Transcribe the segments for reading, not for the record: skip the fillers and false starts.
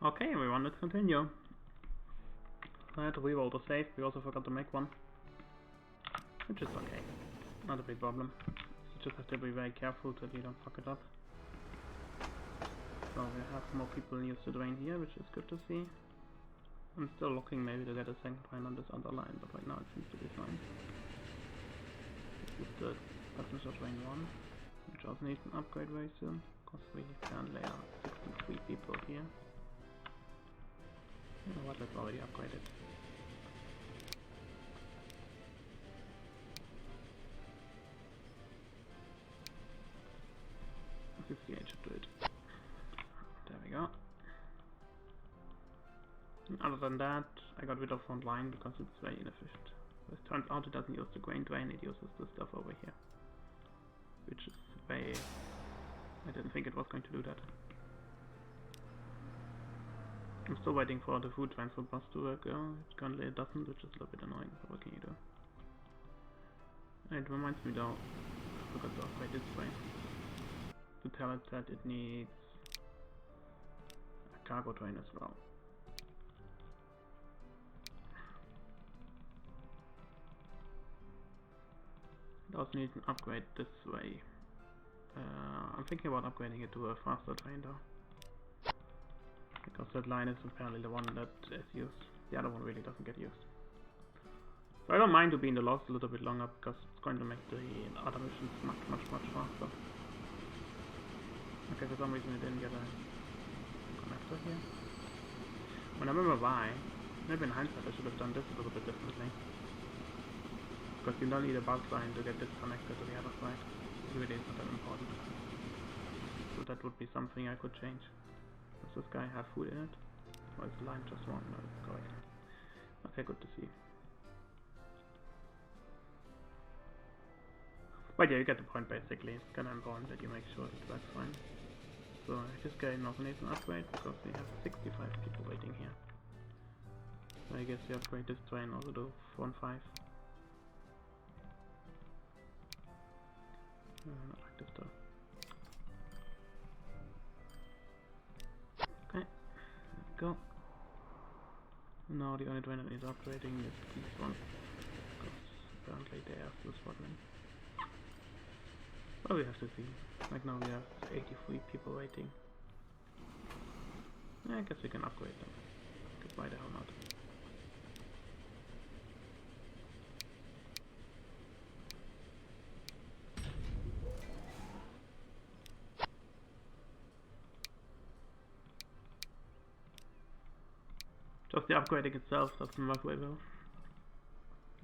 Okay, everyone, let's continue. I had to reroll the save. We also forgot to make one, which is okay. Not a big problem. You just have to be very careful that you don't fuck it up. So we have more people used to drain here, which is good to see. I'm still looking maybe to get a second drain on this other line, but right now it seems to be fine. This is the passenger train 1, which also needs an upgrade very soon, because we currently are 63 people here. You know what, let's already upgrade it. Should do it. There we go. Other than that, I got rid of front line because it's very inefficient. It turns out it doesn't use the grain drain, it uses this stuff over here. Which is very... I didn't think it was going to do that. I'm still waiting for the food transfer bus to work. Currently it doesn't, which is a little bit annoying, but what can you do? It reminds me though, I forgot to upgrade this train. To tell it that it needs a cargo train as well. It also needs an upgrade this way. I'm thinking about upgrading it to a faster train though. Because that line is apparently the one that is used. The other one really doesn't get used. So I don't mind to be in the loss a little bit longer because it's going to make the other missions much faster. Okay, for some reason I didn't get a connector here. When I remember why, maybe in hindsight I should have done this a little bit differently. Because you don't need a bus line to get this connected to the other side. It really is not that important. So that would be something I could change. Does this guy have food in it? Or is the line just wrong? No, it's correct. Okay, good to see. But yeah, you get the point basically. It's kind of important that you make sure it works fine. So this guy also needs an upgrade because we have 65 people waiting here. So I guess we upgrade this train also to 1-5. Not like this though. Okay, let's go. Now the only train that needs upgrading is this one. Because apparently they are still struggling. Well, we have to see. Like now we have 83 people waiting. I guess we can upgrade them. Why the hell not? Just the upgrading itself doesn't work very well.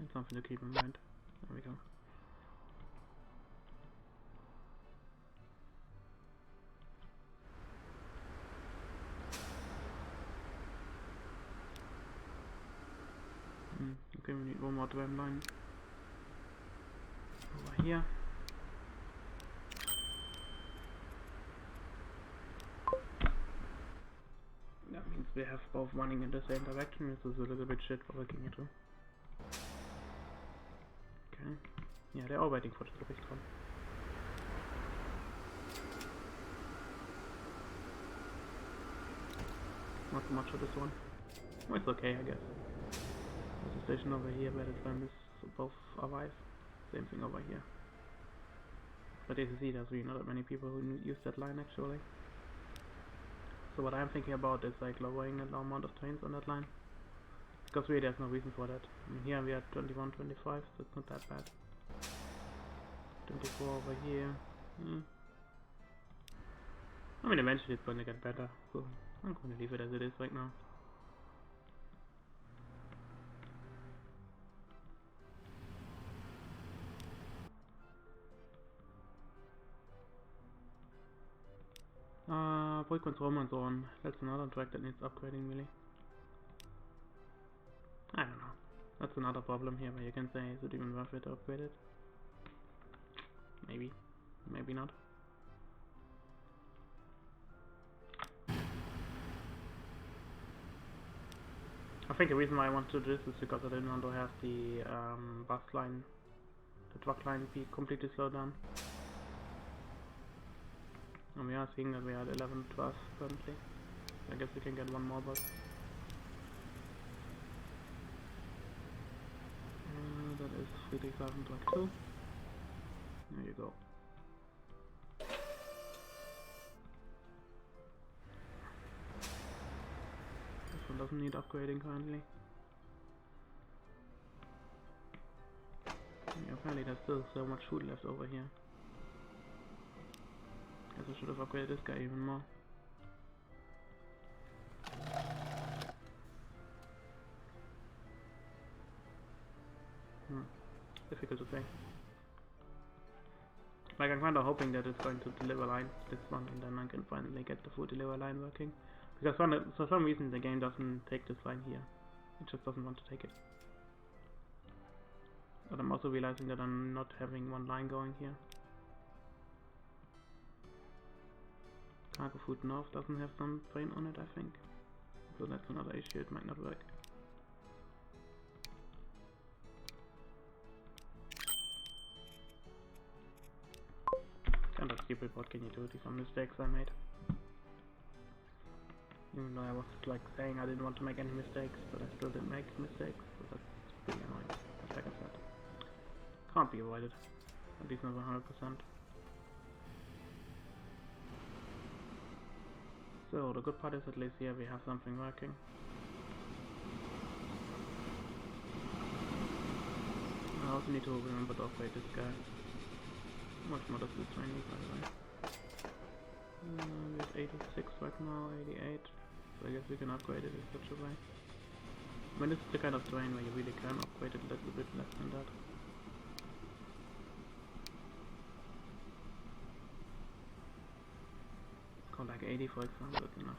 It's something to keep in mind. There we go. Okay, we need one more tram line over here. That means we have both running in the same direction. This is a little bit shit for looking into. Okay. Yeah, they're all waiting for the Lichtron. Not much of this one. Oh, it's okay, I guess. There's a station over here where the tram is both arrive. Same thing over here. But as you see, there's really not that many people who use that line actually. So what I'm thinking about is like lowering the amount of trains on that line. Because really there's no reason for that. I mean, here we are 21, 25, so it's not that bad. 24 over here. I mean, eventually it's going to get better. So I'm going to leave it as it is right now. Frequent Romance on. That's another track that needs upgrading really. I don't know. That's another problem here where you can say, is it even worth it to upgrade it? Maybe. Maybe not. I think the reason why I want to do this is because I didn't want to have the bus line, the truck line be completely slowed down. And we are seeing that we are at 11, 12 currently. I guess we can get one more bus. That is 3002. There you go. This one doesn't need upgrading currently. Yeah, apparently there's still so much food left over here. Guess I should have upgraded this guy even more. Difficult to say. Like, I'm kind of hoping that it's going to deliver line this one, and then I can finally get the food deliver line working. Because for some reason the game doesn't take this line here. It just doesn't want to take it. But I'm also realizing that I'm not having one line going here. Cargo Food North doesn't have some train on it, I think. So that's another issue, it might not work. Kind of stupid, what can you do? These are mistakes I made. Even though I was like saying I didn't want to make any mistakes, but I still did make mistakes, so that's pretty annoying. But like I said, can't be avoided. At least not 100%. So the good part is at least here we have something working. I also need to remember to upgrade this guy. How much more does this train need, by the way? We're at 86 right now, 88. So I guess we can upgrade it in such a way. I mean, this is the kind of train where you really can upgrade it a little bit less than that. Go like 80 for example, that's enough.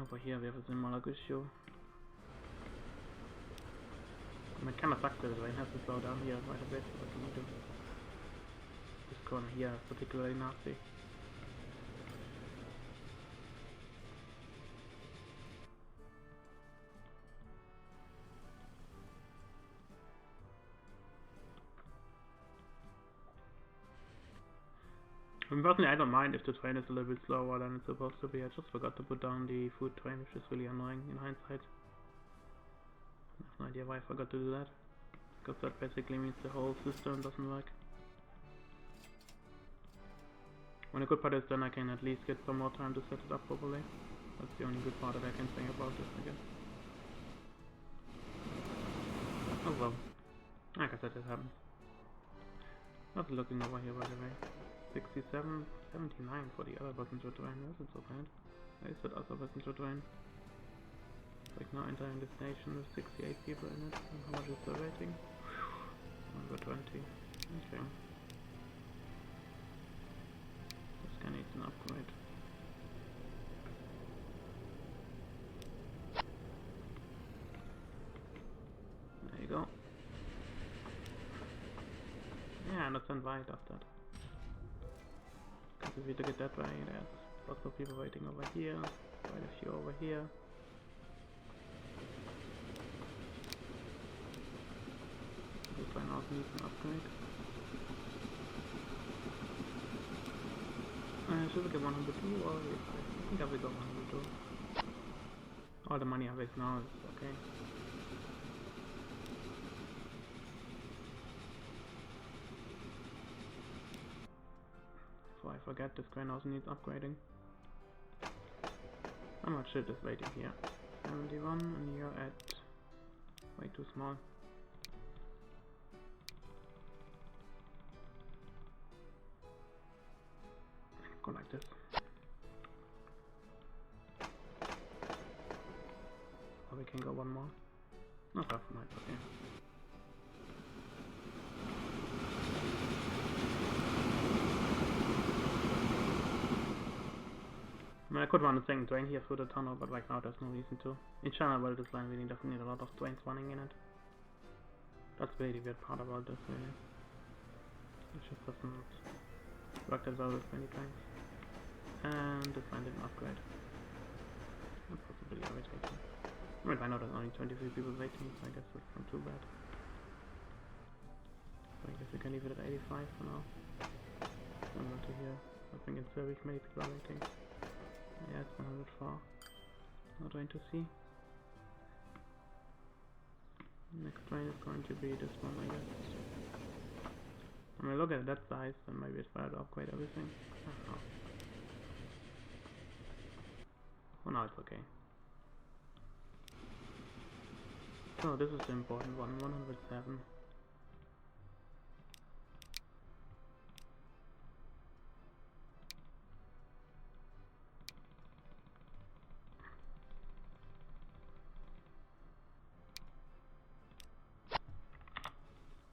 Over here we have a similar issue. I mean, it kinda sucks that the train has to slow down here quite a bit, so what can we do? This corner here is particularly nasty. I mean, personally, I don't mind if the train is a little bit slower than it's supposed to be. I just forgot to put down the food train, which is really annoying in hindsight. I have no idea why I forgot to do that. Because that basically means the whole system doesn't work. When the good part is then I can at least get some more time to set it up properly. That's the only good part that I can say about this, I guess. Oh well. Like I said, it happens. Not looking over here, by the way. 67, 79 for the other passenger train. That isn't so bad. Where is that other passenger train? Like now entering the station with 68 people in it. And how much is the rating? 120. Okay. This guy needs an upgrade. There you go. Yeah, I understand why it does that. Because if you look at that way, there's lots of people waiting over here, quite a few over here. This one also needs an upgrade. Should we get 102 or I think I will go 102. All the money I waste now is okay. Before I forget, this crane also needs upgrading. How much shit is waiting here? 71 and you're at way too small. Go like this. Or we can go one more. No, half a night, okay. I mean, I could run a second train here through the tunnel, but right now there's no reason to. In China, well, this line really doesn't need a lot of trains running in it. That's really the weird part about this, really. It just doesn't work that well with many trains. And this line didn't upgrade. And possibly irritating. I mean, I know there's only 23 people waiting, so I guess that's not too bad. So I guess we can leave it at 85 for now. Similar to here. I think it's very medical rating. Yeah, it's 100 far. Not going to see. Next train is going to be this one, I guess. I mean, look at that size, then maybe it's better to upgrade everything. I don't know. Oh no, it's okay. So this is the important one, 107.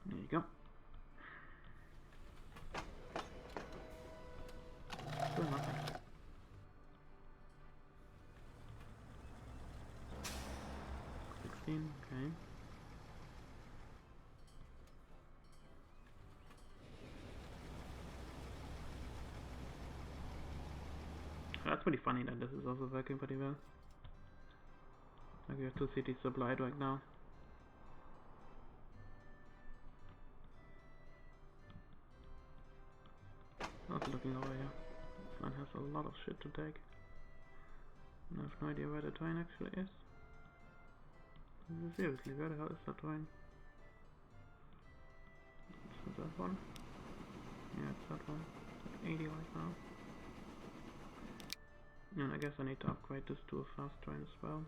There you go. Still nothing. 16, okay. That's pretty funny that this is also working pretty well. Like we have 2 cities supplied right now. Also looking over here. This one has a lot of shit to take. And I have no idea where the train actually is. Seriously, where the hell is that train? Is that one? Yeah, it's that one. It's like 80 right now. And I guess I need to upgrade this to a fast train as well.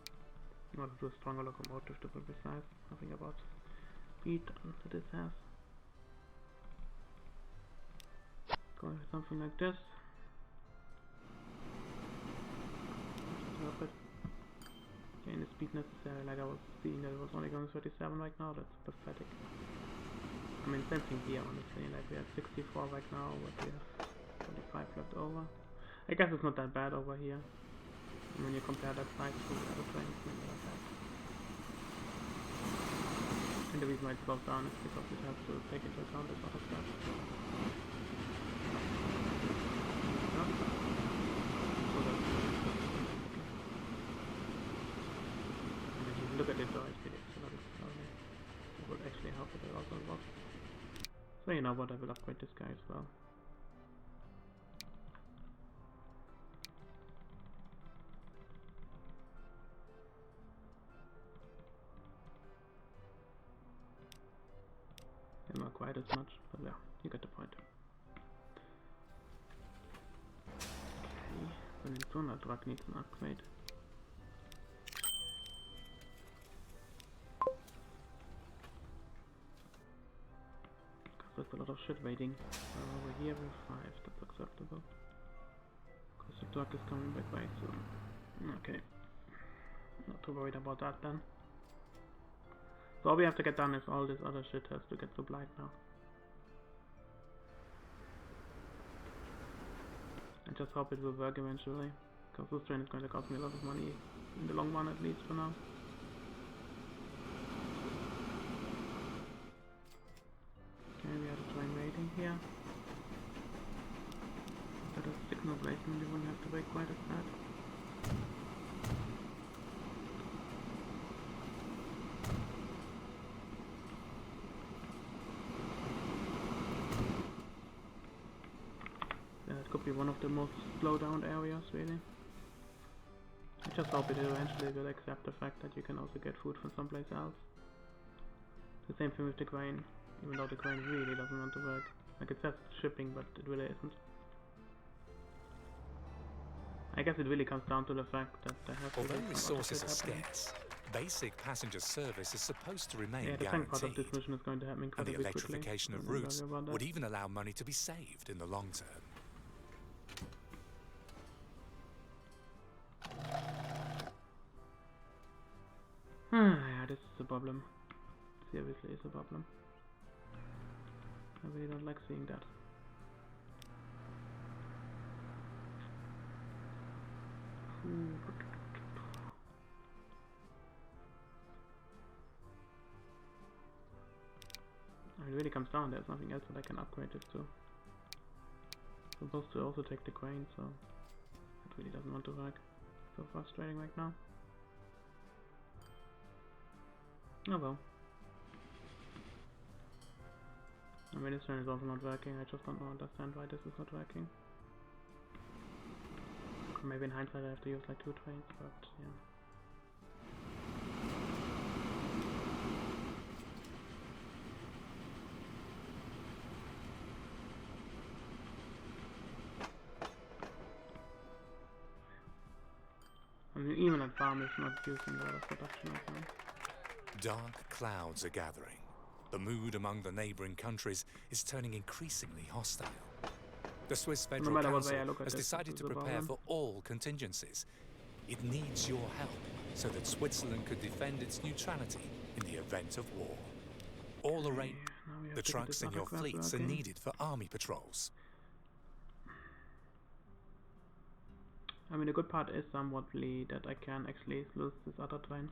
Or to a stronger locomotive to be precise. Nothing about speed that this has. Going for something like this. Just gain the speed necessary, like I was seeing that it was only going 37 right now. That's pathetic. I mean, same thing here, honestly. Like we have 64 right now, but we have 25 left over. I guess it's not that bad over here. When you compare that size to the other trains, it's not that bad. And the reason why it slows down is because it has to take into account this other stuff. So that's and if you look at it though, it's pretty excellent. It would actually help it also a lot. So you know what, I will upgrade this guy as well. Not quite as much, but yeah, you get the point. Okay, Peninsula truck needs an upgrade. Because there's a lot of shit waiting. Over here we have 5, that's acceptable. Because the truck is coming back by soon. Okay. Not too worried about that then. So all we have to get done is all this other shit has to get supplied now. I just hope it will work eventually. Because this train is going to cost me a lot of money. In the long run at least for now. Okay, we have a train waiting here. But a signal placement, you wouldn't have to wait quite as bad. It could be one of the most slowed down areas, really. I just hope it eventually will accept the fact that you can also get food from someplace else. The same thing with the crane, even though the crane really doesn't want to work. Like it says shipping, but it really isn't. I guess it really comes down to the fact that there has to be Although some resources are happening. scarce, basic passenger service is supposed to remain Yeah, the second part of this guaranteed, mission is going to happen and the incredibly quickly. electrification of Don't worry routes about that. would even allow money to be saved in the long term. Yeah, this is a problem. Seriously, it's a problem. I really don't like seeing that. It really comes down, there's nothing else that I can upgrade this to. I'm supposed to also take the crane, so it really doesn't want to work. So frustrating right now. Oh well. I mean, this turn is also not working. I just don't understand why this is not working. Maybe in hindsight I have to use like 2 trains, but yeah. I mean, even at farm is not using a lot of production right now. Dark clouds are gathering. The mood among the neighbouring countries is turning increasingly hostile. The Swiss Federal matter what way I Council look at has this, decided this to is a prepare problem. for all contingencies. It needs your help so that Switzerland could defend its neutrality in the event of war. All Okay, arrange. now we have The to get trucks this in other your crap fleets are working. needed for army patrols. I mean, the good part is somewhatly that I can actually lose this other train.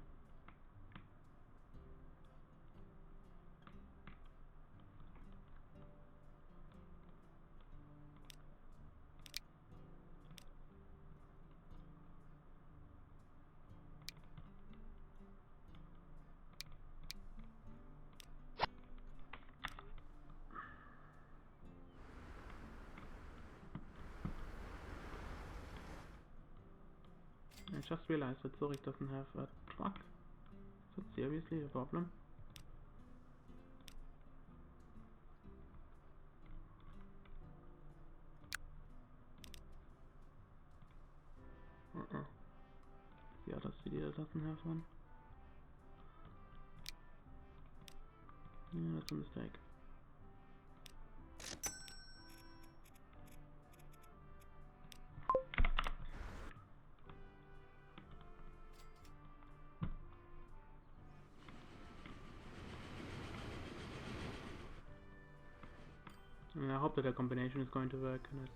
I just realized that Zurich doesn't have a truck. Is that seriously a problem? The other city that doesn't have one. Yeah, that's a mistake. And I hope that the combination is going to work and it's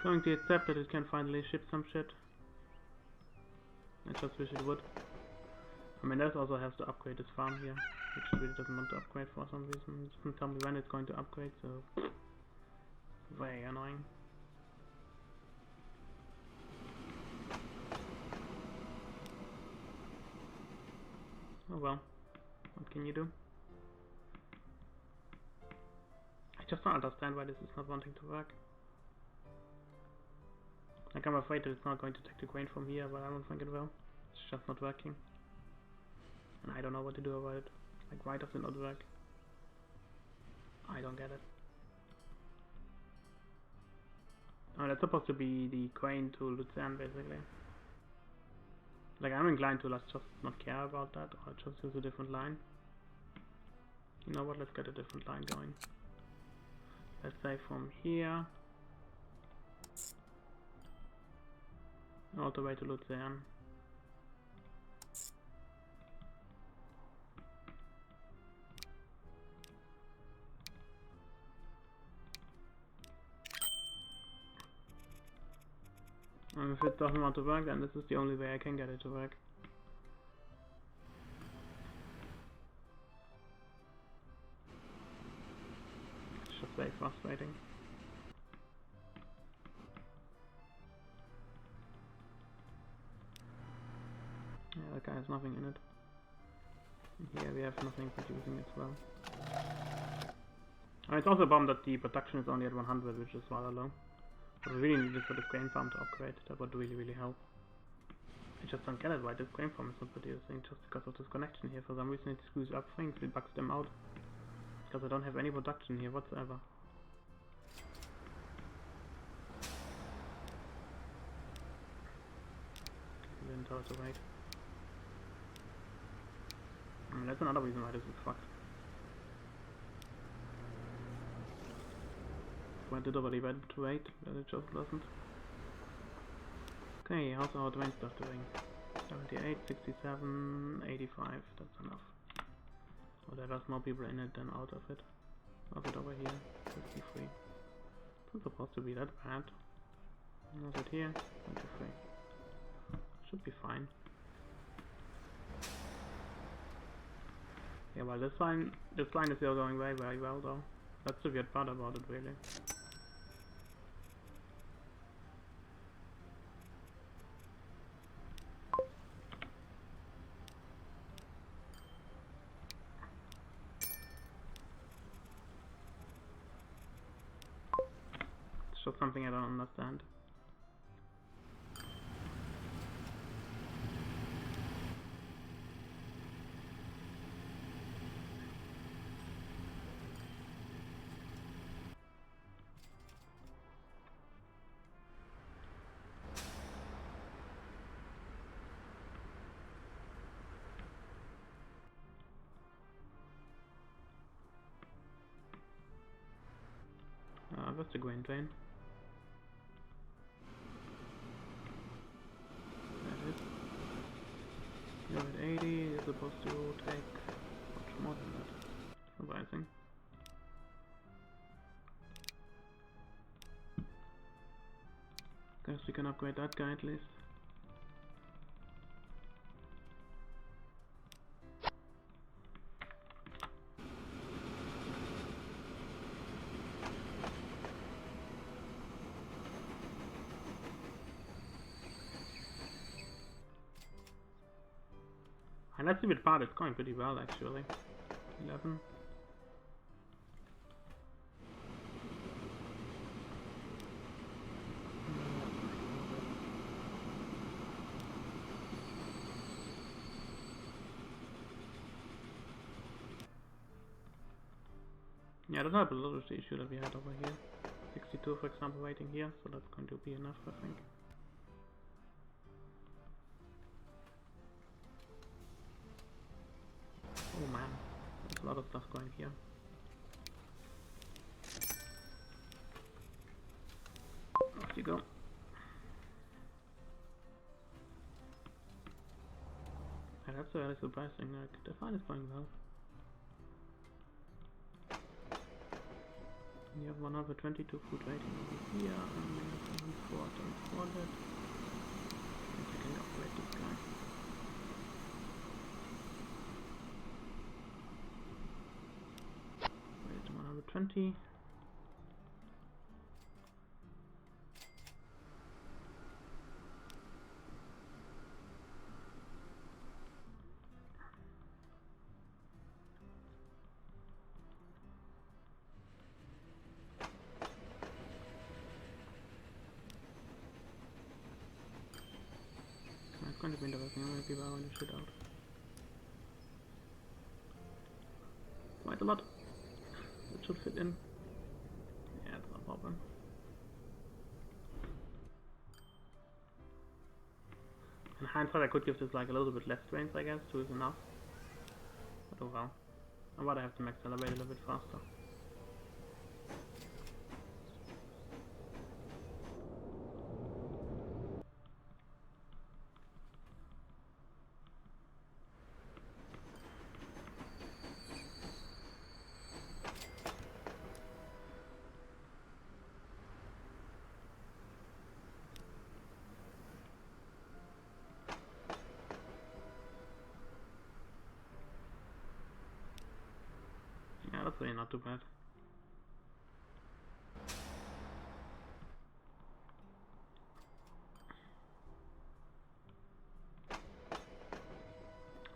going to accept that it can finally ship some shit. I just wish it would. I mean, that also has to upgrade this farm here, which it really doesn't want to upgrade for some reason. It doesn't tell me when it's going to upgrade, so very annoying. Oh well, what can you do? I just don't understand why this is not wanting to work. Like, I'm afraid that it's not going to take the grain from here, but I don't think it will. It's just not working. And I don't know what to do about it. Like, why does it not work? I don't get it. Oh, that's supposed to be the grain to Luzern, basically. Like, I'm inclined to just not care about that, or just use a different line. You know what, let's get a different line going. Let's say from here all the way to Luzern. And if it doesn't want to work, then this is the only way I can get it to work. It's just very frustrating. Yeah, that guy has nothing in it. And here we have nothing producing as well. And it's also a bomb that the production is only at 100, which is rather low. But we really need this for this grain farm to upgrade. That would really help. I just don't get it why this grain farm is not producing, just because of this connection here. For some reason it screws up things, it bugs them out. Because I don't have any production here whatsoever. Then tell it to wait. I mean, that's another reason why this is fucked. Why did already went to wait, that it just doesn't. Okay, how's our advanced stuff doing? 78, 67, 85, that's enough. Oh, there's more people in it than out of it. Of it over here, 53. It's not supposed to be that bad. How's it here? 23. Should be fine. Yeah, well, this line is still going very well though. That's the weird part about it, really. just something I don't understand. What's the grain drain? That is. You're at 80, you're supposed to take much more than that. Surprising. Guess we can upgrade that guy at least. And let's see with part, it's going pretty well actually. 11. Yeah, that helps a lot with the issue that we had over here. 62 for example waiting here, so that's going to be enough I think. Oh man, there's a lot of stuff going here. Off you go. Yeah, that's really surprising, like, the fight is going well. You have 122 food rating over here, and we have 4 transported. I think I can upgrade this guy. Wait, 120. It's going to be interesting how many people are going to shoot out. Quite a lot. It should fit in. Yeah, it's no problem. In hindsight I could give this like a little bit less strength I guess, 2 is enough. But oh well. I'd rather have them accelerate a little bit faster. Yeah, that's really not too bad.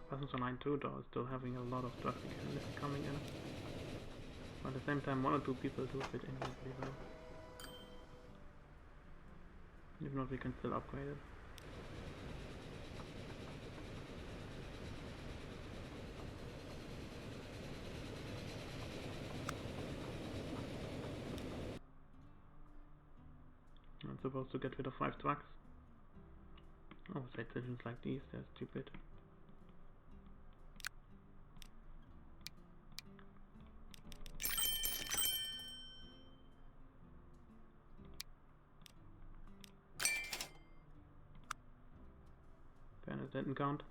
Peasants Online 2 though is still having a lot of traffic coming in. But at the same time 1 or 2 people do fit in here pretty well. If not we can still upgrade it. I'm supposed to get rid of 5 trucks. Oh, decisions like these, they're stupid. Fairness didn't count.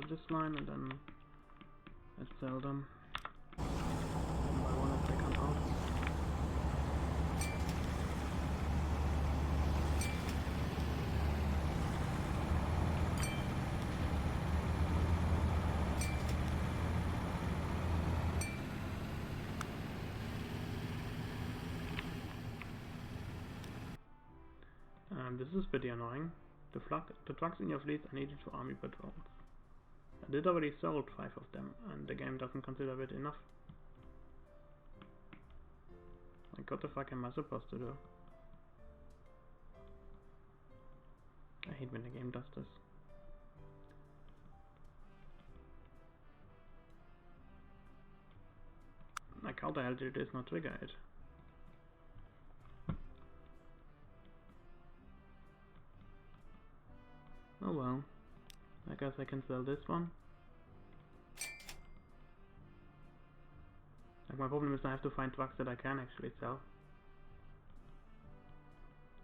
This line and then let's sell them one by one as they come out. This is pretty annoying. The trucks in your fleet are needed for army patrols. I did already sold 5 of them, and the game doesn't consider it enough. Like, what the fuck am I supposed to do? I hate when the game does this. Like, how the hell did this not trigger it? Oh well. I guess I can sell this one. Like, my problem is I have to find trucks that I can actually sell.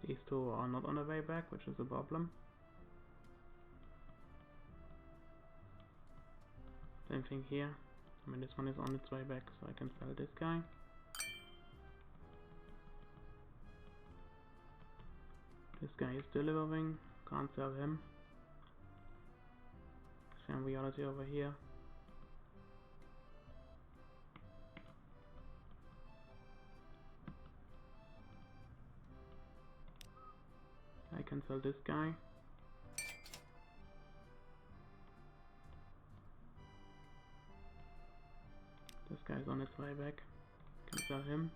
These two are not on the way back, which is a problem. Same thing here. I mean, this one is on its way back, so I can sell this guy. This guy is delivering, can't sell him. Same reality over here. I can sell this guy. This guy's on its way back. Can sell him.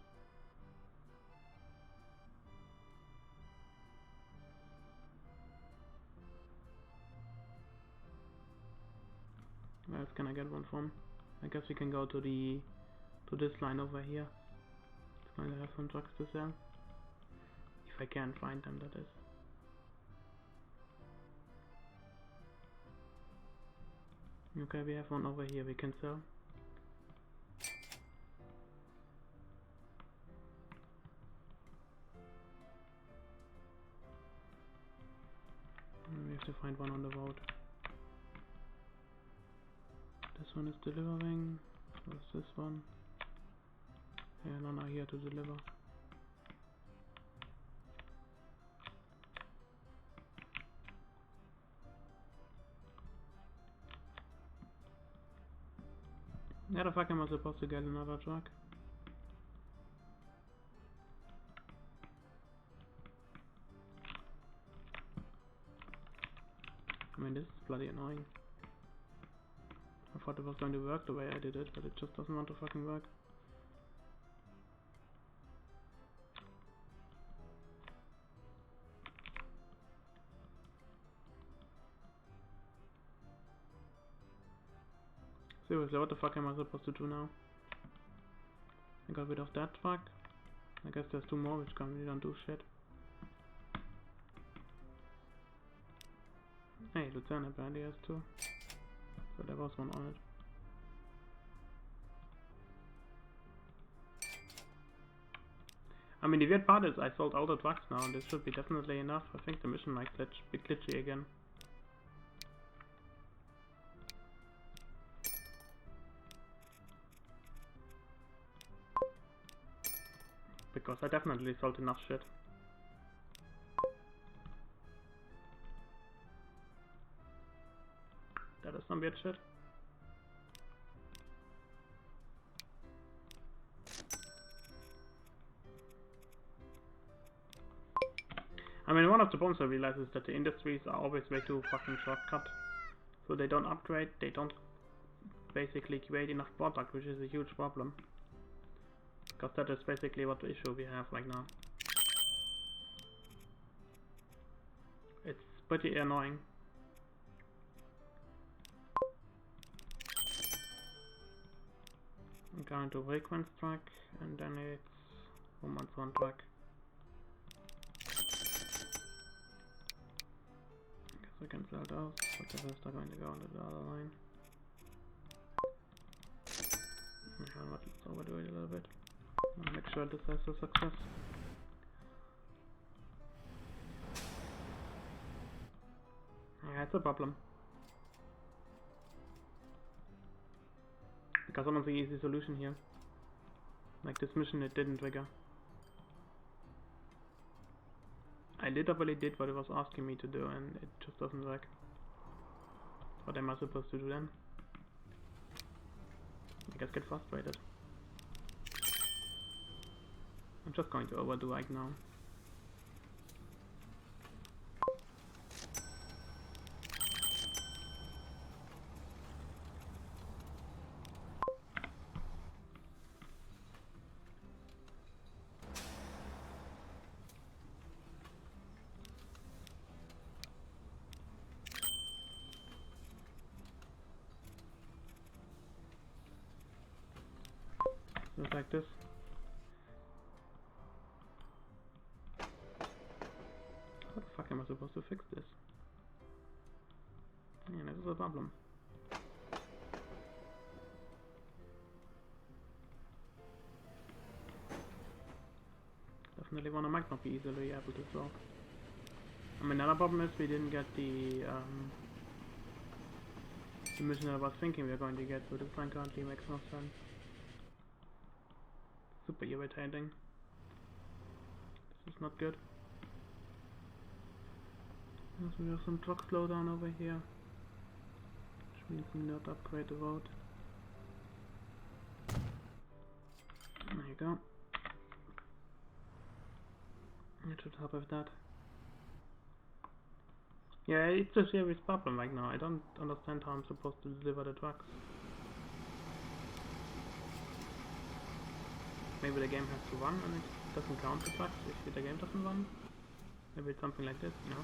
Where else can I get one from? I guess we can go to this line over here. It's going to have some trucks to sell. If I can find them, that is. Okay, we have one over here we can sell. We have to find one on the road. This one is delivering. Where's this one? Yeah, none are here to deliver. How the fuck am I supposed to get another truck? I mean, this is bloody annoying. I thought it was going to work the way I did it, but it just doesn't want to fucking work. Seriously, what the fuck am I supposed to do now? I got rid of that truck. I guess there's 2 more which currently don't do shit. Hey, Lieutenant apparently has 2. So there was one on it. I mean, the weird part is I sold all the trucks now, and this should be definitely enough. I think the mission might be glitchy again. Because I definitely sold enough shit. That is some weird shit. I mean, one of the problems I realize is that the industries are always way too fucking shortcut. So they don't upgrade, they don't basically create enough product, which is a huge problem. Because that is basically what the issue we have right now. It's pretty annoying. I'm going to Frequenz track, and then it's Woman's one track. I guess I can sell those, but the rest are going to go on the other line. Let's overdo it a little bit. I'll make sure this has a success. Yeah, it's a problem. Because I don't see easy solution here. Like this mission, it didn't trigger. I literally did what it was asking me to do, and it just doesn't work. What am I supposed to do then? I guess get frustrated. I'm just going to overdo right now. Just like this. How the fuck am I supposed to fix this? Yeah, this is a problem. Definitely one I might not be easily able to solve. I mean, another problem is we didn't get the mission I was thinking we were going to get, so this line currently makes no sense. Super irritating. This is not good. Yes, we have some truck slowdown over here, which means we not upgrade the road. There you go. It should help with that. Yeah, it's a serious problem right now. I don't understand how I'm supposed to deliver the trucks. Maybe the game has to run and it doesn't count the trucks if the game doesn't run. Maybe it's something like this, you know?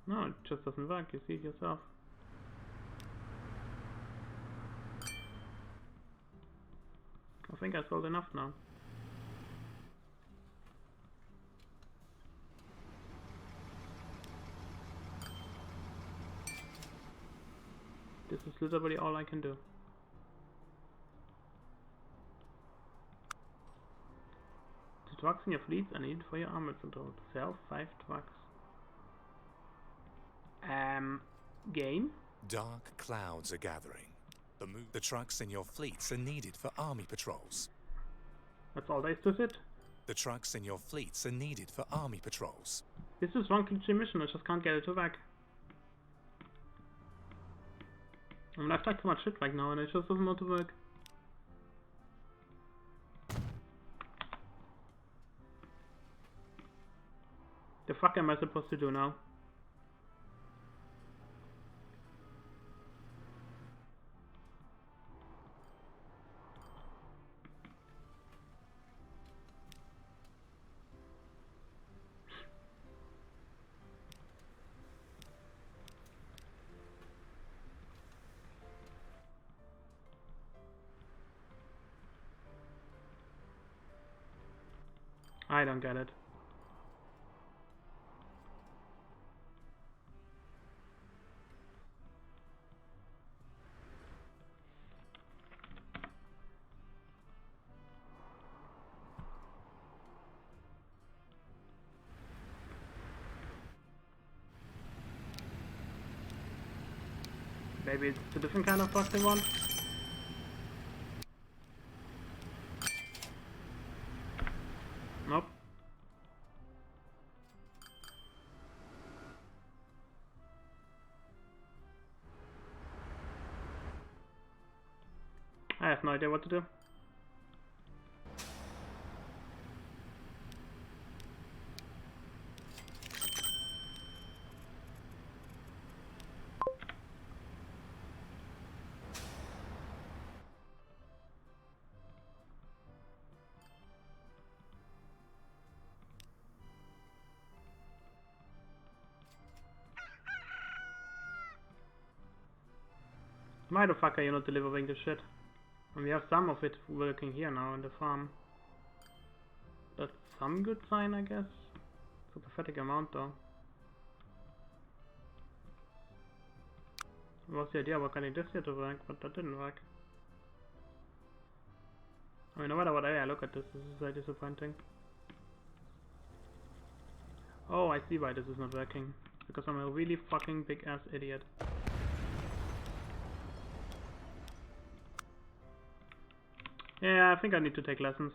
No, it just doesn't work, you see it yourself. I think I sold enough now. This is literally all I can do. The trucks in your fleets are needed for your armor control. Sell 5 trucks. Game? Dark clouds are gathering. The trucks in your fleets are needed for army patrols. That's all there is to it. The trucks in your fleets are needed for army patrols. This is one glitchy mission, I just can't get it to work. I mean, I've tried too much shit right now and it just doesn't want to work. The fuck am I supposed to do now? I don't get it. Maybe it's a different kind of truck they want? Nope. I have no idea what to do. Why the fuck are you not delivering this shit? And we have some of it working here now in the farm. That's some good sign, I guess. It's a pathetic amount though. What's the idea about getting this here to work, but that didn't work. I mean, no matter what area I look at this is very disappointing. Oh, I see why this is not working. Because I'm a really fucking big ass idiot. Yeah, I think I need to take lessons.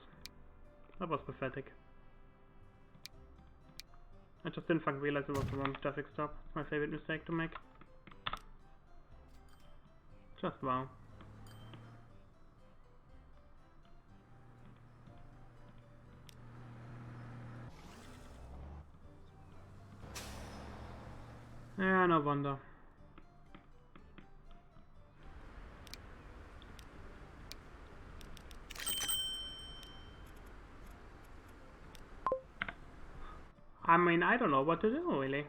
That was pathetic. I just didn't fucking realize it was the wrong traffic stop. It's my favorite mistake to make. Just wow. Yeah, no wonder. I mean, I don't know what to do, really.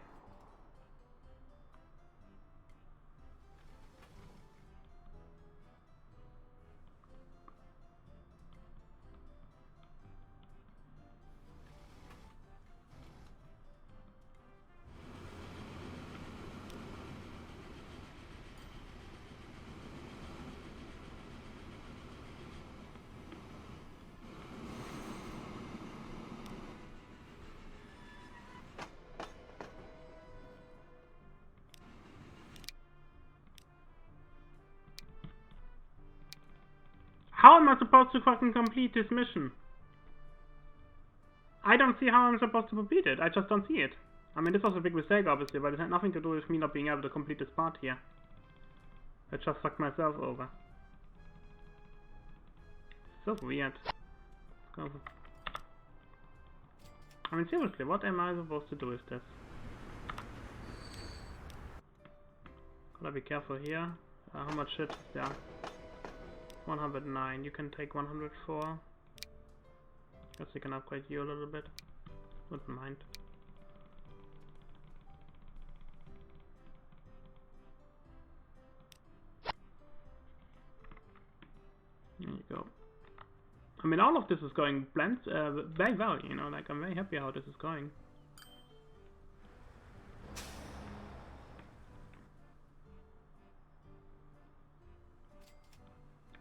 How am I supposed to fucking complete this mission? I don't see how I'm supposed to complete it. I just don't see it. I mean, this was a big mistake, obviously, but it had nothing to do with me not being able to complete this part here. I just fucked myself over. So weird. I mean, seriously, what am I supposed to do with this? Gotta be careful here. How much shit is there? 109. You can take 104. Guess we can upgrade you a little bit. Wouldn't mind. There you go. I mean, all of this is going very well, you know, like I'm very happy how this is going.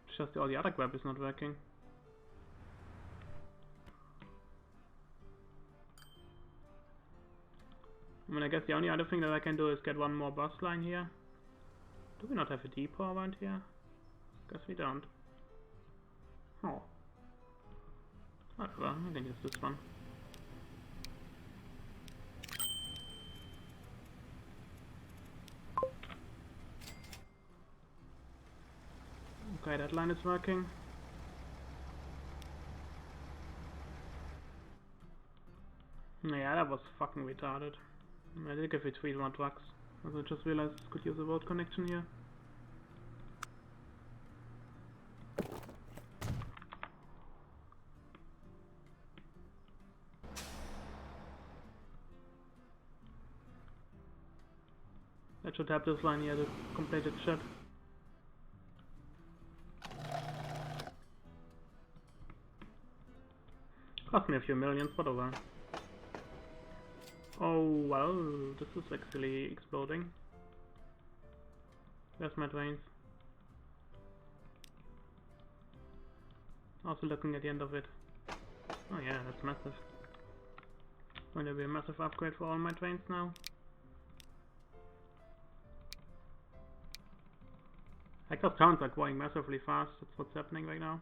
It's just all the other crap is not working. I mean, I guess the only other thing that I can do is get one more bus line here. Do we not have a depot around here? Guess we don't. Oh. Whatever, I can use this one. Okay, that line is working. Yeah, that was fucking retarded. I did give it 3 more trucks. Also, I just realized I could use a road connection here. That should help this line here to complete its shit. Cost me a few millions, whatever. Oh well, this is actually exploding. Where's my drains? Also looking at the end of it. Oh yeah, that's massive. Going to be a massive upgrade for all my trains now. Like those towns are growing massively fast, that's what's happening right now.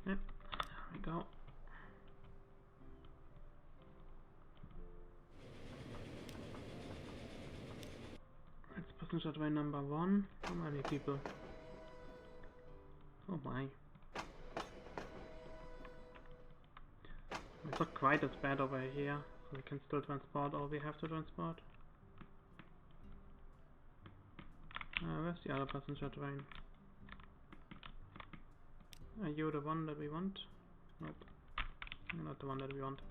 Yep, there we go. That's passenger train number 1. How many people? Oh my. It's not quite as bad over here, so we can still transport all we have to transport. Where's the other passenger train? Are you the one that we want? Nope. You're not the one that we want.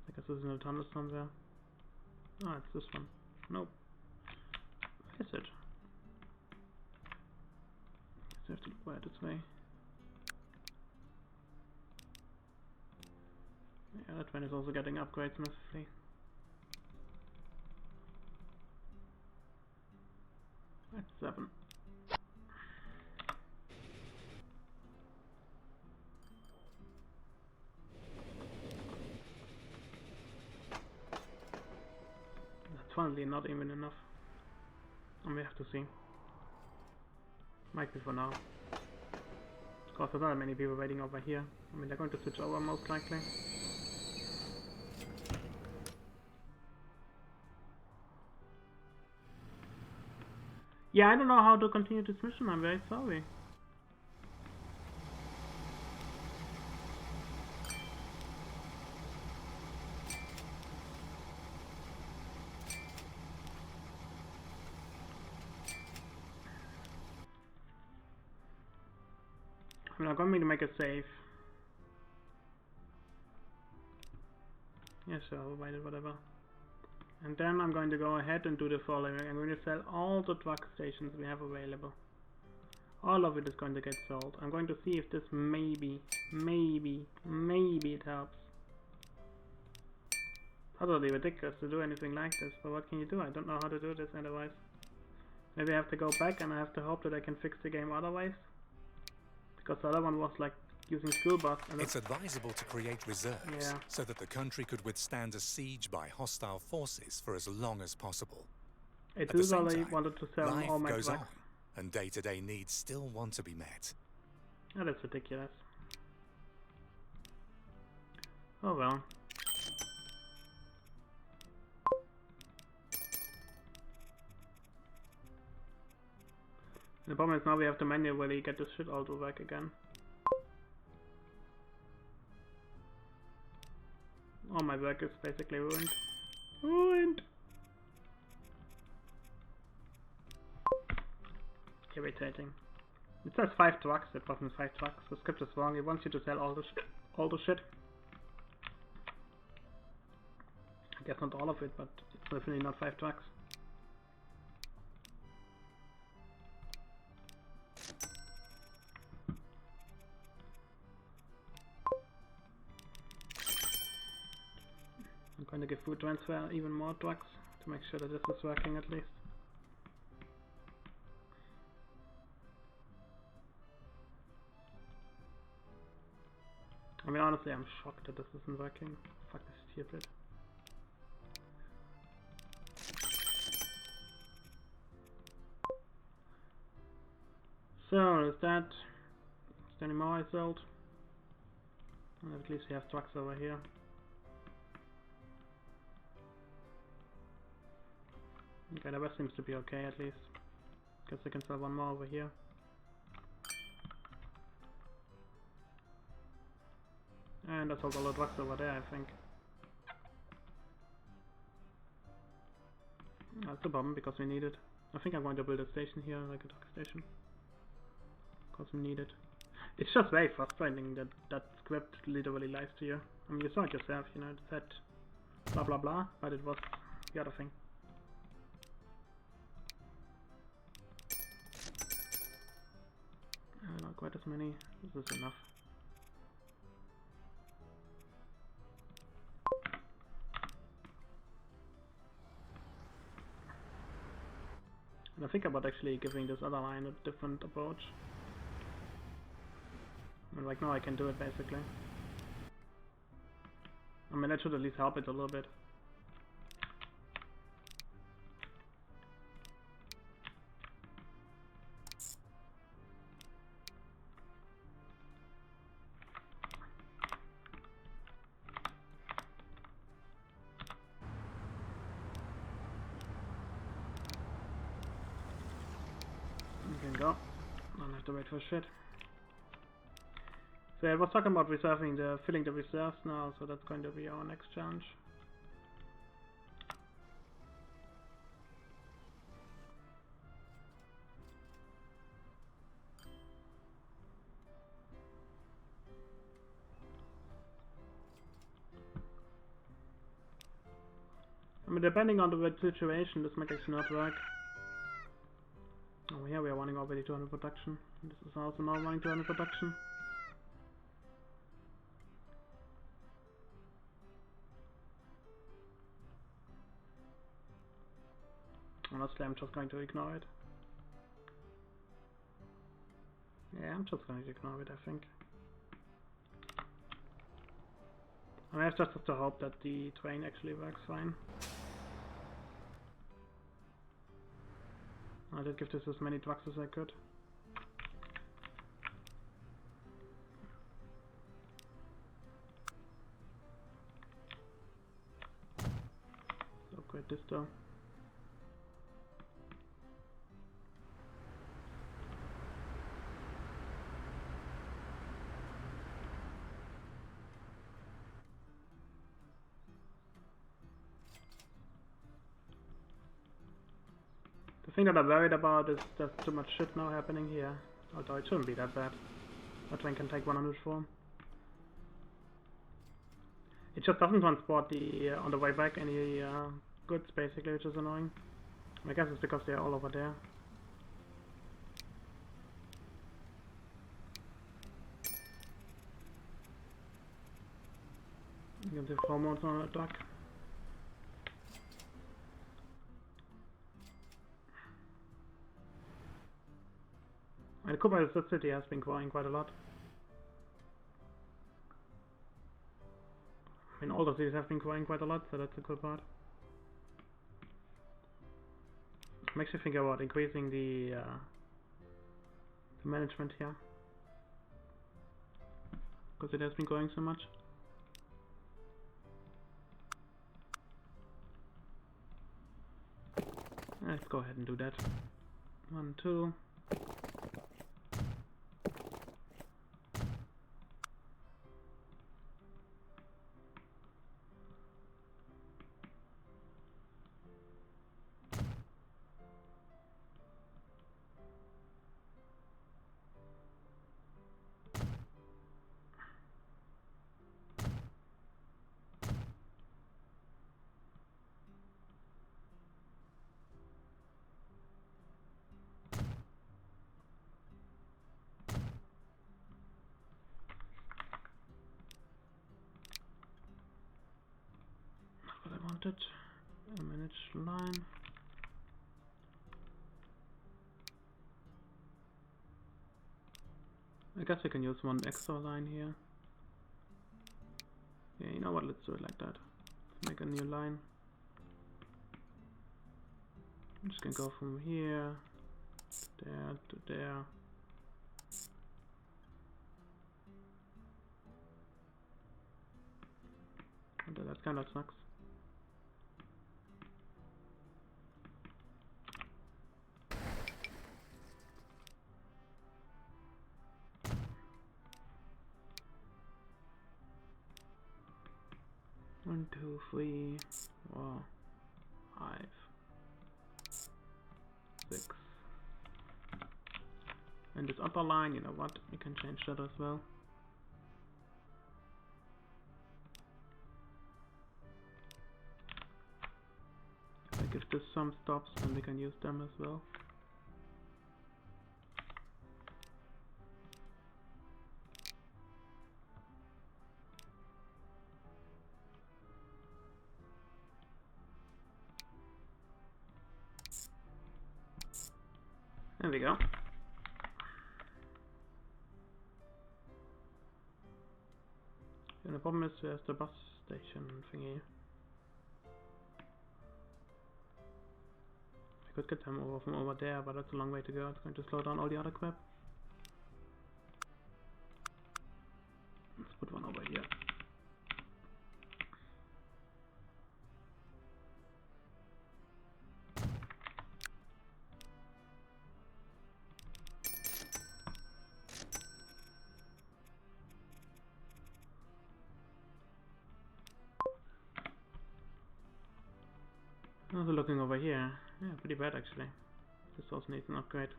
I guess this is in a tunnel somewhere. Ah, it's this one. Nope. Where is it? Guess I have to look right this way. Yeah, that one is also getting upgrades massively. That's 7. That's finally not even enough. And we have to see. Might be for now. Of course, there's not many people waiting over here. I mean, they're going to switch over most likely. Yeah, I don't know how to continue this mission, I'm very sorry. I'm going to make a save. Yeah, sure, whatever. And then I'm going to go ahead and do the following. I'm going to sell all the drug stations we have available. All of it is going to get sold. I'm going to see if this maybe it helps. Totally ridiculous to do anything like this, but what can you do? I don't know how to do this otherwise. Maybe I have to go back and I have to hope that I can fix the game otherwise. Because the other one was like using school bus. And it's advisable to create reserves so that the country could withstand a siege by hostile forces for as long as possible. At the same time, wanted to sell life all my goes drugs. on, and day-to-day needs still want to be met. Oh, that's ridiculous. Oh well. The problem is now we have to manually get this shit all to work again. All my work is basically ruined. Ruined! Irritating. It says 5 trucks, it wasn't 5 trucks. The script is wrong, it wants you to sell all the shit. I guess not all of it, but it's definitely not 5 trucks. I'm going to give food transfer even more drugs to make sure that this is working at least. I mean, honestly, I'm shocked that this isn't working. Fuck, this is stupid. So, is there any more I sold? Well, at least we have trucks over here. Okay, the rest seems to be okay at least. Guess I can sell one more over here. And I sold all the drugs over there, I think. That's the problem, because we need it. I think I'm going to build a station here, like a drug station. Because we need it. It's just very frustrating that that script literally lies to you. I mean, you saw it yourself, you know, it said blah blah blah, but it was the other thing. Not quite as many. This is enough. And I think about actually giving this other line a different approach. I mean, like now I can do it basically. I mean, that should at least help it a little bit. You can go. Don't have to wait for shit. So I was talking about filling the reserves now, so that's going to be our next challenge. I mean, depending on the situation, this might actually not work. Oh, here we are running already 200 production. This is also now running 200 production. Honestly, I'm just going to ignore it. Yeah, I'm just going to ignore it, I think. I mean, I just have to hope that the train actually works fine. I did give this as many drugs as I could. Upgrade this though. The thing that I'm worried about is there's too much shit now happening here. Although it shouldn't be that bad. A train can take 104. It just doesn't transport the on the way back any goods basically, which is annoying. I guess it's because they're all over there. You can see hormones on a duck. And Kuba city has been growing quite a lot. I mean, all the cities have been growing quite a lot, so that's a cool part. Makes you think about increasing the management here, because it has been growing so much. Let's go ahead and do that. 1, 2. What I wanted. Manage line. I guess I can use one extra line here. Yeah, you know what, let's do it like that. Let's make a new line. I'm just gonna go from here to there to there. And that kind of sucks. One, 2, 3, 4, 5, 6. And this upper line, you know what, we can change that as well. Like if this some stops, then we can use them as well. There we go. And the problem is there's the bus station thingy. I could get them over from over there, but that's a long way to go. It's going to slow down all the other crap. Let's put one over here. Also looking over here, yeah, pretty bad actually. This also needs an upgrade.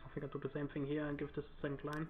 I think I'll do the same thing here and give this a second line.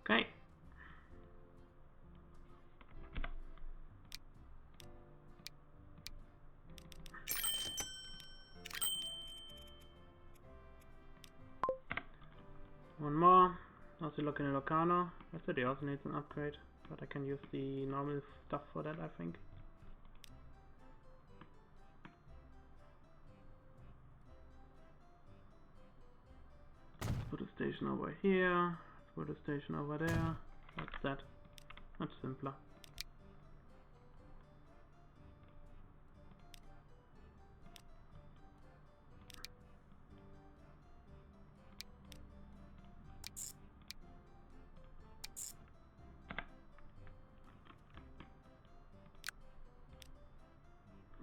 Okay. One more. Also looking at Locarno. I said he also needs an upgrade. but I can use the normal stuff for that, I think. Let's put a station over here, let's put a station over there. That's that. Much simpler.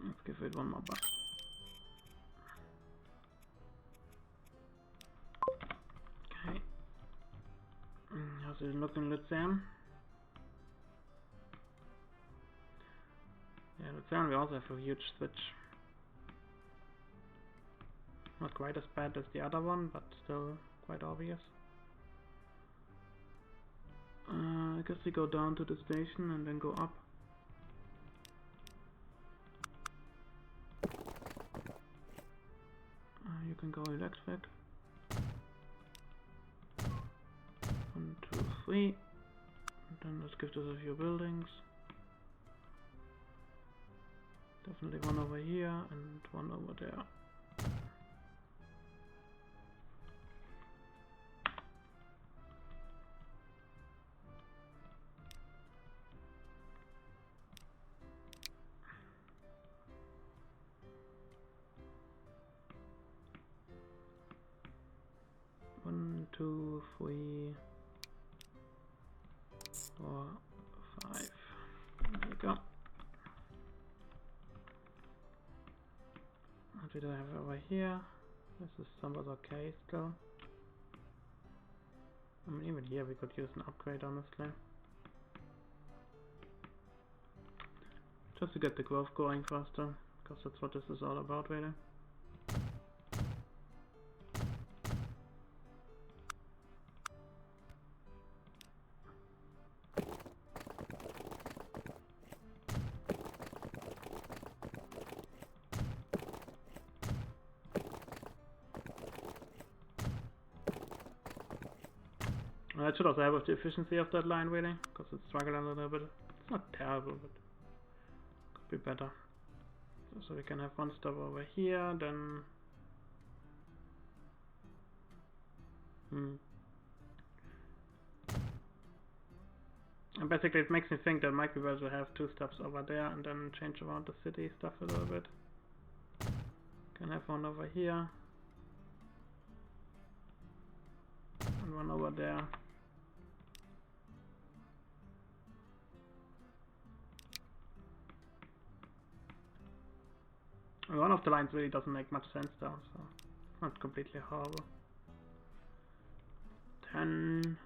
Let's give it one more bus. Okay. How's it looking, Luzern? Yeah, Luzern, we also have a huge switch. Not quite as bad as the other one, but still quite obvious. I guess we go down to the station and then go up. You can go electric. 1, 2, 3. And then let's give this a few buildings. Definitely one over here and one over there. One, 2, 3, 4, 5. There we go. What do I have over here? This is somewhat okay still. I mean, even here we could use an upgrade, honestly. Just to get the growth going faster, because that's what this is all about, really. That should also help with the efficiency of that line, really, because it's struggling a little bit. It's not terrible, but could be better. So we can have one stop over here, then... And basically it makes me think that might be better to have 2 stops over there and then change around the city stuff a little bit. Can have one over here. And one over there. One of the lines really doesn't make much sense though, so it's not completely horrible. 10.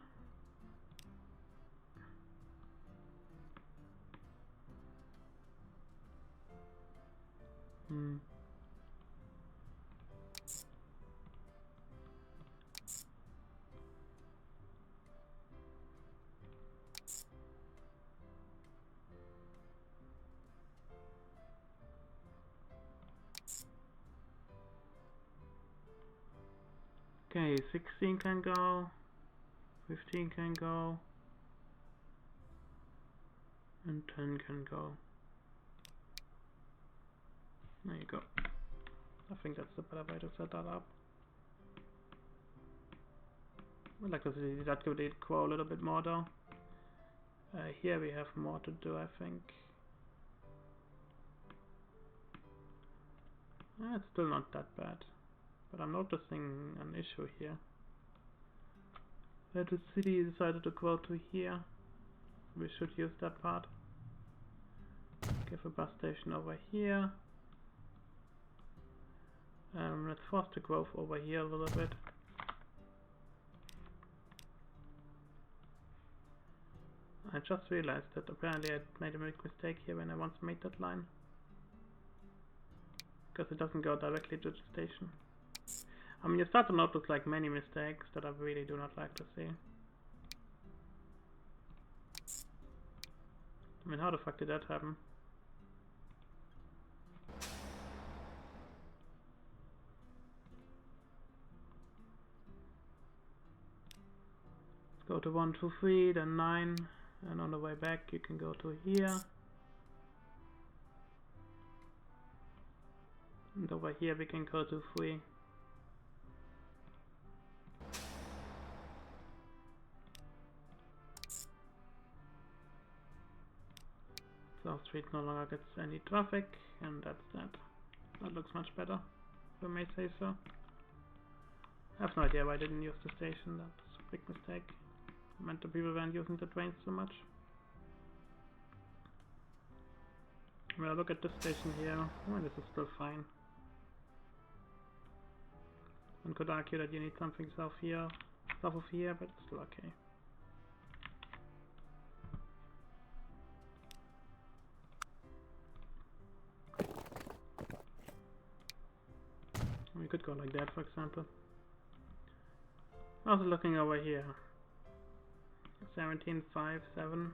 Okay, 16 can go, 15 can go, and 10 can go. There you go. I think that's the better way to set that up. I'd like to see that could grow a little bit more though. Here we have more to do, I think. It's still not that bad. But I'm noticing an issue here. That the city decided to grow to here. We should use that part. Give a bus station over here. Let's force the growth over here a little bit. I just realized that apparently I made a big mistake here when I once made that line. Because it doesn't go directly to the station. I mean, you start to notice like many mistakes that I really do not like to see. I mean, how the fuck did that happen? Let's go to 1, 2, 3, then 9, And on the way back you can go to here. And over here we can go to Fui. South Street no longer gets any traffic, and that's that. That looks much better, if I may say so. I have no idea why I didn't use the station. That's a big mistake. I meant the people weren't using the trains so much. When I look at this station here, oh, this is still fine. One could argue that you need something south of here, but it's still okay. We could go like that, for example. Also looking over here. 1757.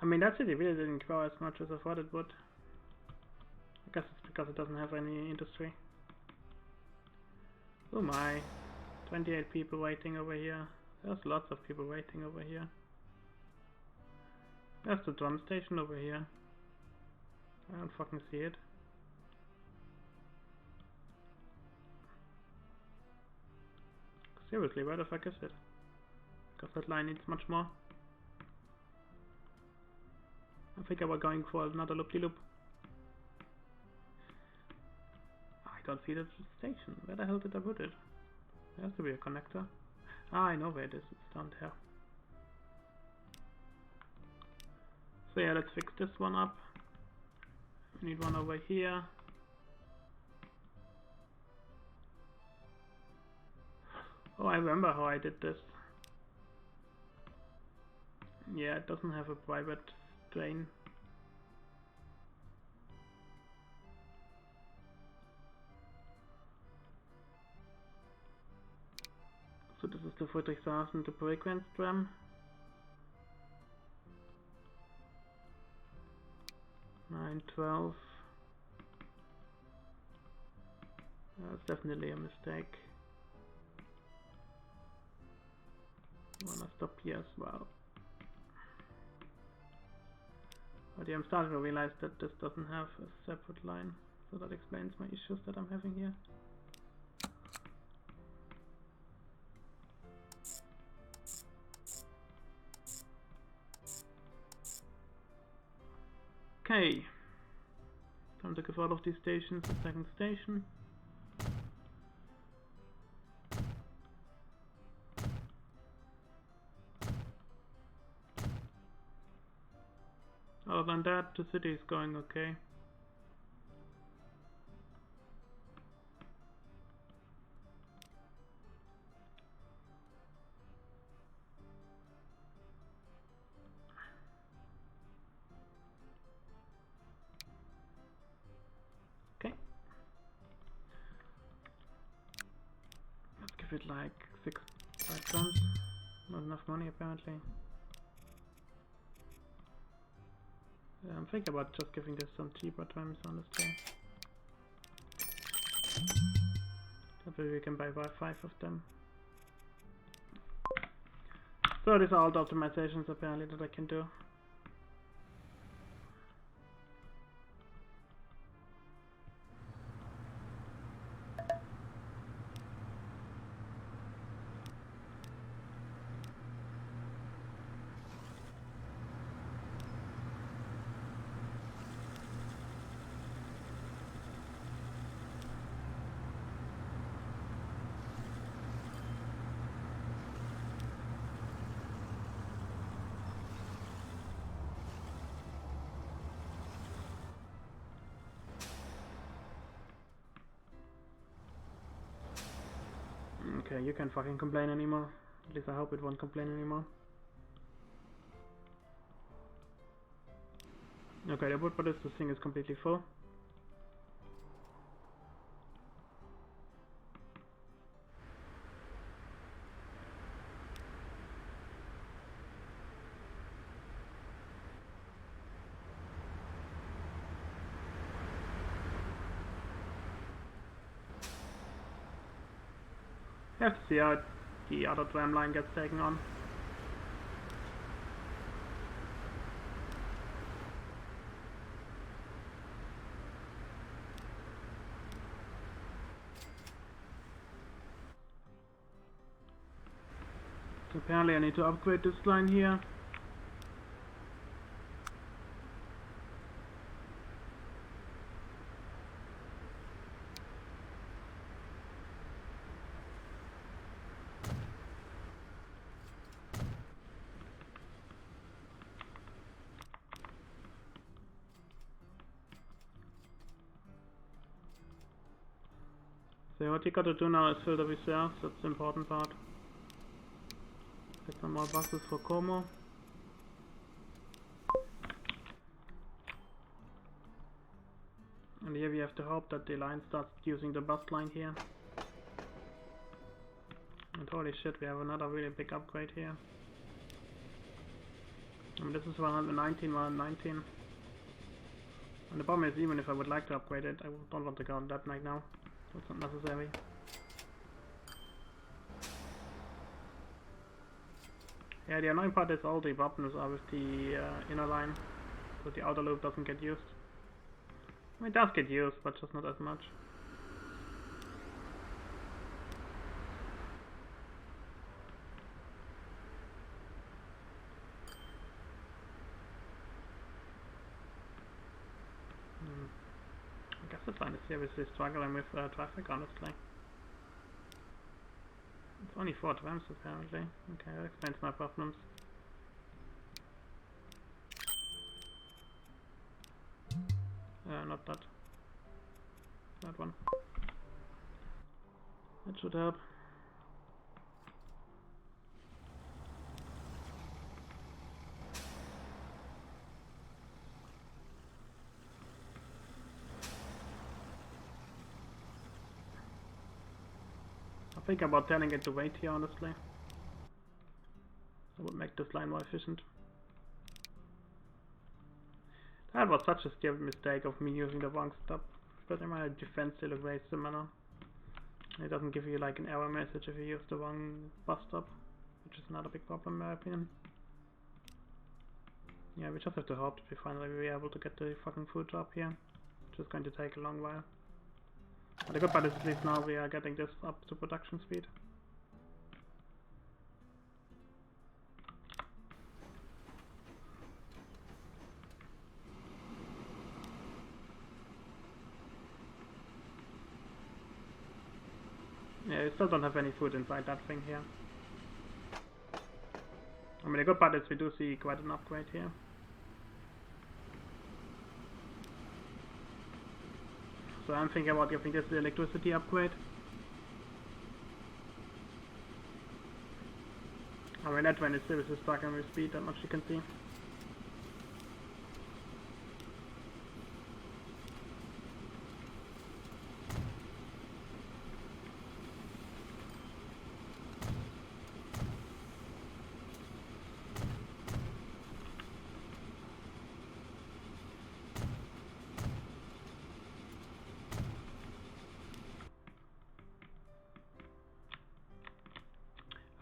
I mean, that city really didn't grow as much as I thought it would. I guess it's because it doesn't have any industry. Oh my. 28 people waiting over here. There's lots of people waiting over here. There's the drum station over here. I don't fucking see it. Seriously, where the fuck is it? Because that line needs much more. I think I was going for another loop-de-loop. I don't see the station. Where the hell did I put it? There has to be a connector. Ah, I know where it is. It's down there. So yeah, let's fix this one up. We need one over here. Oh, I remember how I did this. Yeah, it doesn't have a private train. So this is the Friedrichshafen to Bregenz-Tram. (9:12). That's definitely a mistake. I wanna stop here as well. But yeah, I'm starting to realize that this doesn't have a separate line, so that explains my issues that I'm having here. Okay, time to give all of these stations a second station. Other than that, the city is going okay. Okay. Let's give it like 5 tons. Not enough money apparently. I'm thinking about just giving this some cheaper trams, honestly. That way we can buy 5 of them. So these are all the optimizations apparently that I can do. Okay, you can't fucking complain anymore. At least I hope it won't complain anymore. Okay, the wood, but this thing is completely full. I have to see how the other tram line gets taken on. So apparently I need to upgrade this line here. So what you gotta do now is fill the reserves, that's the important part. Get some more buses for Como. And here we have to hope that the line starts using the bus line here. And holy shit, we have another really big upgrade here. And this is 119, 119. And the problem is, even if I would like to upgrade it, I don't want to go on that night now. That's not necessary. Yeah, the annoying part is all the buttons are with the inner line, so the outer loop doesn't get used. I mean, it does get used, but just not as much. I guess the line is seriously struggling with traffic, honestly. It's only 4 trams apparently. Okay, that explains my problems. Not that. That one. That should help. I think about telling it to wait here, honestly. That would make this line more efficient. That was such a stupid mistake of me using the wrong stop. But in my defense still looks very similar. It doesn't give you like an error message if you use the wrong bus stop, which is another big problem in my opinion. Yeah, we just have to hope that we finally will be able to get the fucking food drop here. Which is going to take a long while. But the good part is at least now we are getting this up to production speed. Yeah, we still don't have any food inside that thing here. I mean, the good part is we do see quite an upgrade here. So I'm thinking about giving this the electricity upgrade. I mean, that one is seriously struggling with speed, that much you can see.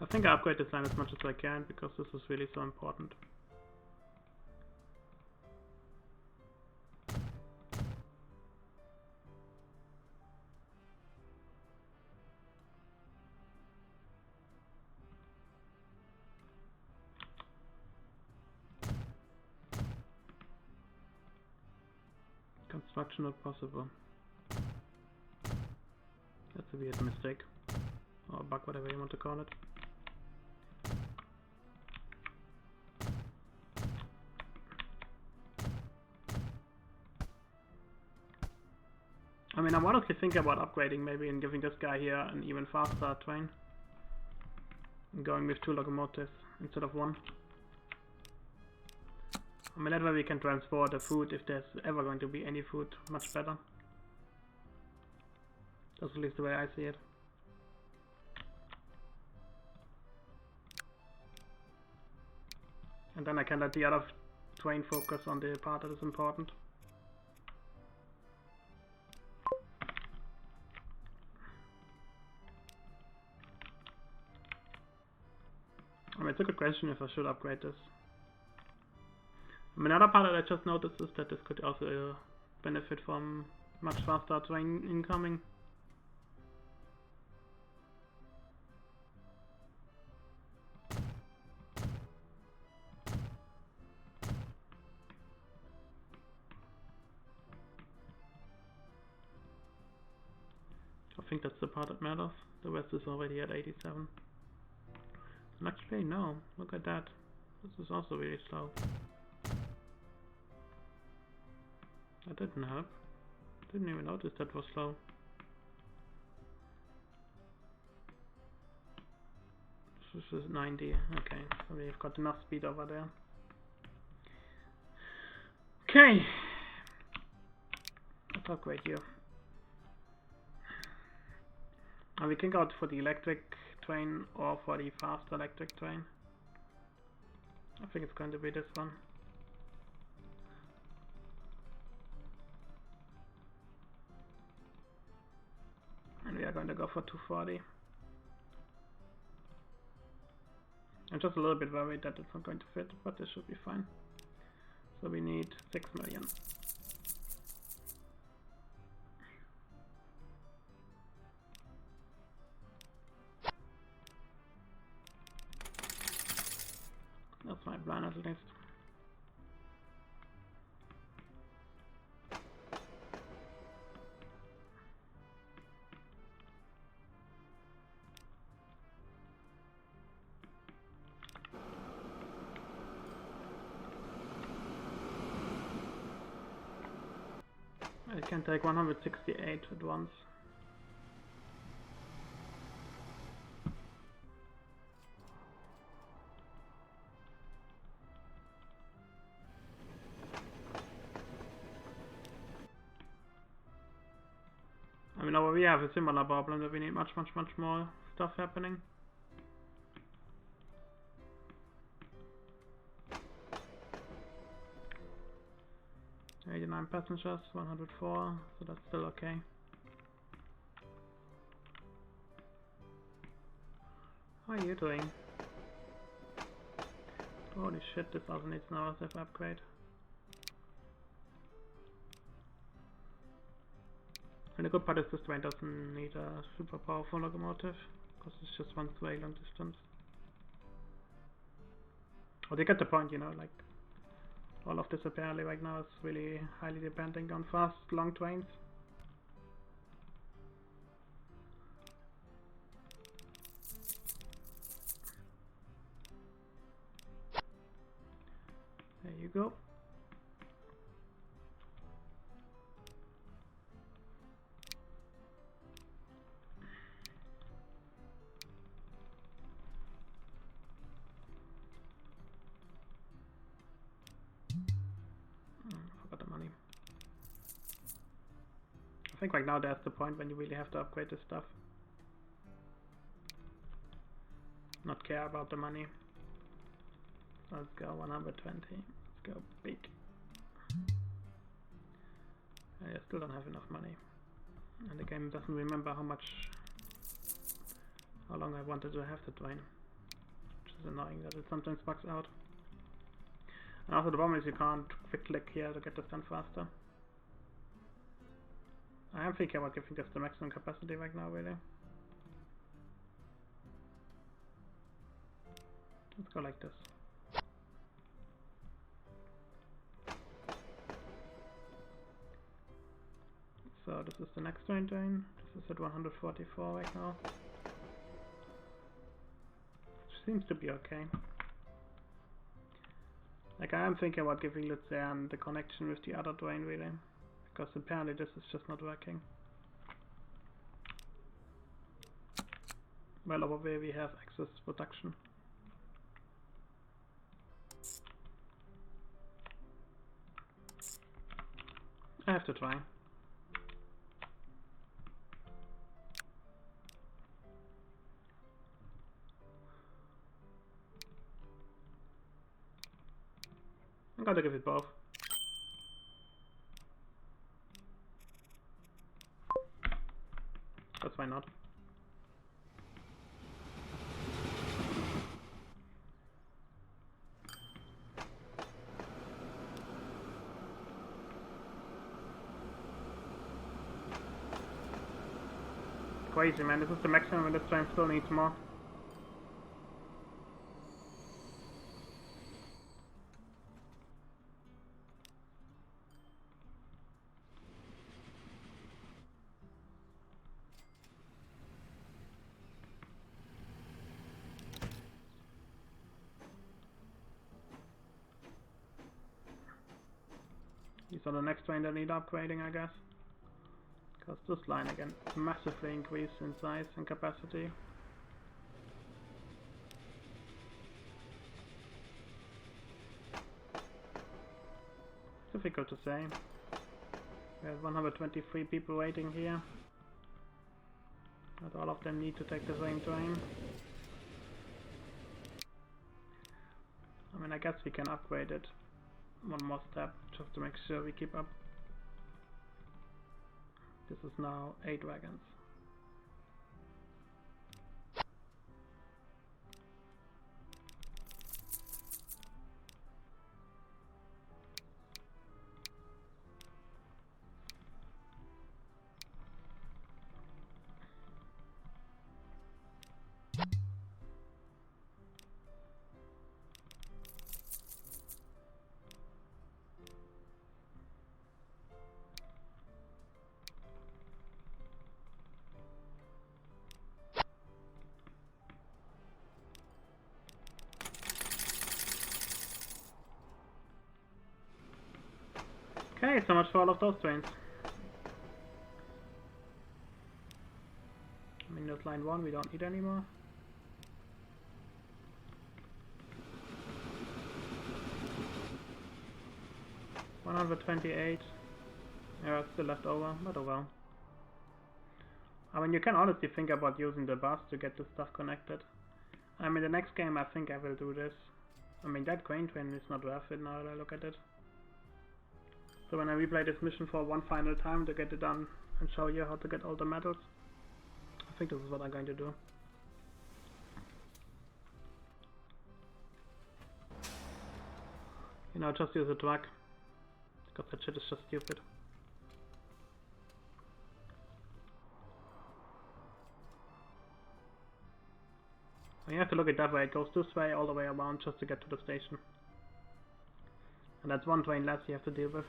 I think I upgrade this line as much as I can because this is really so important. Construction not possible. That's a weird mistake. Or bug, whatever you want to call it. I mean, I'm honestly thinking about upgrading maybe and giving this guy here an even faster train. And going with 2 locomotives instead of 1. I mean, that way we can transport the food if there's ever going to be any food much better. That's at least the way I see it. And then I can let the other train focus on the part that is important. I mean, it's a good question if I should upgrade this. I mean, another part that I just noticed is that this could also benefit from much faster train incoming. think that's the part that matters. The rest is already at 87. And actually, no. Look at that. This is also really slow. That didn't help. Didn't even notice that was slow. This is 90. Okay, so we've got enough speed over there. Okay. Let's upgrade you. And we can go for the electric train or for the fast electric train. I think it's going to be this one. And we are going to go for 240. I'm just a little bit worried that it's not going to fit, but this should be fine. So we need 6 million. That's my plan at least. I can take 168 at once. I mean, over we have a similar problem that we need much more stuff happening. 89 passengers, 104, so that's still okay. How are you doing? Holy shit, this also needs an RSF upgrade. And the good part is this train doesn't need a super powerful locomotive, because it's just one way long distance. Or they get the point, you know, like all of this apparently right now is really highly depending on fast, long trains. There you go. Forgot the money. I think right now that's the point when you really have to upgrade this stuff. Not care about the money. So let's go 120. Let's go big. I still don't have enough money. And the game doesn't remember how long I wanted to have the train. Which is annoying that it sometimes bugs out. And also the problem is you can't quick click here to get this done faster. I am thinking about giving this the maximum capacity right now, really. Let's go like this. So this is the next train. This is at 144 right now. Which seems to be okay. Like I am thinking about giving Luzern the connection with the other train, really. Because apparently this is just not working. Well, over there we have excess production. I have to try. I'm gonna give it both. That's why not. Crazy, man. This is the maximum and this train still needs more. These are the next train that need upgrading, I guess. Because this line again massively increased in size and capacity. Difficult to say. We have 123 people waiting here. Not all of them need to take the same train. I mean, I guess we can upgrade it one more step just to make sure we keep up. This is now 8 wagons. Okay, so much for all of those trains. I mean, there's line 1 we don't need anymore. $128. Yeah, still left over, but oh well. I mean, you can honestly think about using the bus to get the stuff connected. I mean, the next game I think I will do this. I mean, that grain train is not worth it now that I look at it. So when I replay this mission for one final time to get it done and show you how to get all the medals, I think this is what I'm going to do. You know, just use a truck, because that shit is just stupid. And you have to look at that way, it goes this way all the way around just to get to the station. And that's one train less you have to deal with.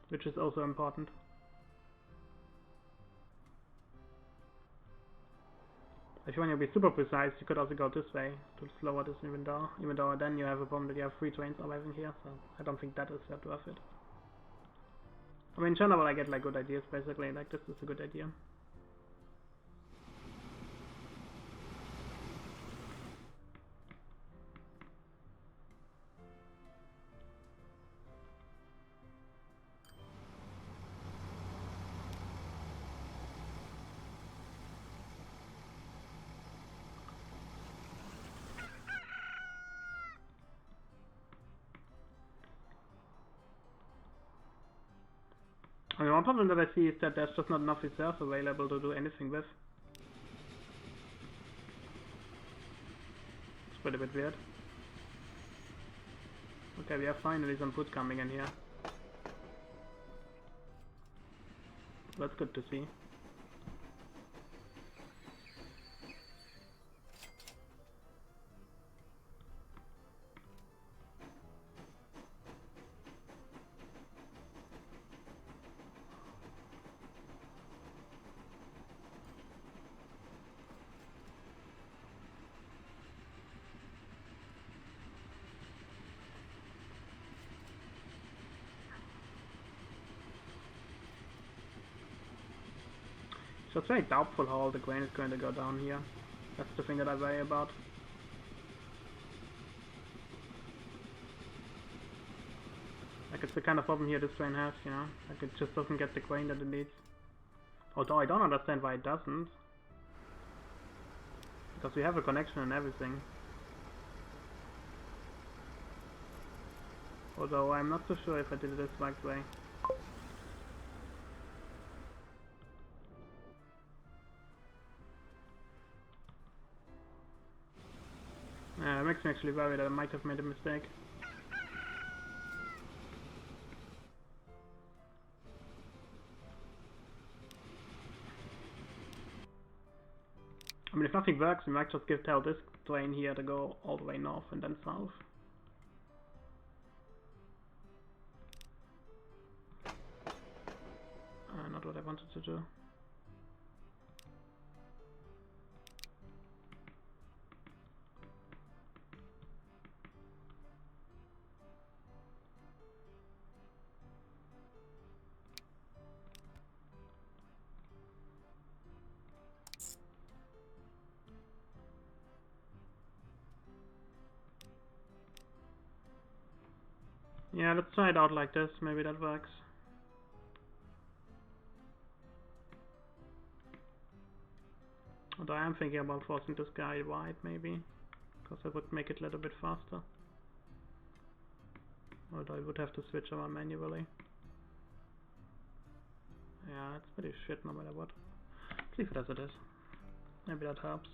Which is also important. If you want to be super precise, you could also go this way to slower this even though then you have a problem that you have 3 trains arriving here, so I don't think that is that worth it. I mean, in general I get like good ideas basically, like this is a good idea. I mean, one problem that I see is that there's just not enough reserves available to do anything with. It's pretty bit weird. Okay, we have finally some food coming in here. That's good to see. So it's very doubtful how all the grain is going to go down here. That's the thing that I worry about. Like, it's the kind of problem here this train has, you know? Like, it just doesn't get the grain that it needs. Although I don't understand why it doesn't. Because we have a connection and everything. Although I'm not so sure if I did it this right way. That makes me actually worry that I might have made a mistake. I mean, if nothing works, we might just tell this train here to go all the way north and then south. Not what I wanted to do. Yeah, let's try it out like this. Maybe that works. Although I am thinking about forcing this guy wide, maybe. Because I would make it a little bit faster. Although I would have to switch around manually. Yeah, it's pretty shit no matter what. Leave it as it is. Maybe that helps.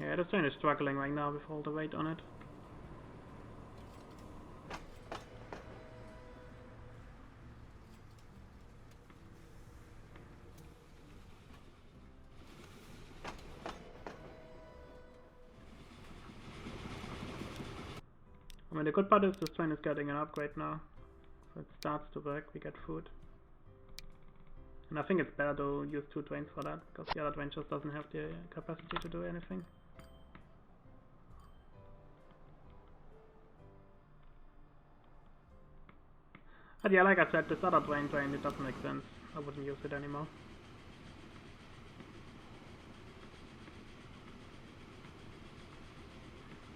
Yeah, the train is struggling right now with all the weight on it. I mean, the good part is this train is getting an upgrade now. So it starts to work, we get food. And I think it's better to use 2 trains for that, because the other train just doesn't have the capacity to do anything. But yeah, like I said, this other train, it doesn't make sense. I wouldn't use it anymore.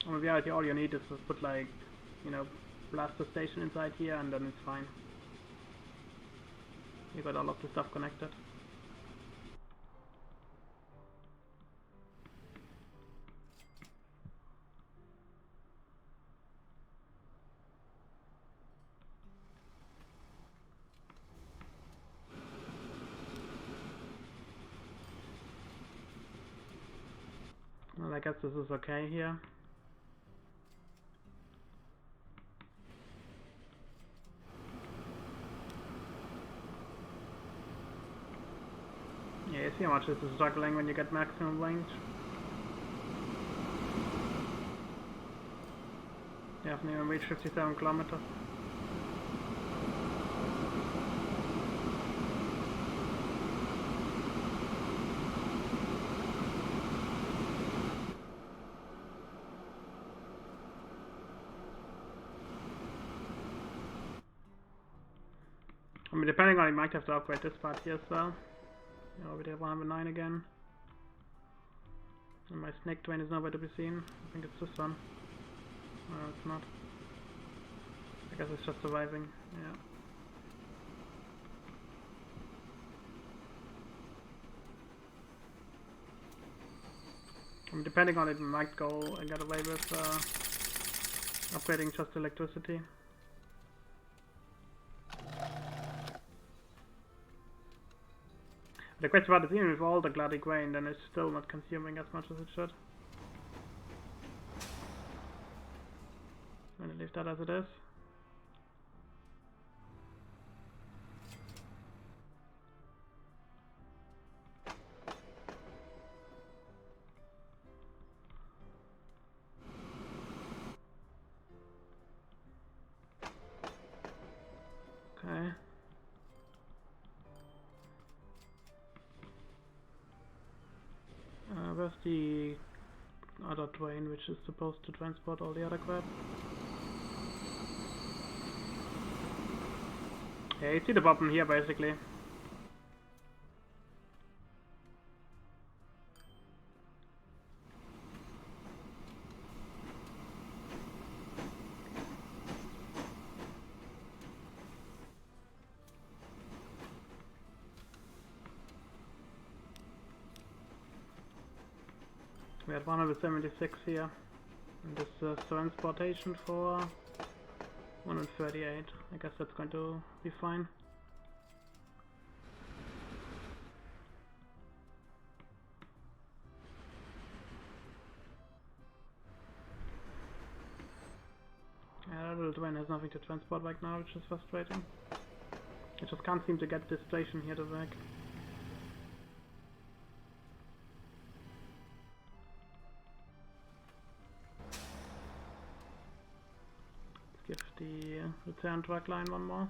In reality, all you need is to put, like, you know, blaster station inside here, and then it's fine. You got all of the stuff connected. Well, I guess this is okay here. Yeah, you see how much this is struggling when you get maximum range. You haven't even reached 57 kilometers. I mean, depending on it, you might have to upgrade this part here as well. Over there, 109 again. And my snake train is nowhere to be seen. I think it's this one. No, it's not. I guess it's just surviving. Yeah. I mean, depending on it, we might go and get away with upgrading just electricity. The question about it, even with all the Gladic grain, then it's still not consuming as much as it should. I'm gonna leave that as it is. Okay. Where's the other train which is supposed to transport all the other crap? Yeah, you see the bottom here basically. We had 176 here, and this transportation for 138. I guess that's going to be fine. Yeah, that little train has nothing to transport right now, which is frustrating. I just can't seem to get this station here to work. Give the return track line one more.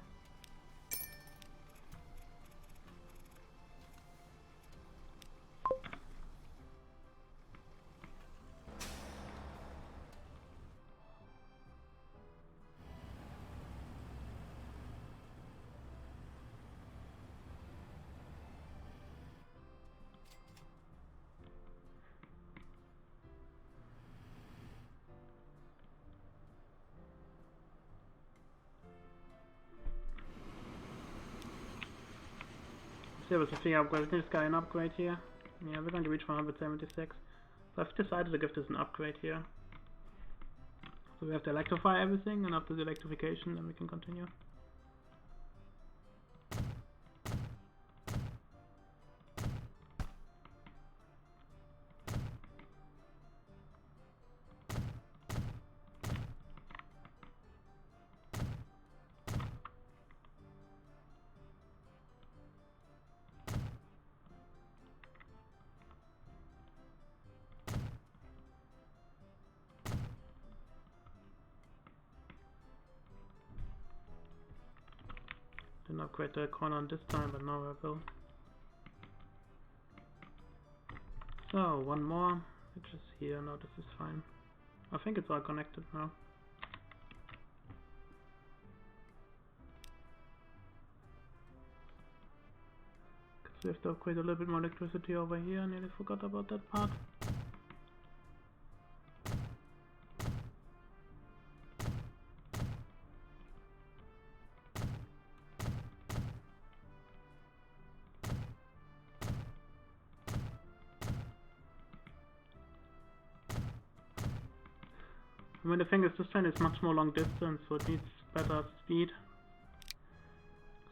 Service a free upgrade. This guy an upgrade here. Yeah, we're going to reach 176. So I've decided to give this an upgrade here. So we have to electrify everything, and after the electrification then we can continue. Didn't upgrade the corner on this time, but now I will. So, one more, which is here. No, this is fine. I think it's all connected now. Because we have to upgrade a little bit more electricity over here. I nearly forgot about that part. I mean, the thing is, this train is much more long distance, so it needs better speed.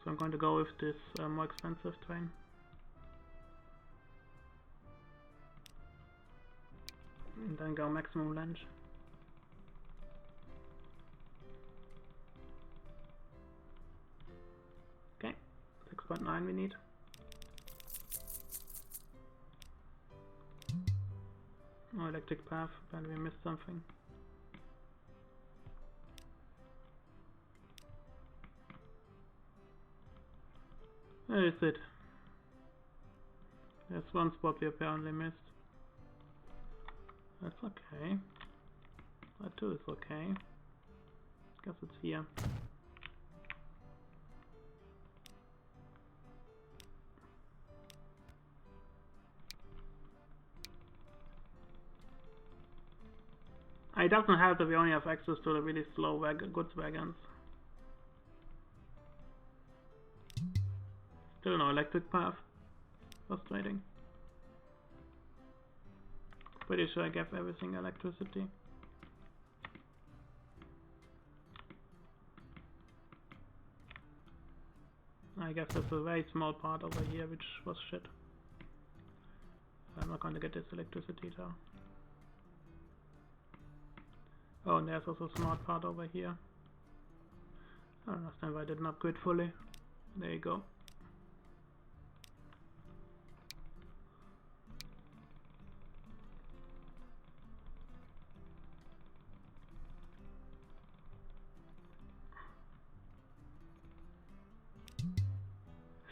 So I'm going to go with this more expensive train. And then go maximum range. Okay, 6.9 we need. Oh, electric path, apparently we missed something. Where is it? There's one spot we apparently missed. That's okay. That too is okay. Guess it's here. It doesn't help that we only have access to the really slow goods wagons. Still no electric path. Frustrating. Pretty sure I gave everything electricity. I guess there's a very small part over here which was shit. I'm not going to get this electricity though. Oh, and there's also a smart part over here. I don't understand why I didn't upgrade fully. There you go.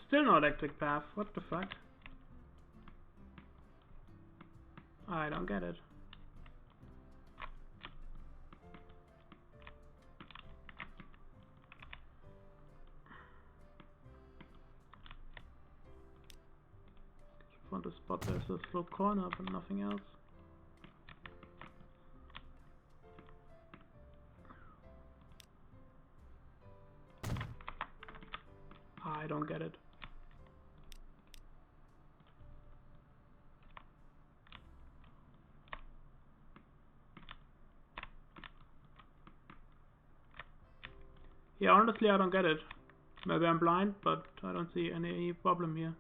Still no electric path. What the fuck? I don't get it. Just want to spot there's a slow corner, but nothing else. I don't get it. Yeah, honestly, I don't get it. Maybe I'm blind, but I don't see any problem here.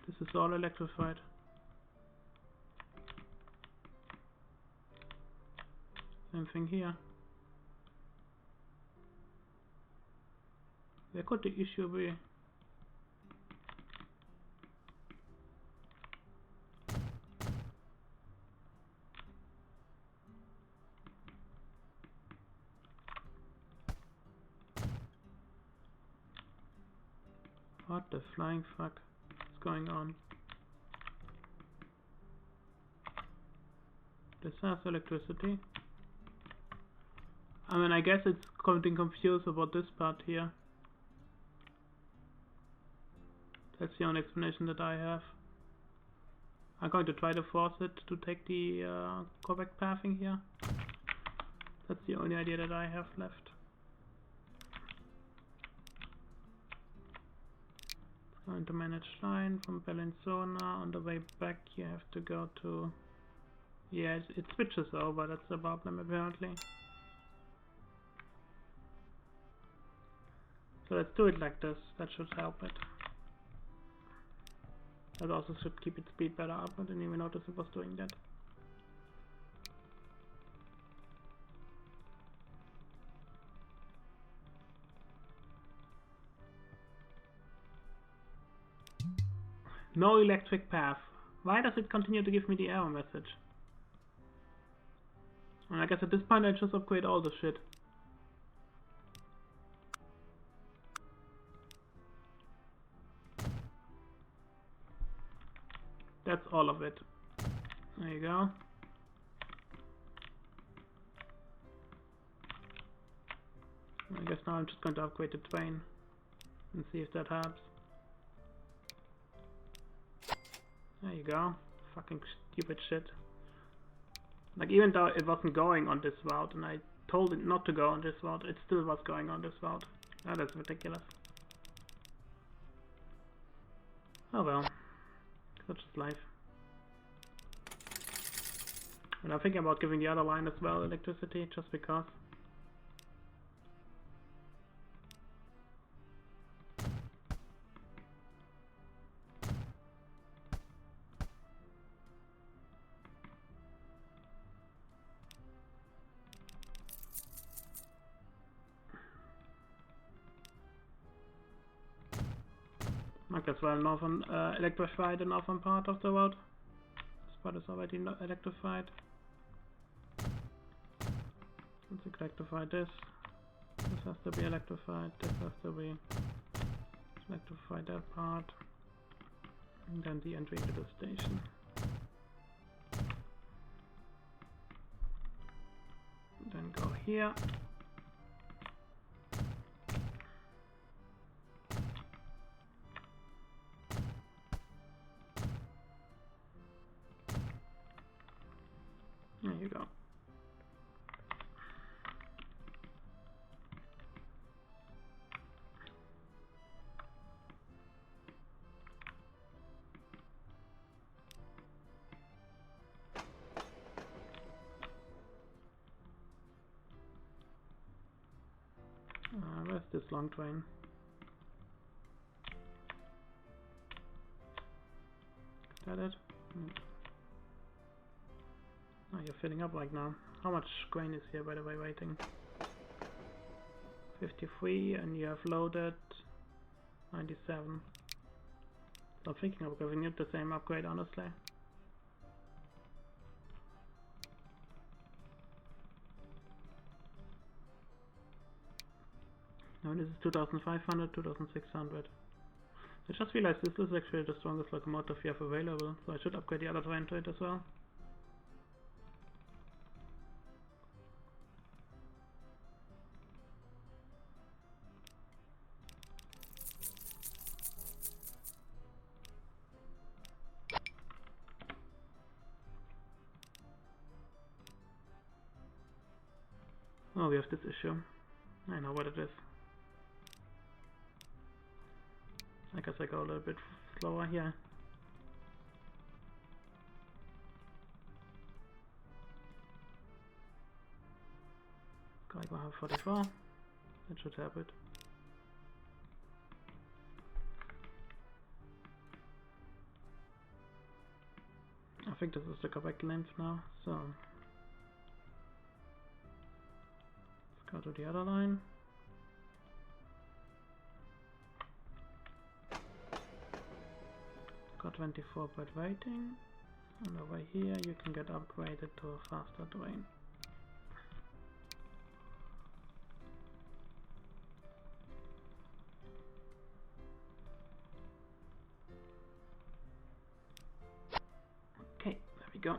This is all electrified. Same thing here. Where could the issue be? What the flying fuck is going on? This has electricity. I mean, I guess it's getting confused about this part here. That's the only explanation that I have. I'm going to try to force it to take the correct pathing here. That's the only idea that I have left. Going to manage line from Bellinzona. On the way back you have to go to... Yeah, it switches over, that's the problem apparently. So let's do it like this, that should help it. That also should keep its speed better up. I didn't even notice it was doing that. No electric path. Why does it continue to give me the error message? And I guess at this point I just upgrade all the shit. That's all of it. There you go. I guess now I'm just going to upgrade the train and see if that helps. There you go. Fucking stupid shit. Like, even though it wasn't going on this route and I told it not to go on this route, it still was going on this route. That is ridiculous. Oh well. Such is life. And I'm thinking about giving the other line as well electricity, just because. Might as well northern, electrify the northern part of the road. This part is already not electrified. Let's electrify this. This has to be electrified. This has to be electrify that part. And then the entry to the station. Then go here. There you go. Where's this long train? Is that it? Oh, you're filling up right now. How much grain is here, by the way, waiting? 53, and you have loaded 97. So I'm thinking of giving it the same upgrade, honestly. No, this is 2500, 2600. I just realized this is actually the strongest locomotive you have available, so I should upgrade the other train to it as well. Oh, we have this issue. I know what it is. I guess I go a little bit slower here. Geiger have 44. That should help it. I think this is the correct length now, so let's go to the other line. Got 24 bed waiting, and over here you can get upgraded to a faster train. Okay, there we go.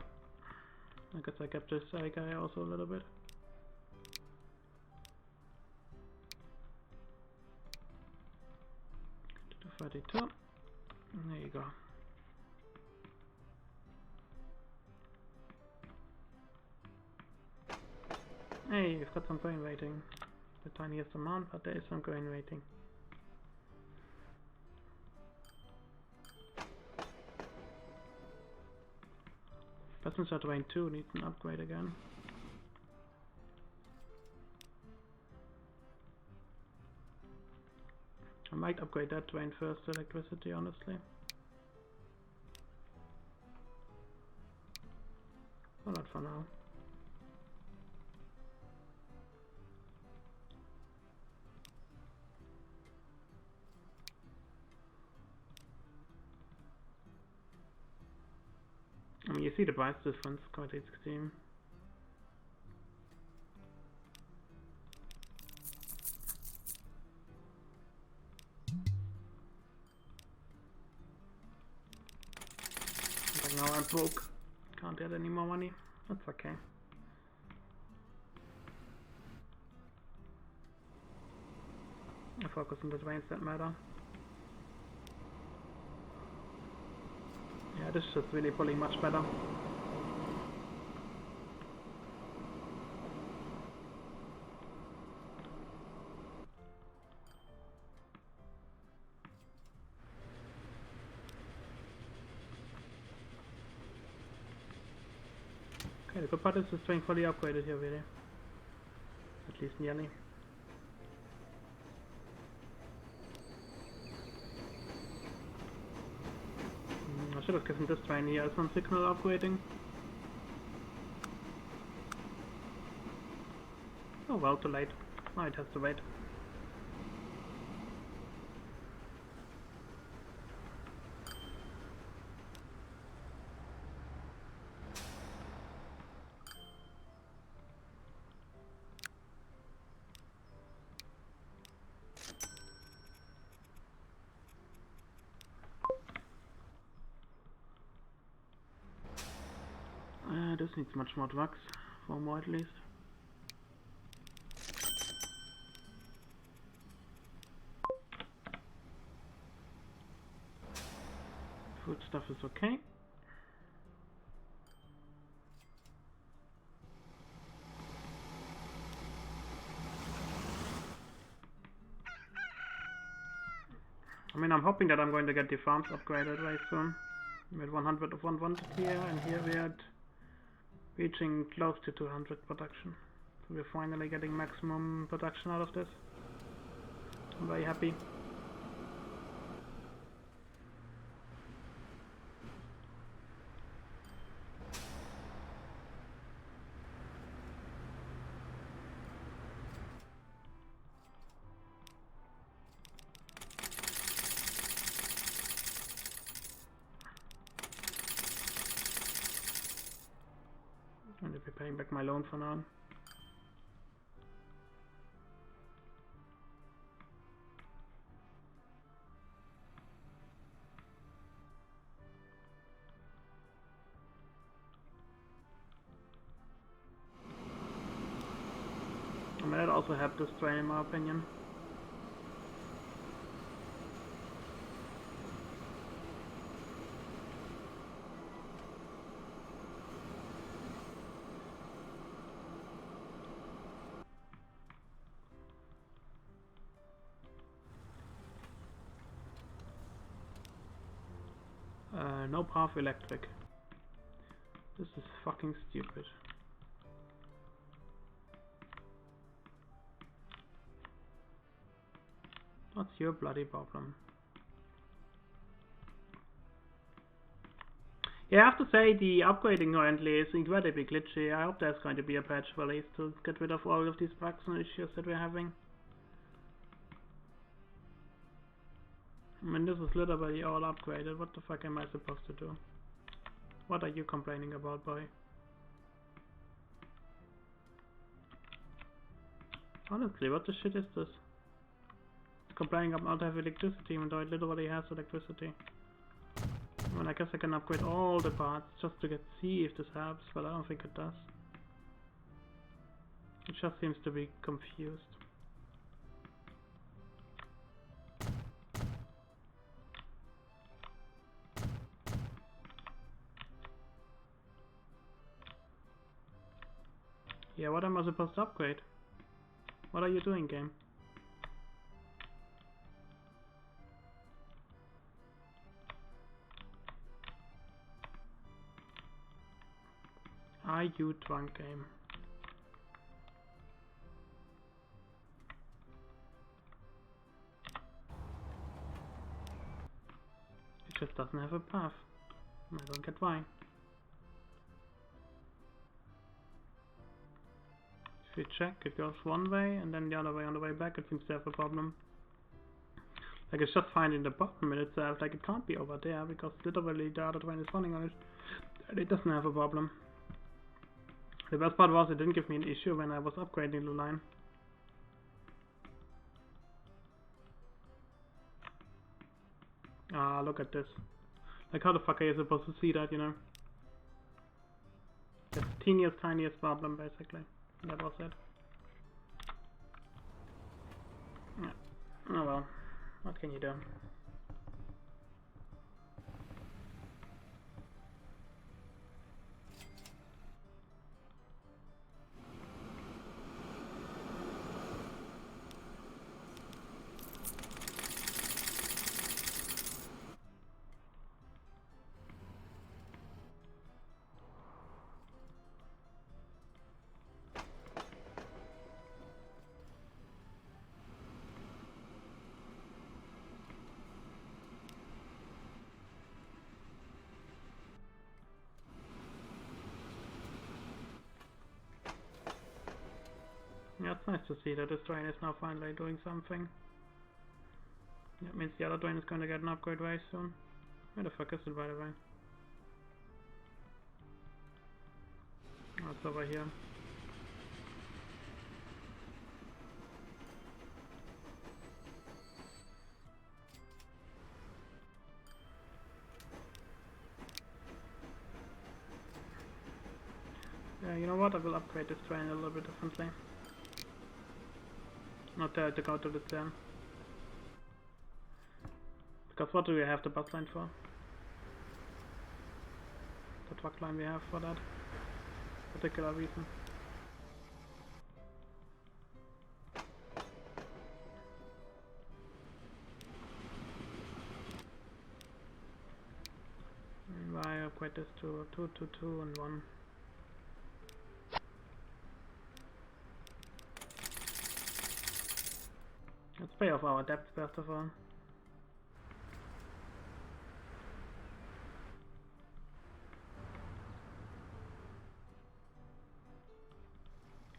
I guess I kept this guy also a little bit. To 32. And there you go. Hey, we've got some grain waiting. The tiniest amount, but there is some grain waiting. Passenger train 2 needs an upgrade again. I might upgrade that train first to electricity, honestly. Well, not for now. I mean, you see the price difference, quite extreme. But now I'm broke. Can't get any more money. That's okay. I focus on the trains that matter. Yeah, this is just really pulling much better. Okay, the good part is this train fully upgraded here, really. At least nearly. I should have given this train here some signal upgrading. Oh well, too late. Now it has to wait. This needs much more drugs. 4 more at least. Food stuff is okay. I mean, I'm hoping that I'm going to get the farms upgraded very soon. I'm at 100 of 100 here, and here we're at reaching close to 200 production. So we're finally getting maximum production out of this. I'm very happy. I'm going to be paying back my loan for now. I mean, that also helped this train in my opinion. No path electric. This is fucking stupid. What's your bloody problem? Yeah, I have to say the upgrading currently is incredibly glitchy. I hope there's going to be a patch released to get rid of all of these bugs and issues that we're having. I mean, this is literally all upgraded. What the fuck am I supposed to do? What are you complaining about, boy? Honestly, what the shit is this? Complaining about not having electricity even though it literally has electricity. I mean, I guess I can upgrade all the parts just to see if this helps, but I don't think it does. It just seems to be confused. Yeah, what am I supposed to upgrade? What are you doing, game? Are you drunk, game? It just doesn't have a path. I don't get why. If you check, it goes one way and then the other way on the way back. It seems to have a problem. Like, it's just finding the bottom in itself. Like, it can't be over there because literally the other train is running on it. And it doesn't have a problem. The best part was it didn't give me an issue when I was upgrading the line. Ah, look at this. Like, how the fuck are you supposed to see that, you know? The teeniest, tiniest problem, basically. That was it. Yeah. Oh well. What can you do? Yeah, it's nice to see that this train is now finally doing something. That means the other train is going to get an upgrade very soon. Where the fuck is it, by the way? Oh, it's over here. Yeah, you know what? I will upgrade this train a little bit differently. Not to go to the jam. Because what do we have the bus line for? The truck line we have for that particular reason. And why upgrade this to 2, 2, 2 and 1? Let's pay off our debts first of all.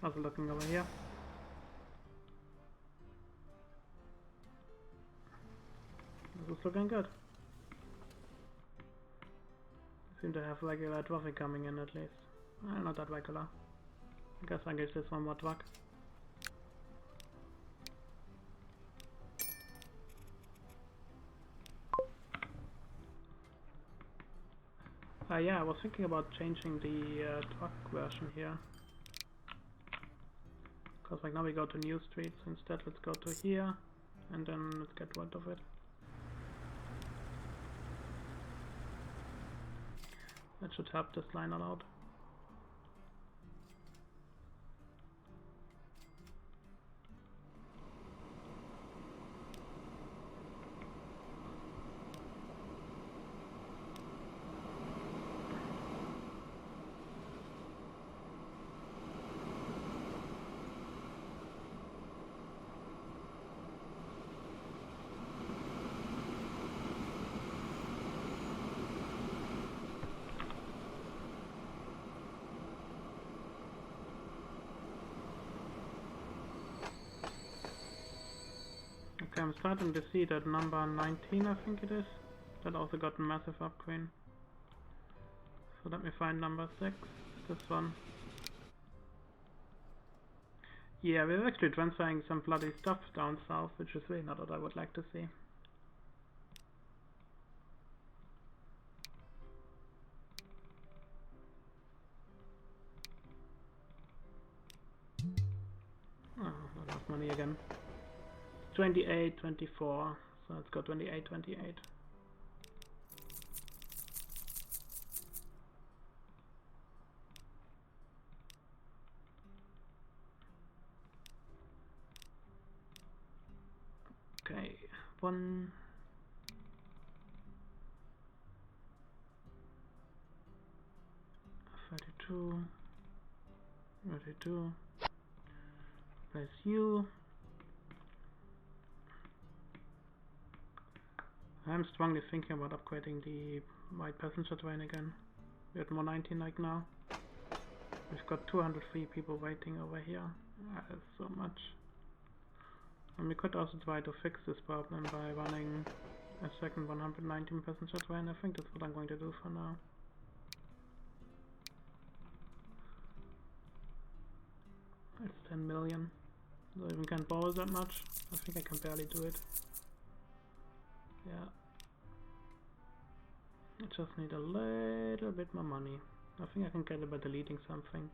Also looking over here. This is looking good. Seem to have regular traffic coming in at least. Not that regular. I guess I guess there's one more truck. Yeah, I was thinking about changing the truck version here. Because like now we go to new streets, instead let's go to here and then let's get rid of it. That should help this line a lot. Okay, I'm starting to see that number 19, I think it is, that also got a massive upgrade. So let me find number 6, this one. Yeah, we're actually transferring some bloody stuff down south, which is really not what I would like to see. Oh, I lost money again. 28, 24, so let's go 28, 28. Okay, 1. $32. 32. Place you. I'm strongly thinking about upgrading the white passenger train again. We're at more 19 like now. We've got 203 people waiting over here. That is so much. And we could also try to fix this problem by running a second 119 passenger train. I think that's what I'm going to do for now. It's 10 million. So I even can't borrow that much. I think I can barely do it. Yeah. I just need a little bit more money. I think I can get it by deleting something.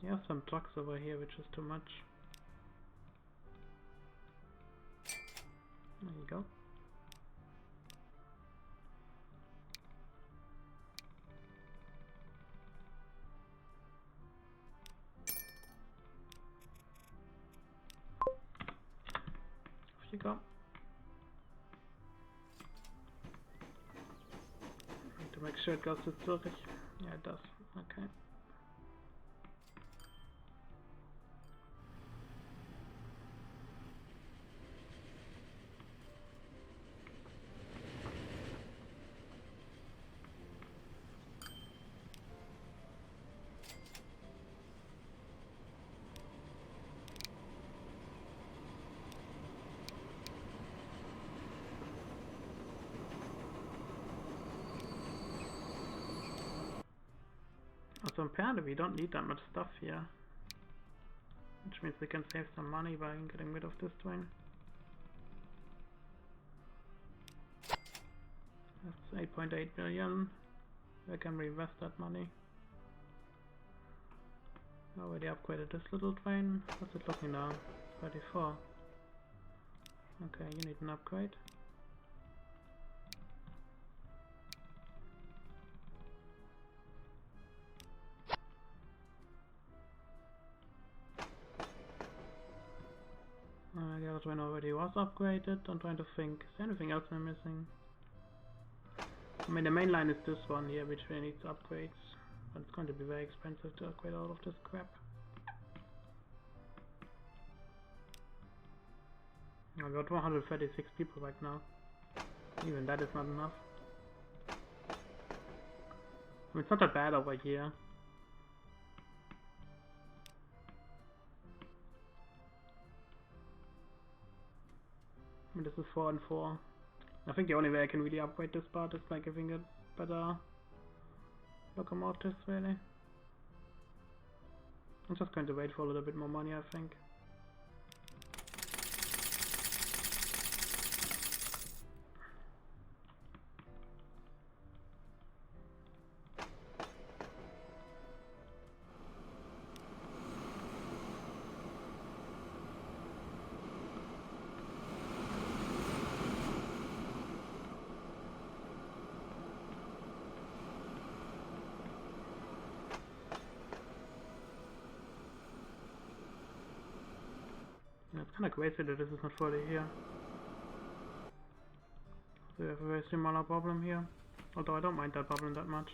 Yeah, some trucks over here, which is too much. There you go. Off you go. Need to make sure it goes to Zurich. Yeah, it does. Okay. So apparently we don't need that much stuff here, which means we can save some money by getting rid of this train. That's 8.8 million. I can reinvest that money. I already upgraded this little train. What's it looking now? 34. Okay, you need an upgrade. The other train already was upgraded. I'm trying to think, is there anything else I'm missing? I mean, the main line is this one here, which really needs upgrades, but it's going to be very expensive to upgrade all of this crap. I've got 136 people right now. Even that is not enough. I mean, it's not that bad over here. I mean, this is 4 and 4. I think the only way I can really upgrade this part is by giving it better locomotives, really. I'm just going to wait for a little bit more money, I think. Yeah, it's kind of crazy that this is not fully here. So we have a very similar problem here, although I don't mind that problem that much.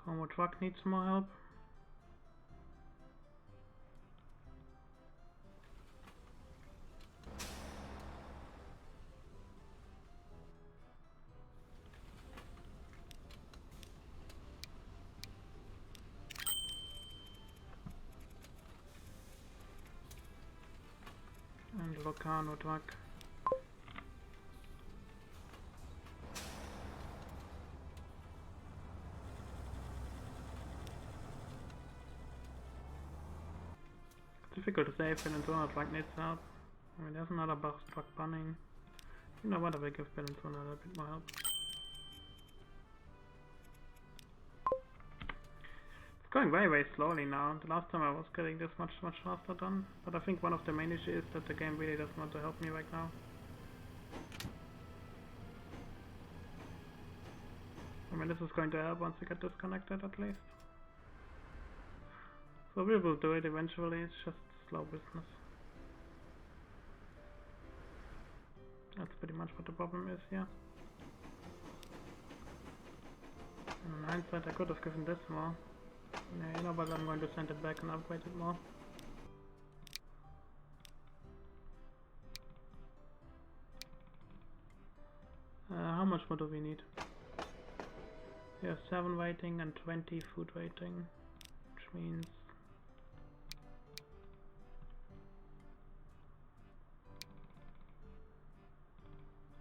Como truck needs more help. And Locarno truck. It's difficult to say if Bellinzona truck needs help. I mean, there's another bus truck bunning. You know what, I will give Bellinzona a bit more help. It's going very, very slowly now. The last time I was getting this much faster done. But I think one of the main issues is that the game really doesn't want to help me right now. I mean, this is going to help once we get disconnected at least. So we will do it eventually, it's just slow business. That's pretty much what the problem is here. In hindsight, I could have given this more. Yeah, you know, but I'm going to send it back and upgrade it more. How much more do we need? We have 7 waiting and 20 food waiting, which means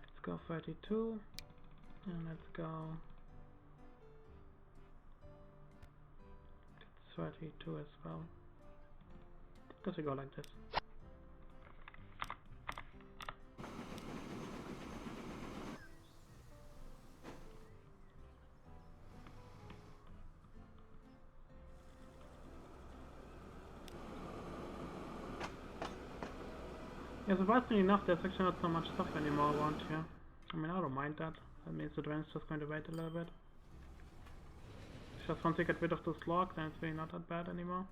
let's go 32 and let's go 32 as well. Does it go like this? Yeah, surprisingly enough, there's actually not so much stuff anymore around here. I mean, I don't mind that. That means the drain's just going to wait a little bit. Just once you get rid of those logs, then it's really not that bad anymore.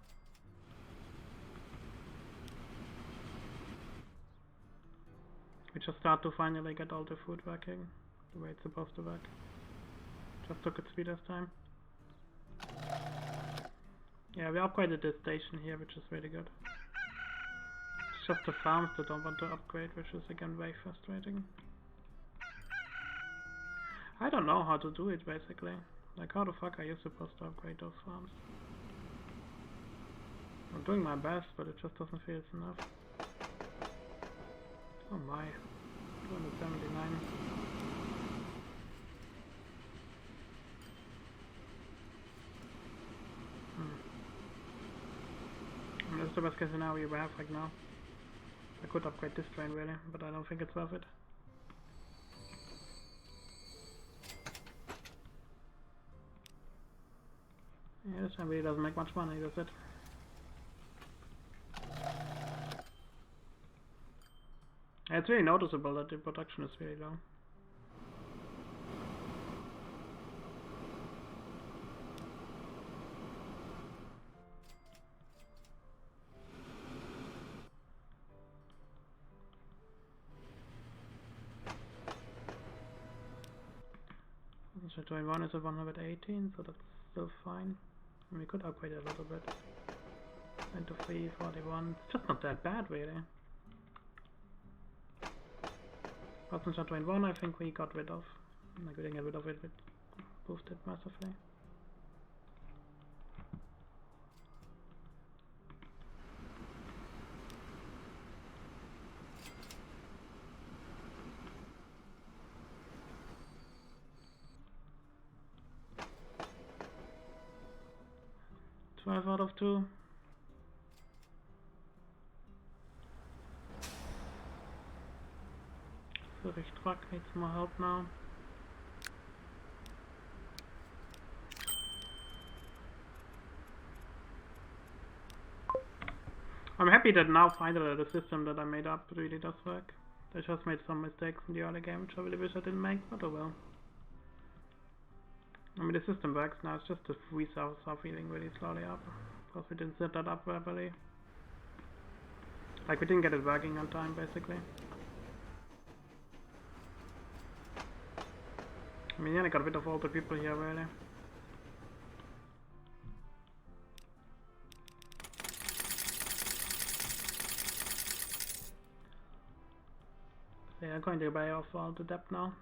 We just start to finally get all the food working the way it's supposed to work. Just took its sweetest time. Yeah, we upgraded this station here, which is really good. It's just the farms that don't want to upgrade, which is again very frustrating. I don't know how to do it basically. Like, how the fuck are you supposed to upgrade those farms? I'm doing my best, but it just doesn't feel it's enough. Oh my, 279. That's the best case scenario we have right now. I could upgrade this train really, but I don't think it's worth it. Yeah, this one really doesn't make much money, does it? Yeah, it's really noticeable that the production is really low. So 21 is at 118, so that's still fine. And we could upgrade it a little bit. 23, 41. It's just not that bad really. Passenger 21 I think we got rid of. Like we didn't get rid of it, it boosted massively. Out of 2. Zurich truck needs more help now. I'm happy that now finally the system that I made up really does work. I just made some mistakes in the early game, which I really wish I didn't make, but oh well. I mean, the system works now, it's just the resources are feeling really slowly up. Because we didn't set that up properly. Like, we didn't get it working on time, basically. I mean, yeah, I got rid of all the people here, really. They are going to buy off all the debt now.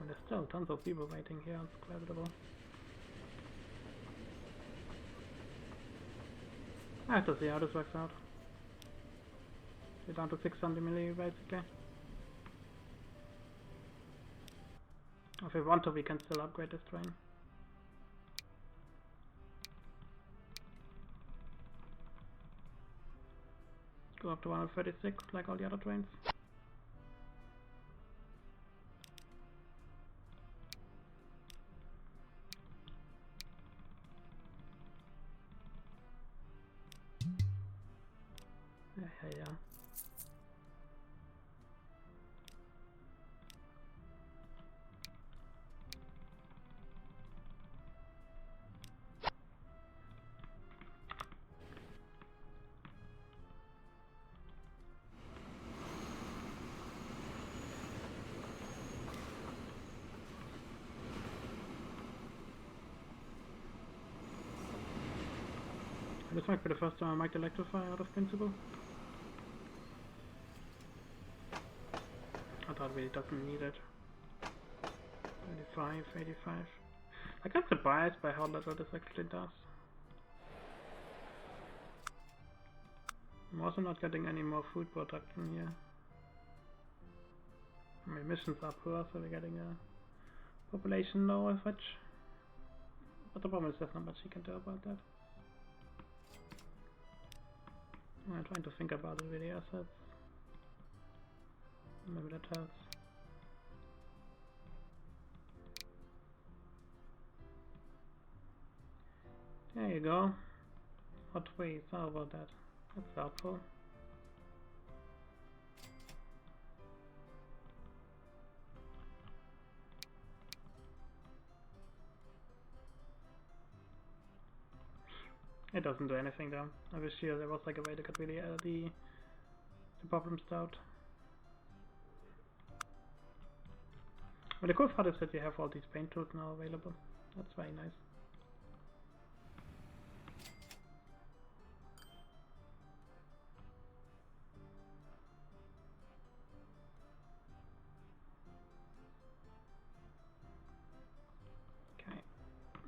There's still tons of people waiting here, it's incredible. I have to see how this works out. We're down to 600 milli basically. If we want to, we can still upgrade this train. Go up to 136 like all the other trains. Yeah. This might be the first time I might electrify out of principle. I thought it really doesn't need it. 25, 85. I got surprised by how little this actually does. I'm also not getting any more food production here. My missions are poor, so we're getting a population low as such. But the problem is there's not much you can do about that. I'm trying to think about it with the assets. Maybe that helps. There you go. Hot waste, how about that? That's helpful. It doesn't do anything though. I wish there was like a way to get really the problems out. But the cool part is that you have all these paint tools now available. That's very nice. Okay.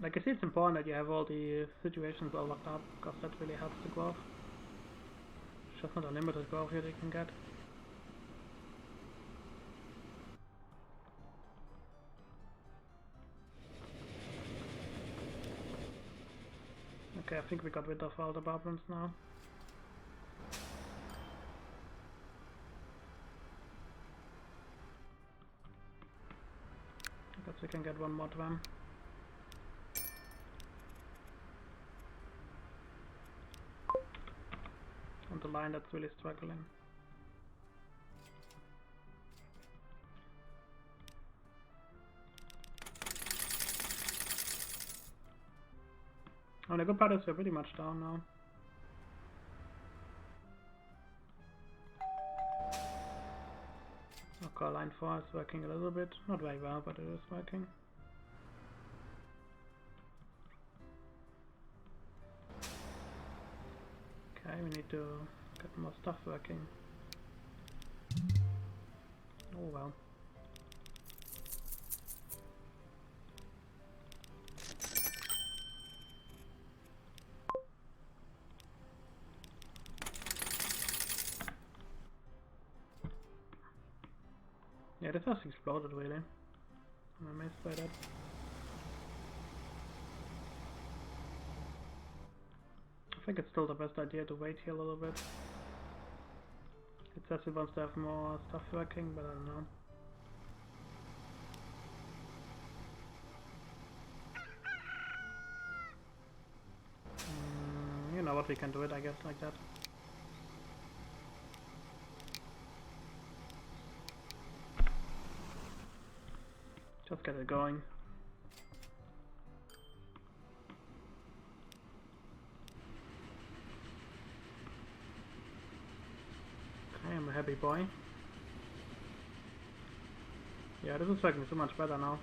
Like I see, it's important that you have all the situations all locked up, because that really helps the growth. It's just not unlimited growth here that you can get. Okay, I think we got rid of all the problems now. I guess we can get one more drum. On the line that's really struggling. Oh, the good part is we're pretty much down now. Okay, line 4 is working a little bit. Not very well, but it is working. Okay, we need to get more stuff working. Oh well. Yeah, this has exploded really. I'm amazed by that. I think it's still the best idea to wait here a little bit. It says it wants to have more stuff working, but I don't know. You know what, we can do it, I guess, like that. Just get it going. Okay, I'm a happy boy. Yeah, this is working so much better now.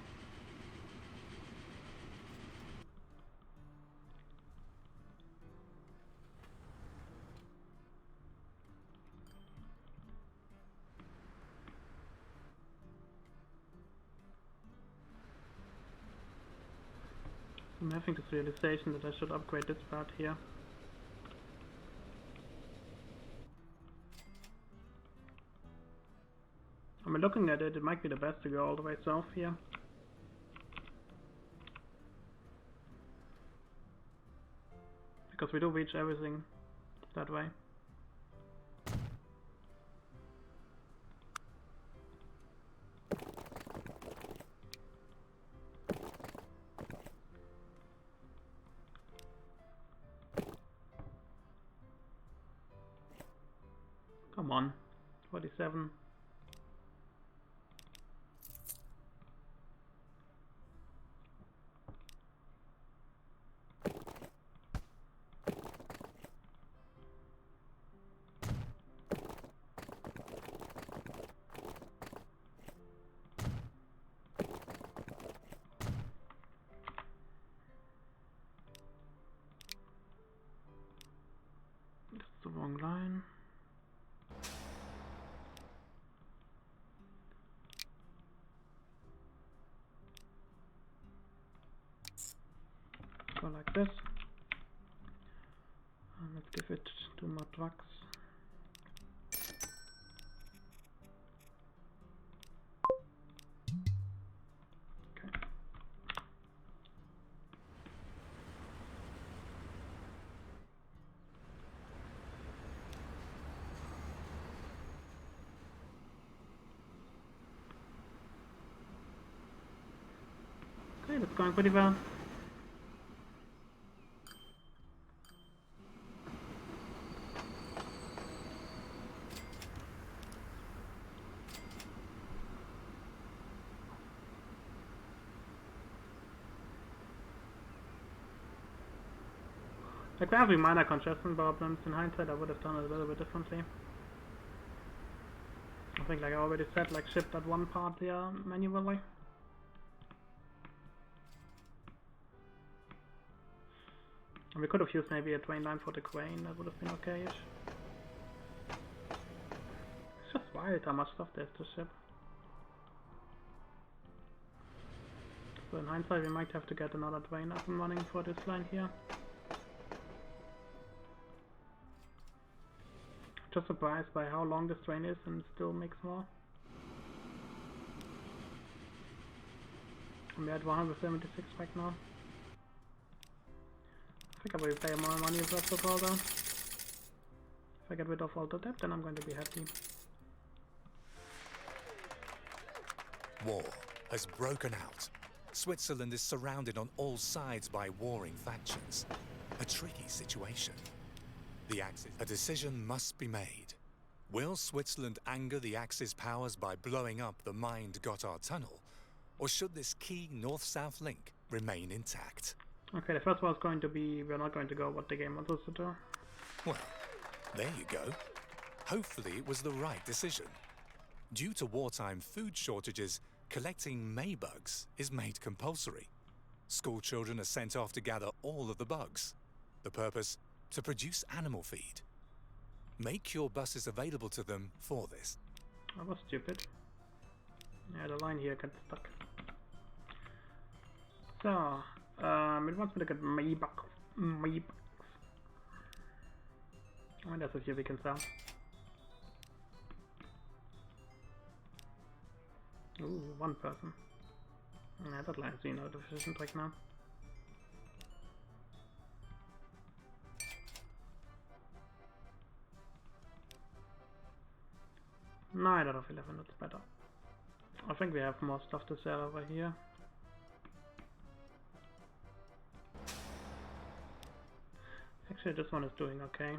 I'm having this realization that I should upgrade this part here. I mean, looking at it, it might be the best to go all the way south here. Because we do reach everything that way. Come on, 47. Wrong line. Go like this. And let's give it 2 more trucks. Okay. Okay, that's going pretty well. Like, there have been minor congestion problems. In hindsight, I would have done it a little bit differently. I think, like I already said, like ship that one part there manually. And we could have used maybe a train line for the crane, that would have been okay-ish. It's just wild how much stuff there's to ship. So in hindsight, we might have to get another train up and running for this line here. Just surprised by how long this train is and still makes more. And we're at 176 right now. I think I will pay more money first of all though. If I get rid of all the debt, then I'm going to be happy. War has broken out. Switzerland is surrounded on all sides by warring factions. A tricky situation. The Axis. A decision must be made. Will Switzerland anger the Axis powers by blowing up the mined Gotthard Tunnel? Or should this key north-south link remain intact? Okay, the first one is going to be, we're not going to go what the game wants us to do. Well, there you go. Hopefully it was the right decision. Due to wartime food shortages, collecting Maybugs is made compulsory. School children are sent off to gather all of the bugs. The purpose? To produce animal feed. Make your buses available to them for this. I was stupid. Yeah, the line here got stuck. So, it wants me to get Maybugs. Oh, there's a few we can sell. Ooh, 1 person. Yeah, that line's being out of efficient right now. 9 out of 11, that's better. I think we have more stuff to sell over here. Actually, this one is doing okay.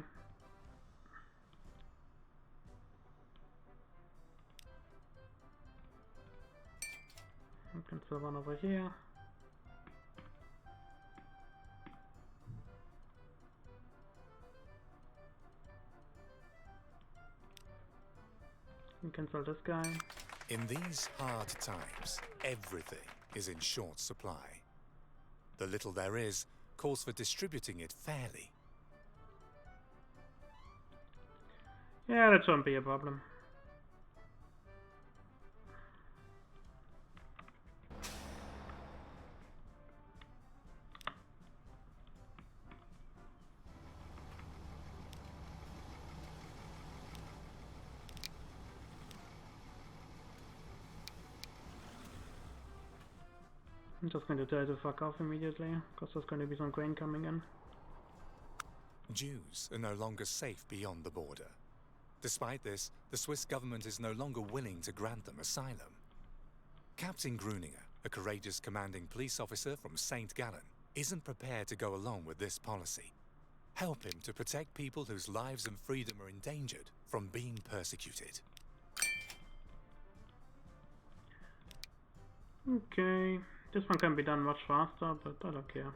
We can sell one over here. We can sell this guy. In these hard times, everything is in short supply. The little there is calls for distributing it fairly. Yeah, that shouldn't be a problem. I'm just going to try to fuck off immediately, because there's going to be some grain coming in. Jews are no longer safe beyond the border. Despite this, the Swiss government is no longer willing to grant them asylum. Captain Gruninger, a courageous commanding police officer from St. Gallen, isn't prepared to go along with this policy. Help him to protect people whose lives and freedom are endangered from being persecuted. Okay, this one can be done much faster, but I don't care.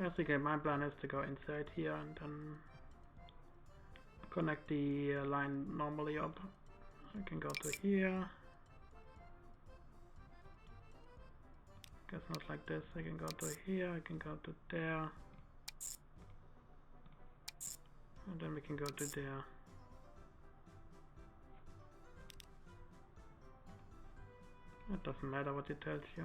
Basically, my plan is to go inside here and then connect the line normally up. I can go to here. Guess not like this. I can go to here, I can go to there. And then we can go to there. It doesn't matter what it tells you.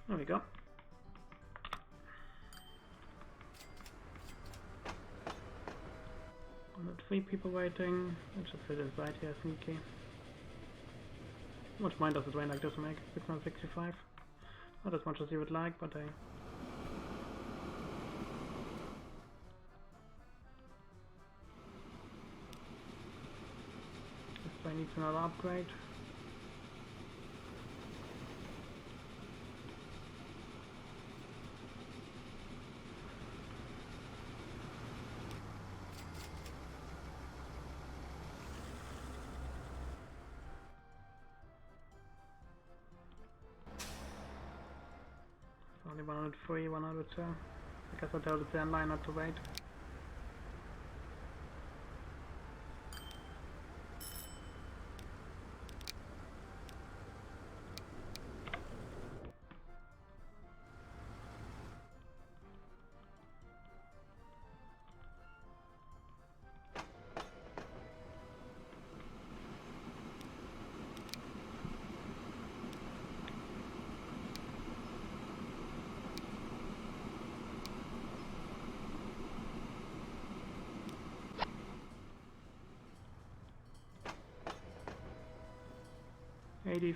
There we go. 3 people waiting. Let's just sit inside here, sneaky. How much mine does it rain like this make? 665. Not as much as you would like, but this train needs another upgrade. Only 103, 102. I guess I told the train line not to wait.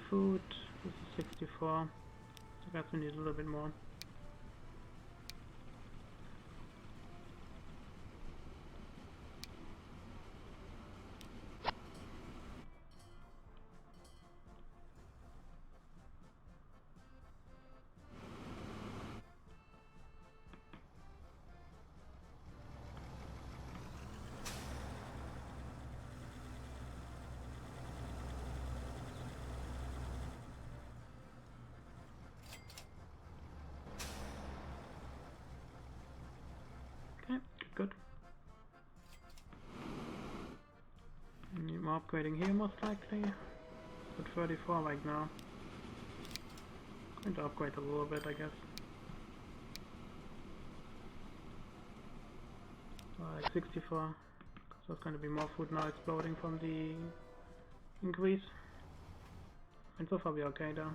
Food, this is 64, so I guess we need a little bit more. Okay, good. Need more upgrading here most likely. At 34 right now. Going to upgrade a little bit, I guess. Like 64. Because there's going to be more food now exploding from the increase. And so far we're okay though.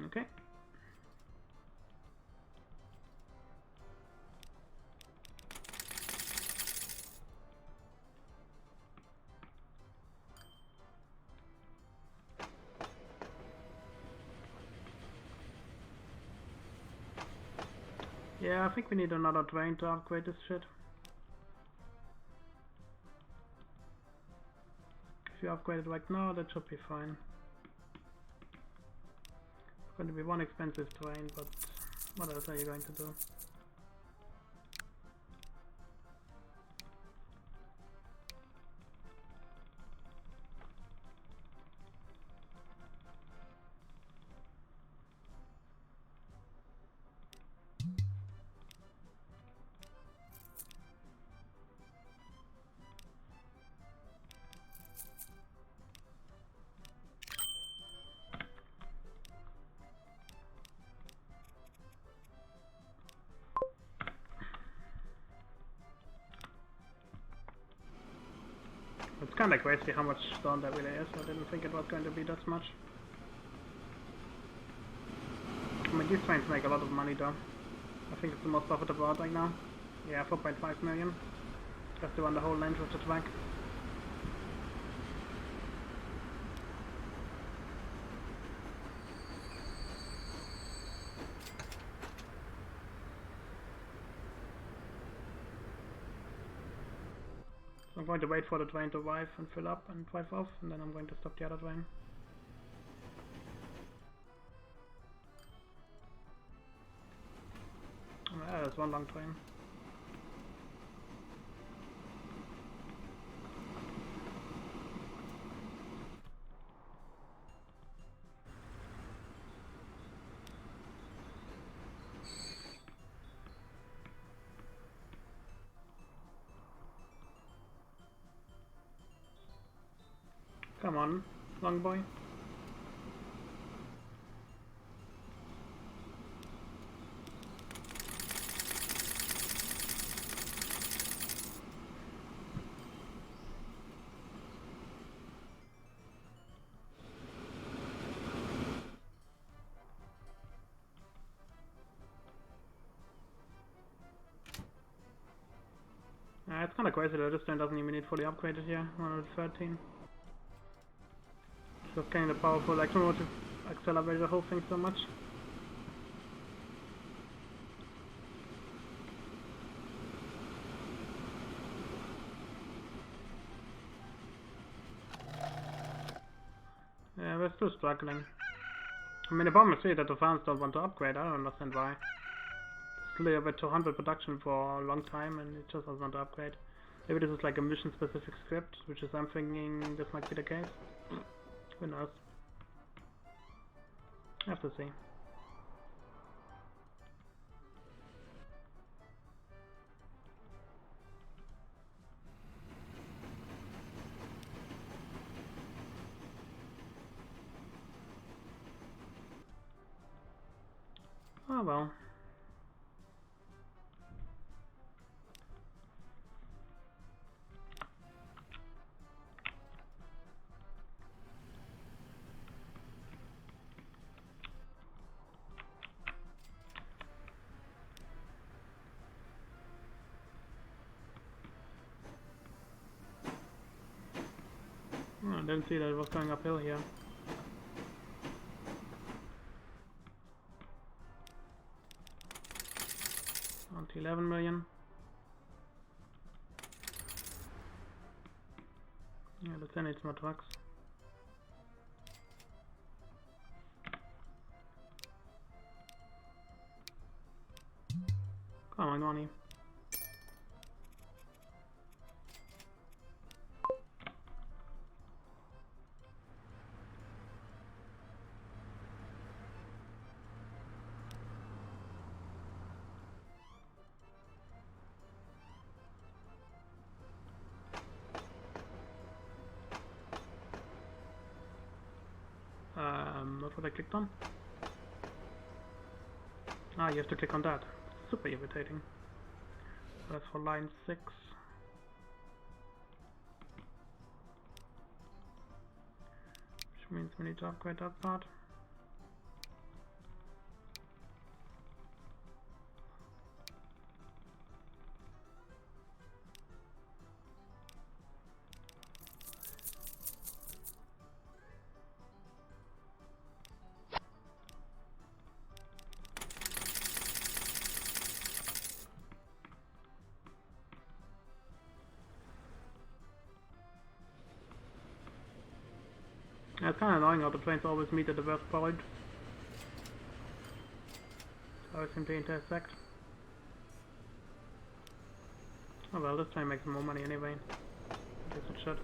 Okay. Yeah, I think we need another train to upgrade this shit. If you upgrade it right now, that should be fine. It's going to be one expensive train, but what else are you going to do? It's kind of crazy how much stone that really is. I didn't think it was going to be that much. I mean, these trains make a lot of money though. I think it's the most profitable out right now. Yeah, 4.5 million. Just to run the whole length of the track. I'm going to wait for the train to arrive and fill up and drive off, and then I'm going to stop the other train. Yeah, there's one long train. Come on, long boy. It's kinda crazy that this train doesn't even need fully upgraded here, 113. Just getting the powerful electromotive accelerated the whole thing so much. Yeah, we're still struggling. I mean, the problem is really that the fans don't want to upgrade. I don't understand why. It's literally over 200 production for a long time and it just doesn't want to upgrade. Maybe this is like a mission specific script, which is I'm thinking this might be the case. Who knows? I have to see. Oh well. Oh, I didn't see that it was going uphill here. On to 11 million. Yeah, let's send it more trucks. Come on, Goni. Not what I clicked on. Ah, you have to click on that. Super irritating. That's for line 6. Which means we need to upgrade that part. Yeah, it's kind of annoying how the trains always meet at the worst point. So always seem to intersect. Oh well, this train makes more money anyway. I guess it should.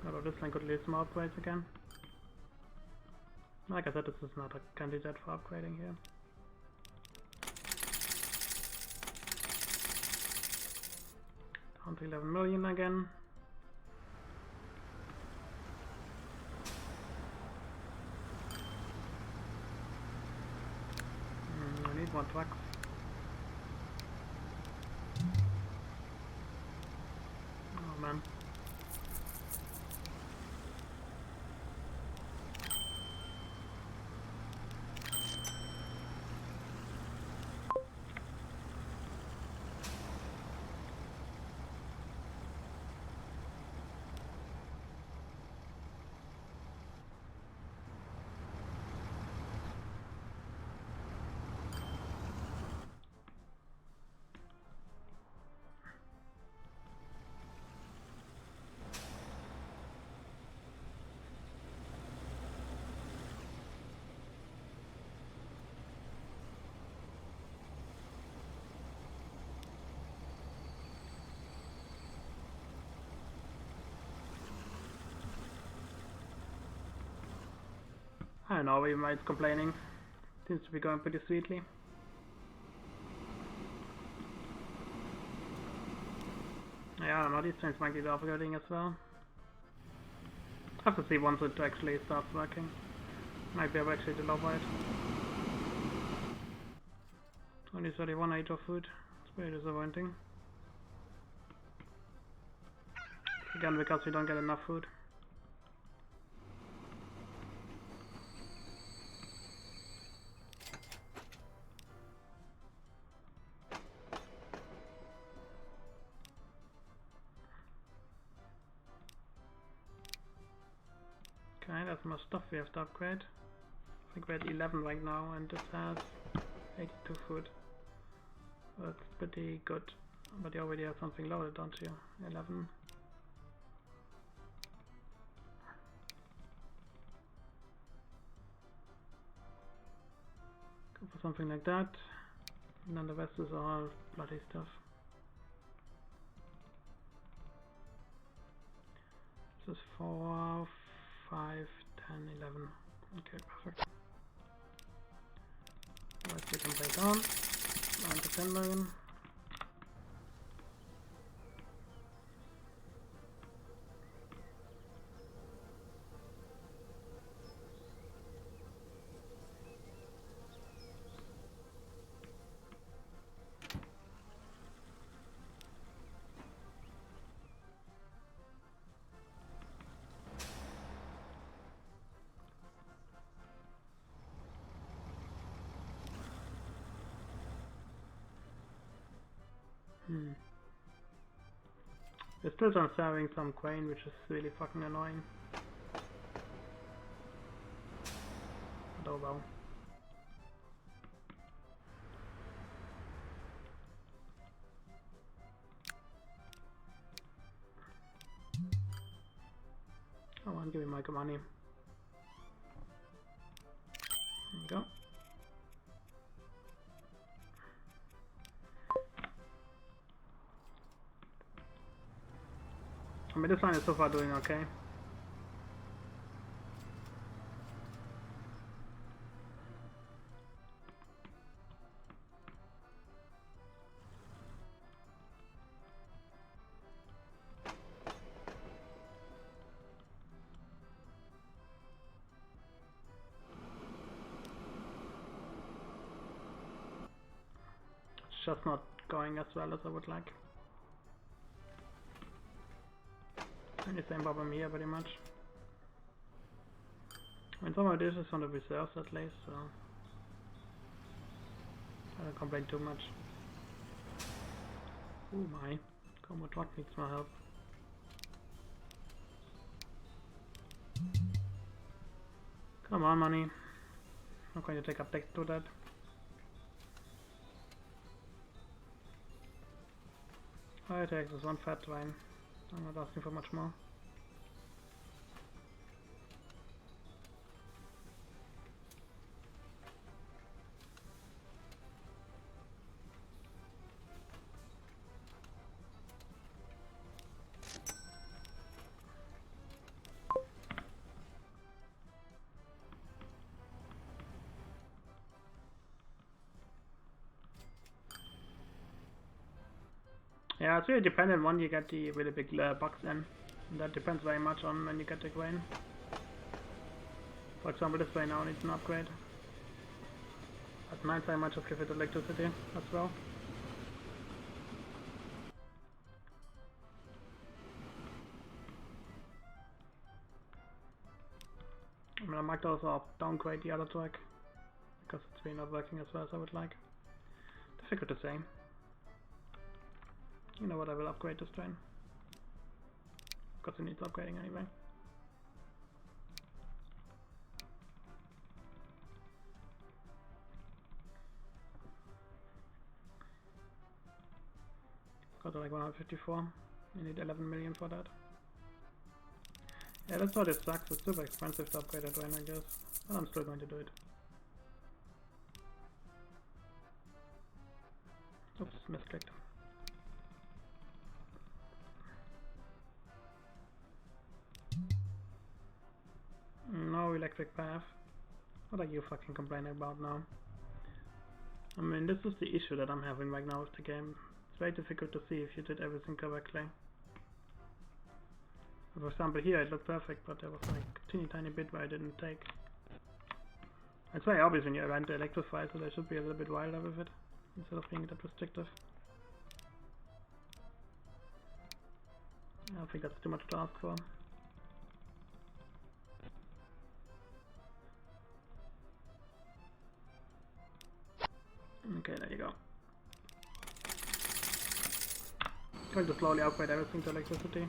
Although this line could leave some upgrades again. Like I said, this is not a candidate for upgrading here. Down to 11 million again. I need more trucks. Oh man. I don't know, we might complaining. Seems to be going pretty sweetly. Yeah, I don't know, these trains might need upgrading as well. Have to see once it actually starts working. Might be able actually to lower it. Only 31 age of food. It's very disappointing. Again, because we don't get enough food. Okay, that's more stuff we have to upgrade. I think we're at 11 right now, and this has 82 food. That's pretty good. But you already have something loaded, don't you? 11. Go for something like that. And then the rest is all bloody stuff. This is 4, 5, 10, 11. Okay, perfect. Let's get them back on. 9 to 10 million. They're still transferring some grain, which is really fucking annoying. But oh well. Come on, give me my money. There we go. I mean, this line is so far doing okay. It's just not going as well as I would like. And the same problem here, pretty much. I mean, some of this is on the reserves at least, so I don't complain too much. Oh my, Como truck needs my help. Come on, money. I'm going to take up next to that. I take this one fat train. I'm not asking for much more. Yeah, it's really dependent when you get the really big bugs in. And that depends very much on when you get the grain. For example, this way now needs an upgrade. At night time I just give it electricity as well. I mean, I might also downgrade the other track because it's really not working as well as I would like. Difficult to say. You know what, I will upgrade this train. Because it needs upgrading anyway. Got like 154. You need 11 million for that. Yeah, that's what it sucks. It's super expensive to upgrade a train, I guess. But I'm still going to do it. Oops, misclicked. No electric path. What are you fucking complaining about now? I mean, this is the issue that I'm having right now with the game. It's very difficult to see if you did everything correctly. For example, here it looked perfect, but there was like a teeny tiny bit where I didn't take. It's very obvious when you event to electrify, so they should be a little bit wilder with it, instead of being that restrictive. I think that's too much to ask for. Okay, there you go. Going to slowly upgrade everything to electricity.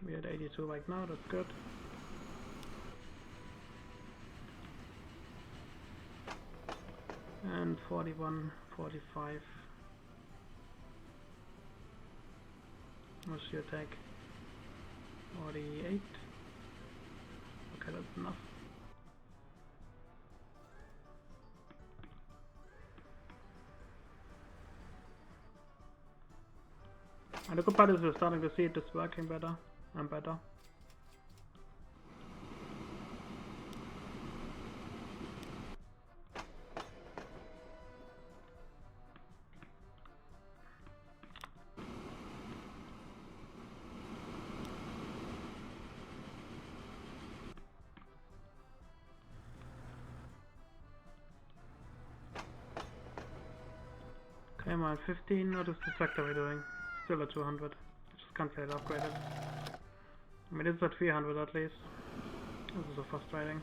We're at 82 right now, that's good. And 41, 45. What's your attack? 48. Okay, that's enough. And the good part is we're starting to see it is working better and better. Okay, I'm at 15. What is the sector we're doing? Still at 200. I just can't say it upgraded. I mean, it's at 300 at least. This is so frustrating.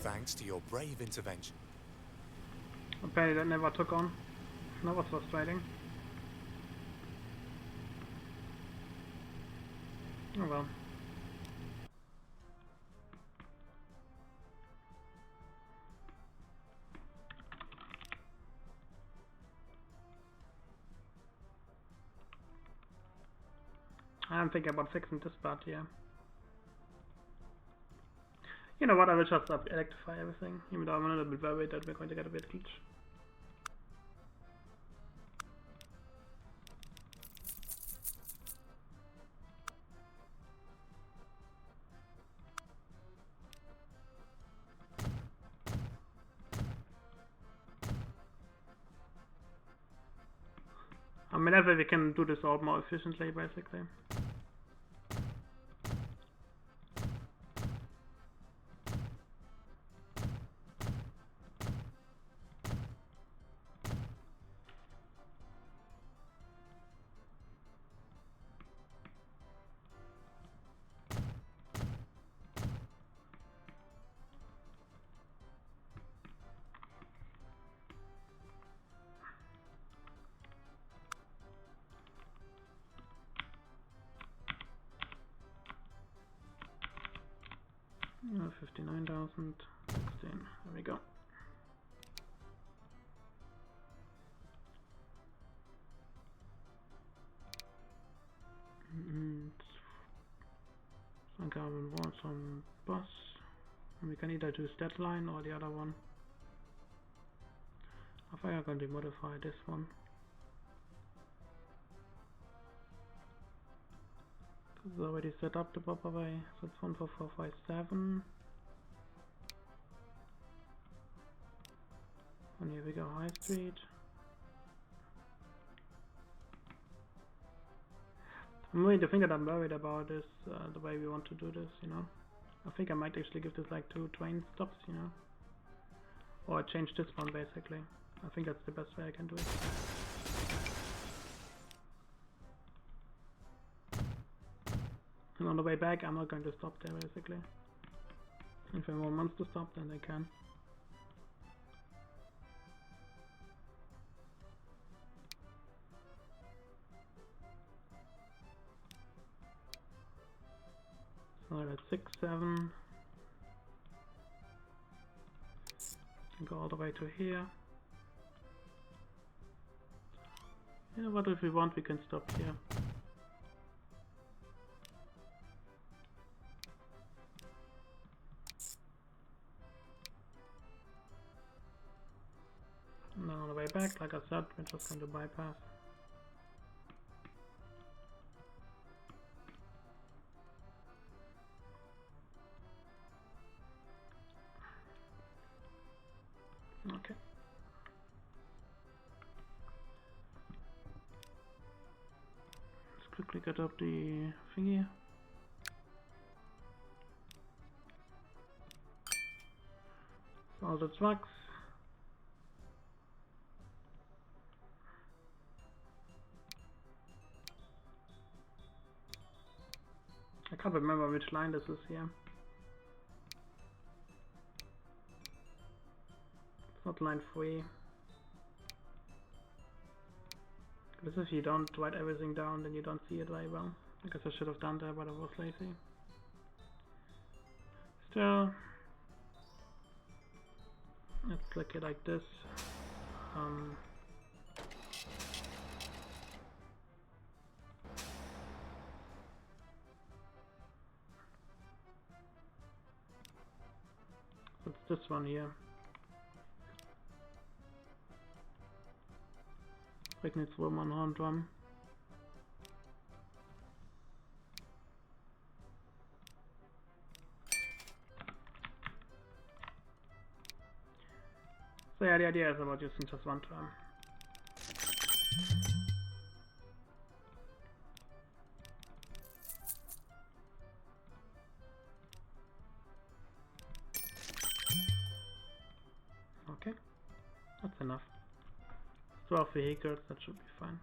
Thanks to your brave intervention. Apparently that never took on. That was frustrating. Oh well. I'm thinking about fixing this part here. You know what, I will just electrify everything, even though I'm a little bit worried that we're going to get a bit glitch. I mean, that way we can do this all more efficiently, basically. Oh, 59,000, 16, there we go. And some carbon wall, some bus. And we can either do that line or the other one. I think I'm going to modify this one. It's already set up the proper way, so it's 14457. And here we go, High Street. I'm really, the thing that I'm worried about is the way we want to do this, you know. I think I might actually give this like 2 train stops, you know. Or change this one basically. I think that's the best way I can do it. And on the way back, I'm not going to stop there, basically. If anyone wants to stop, then they can. So that's 6, 7. Go all the way to here. Yeah, what if we want, we can stop here. Now on the way back, like I said, we're just going to bypass. Okay. Let's quickly get up the thingy. All the trucks. I can't remember which line this is here. It's not line 3. Because if you don't write everything down, then you don't see it very well. I guess I should have done that, but I was lazy. Still, let's click it like this. It's this one here. Regnitswurm on drum. So yeah, the idea is about using just one drum. Okay, that's enough. 12 vehicles, that should be fine.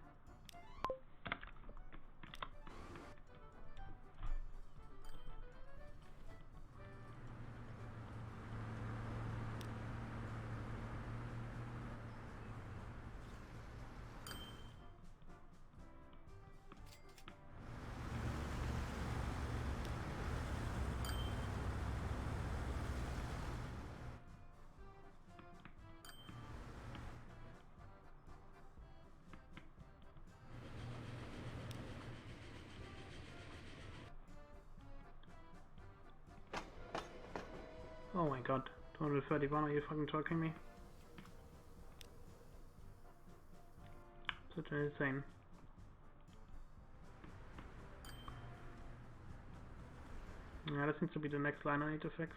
Oh my god, 231, are you fucking talking me? Such insane. Yeah, that seems to be the next line I need to fix.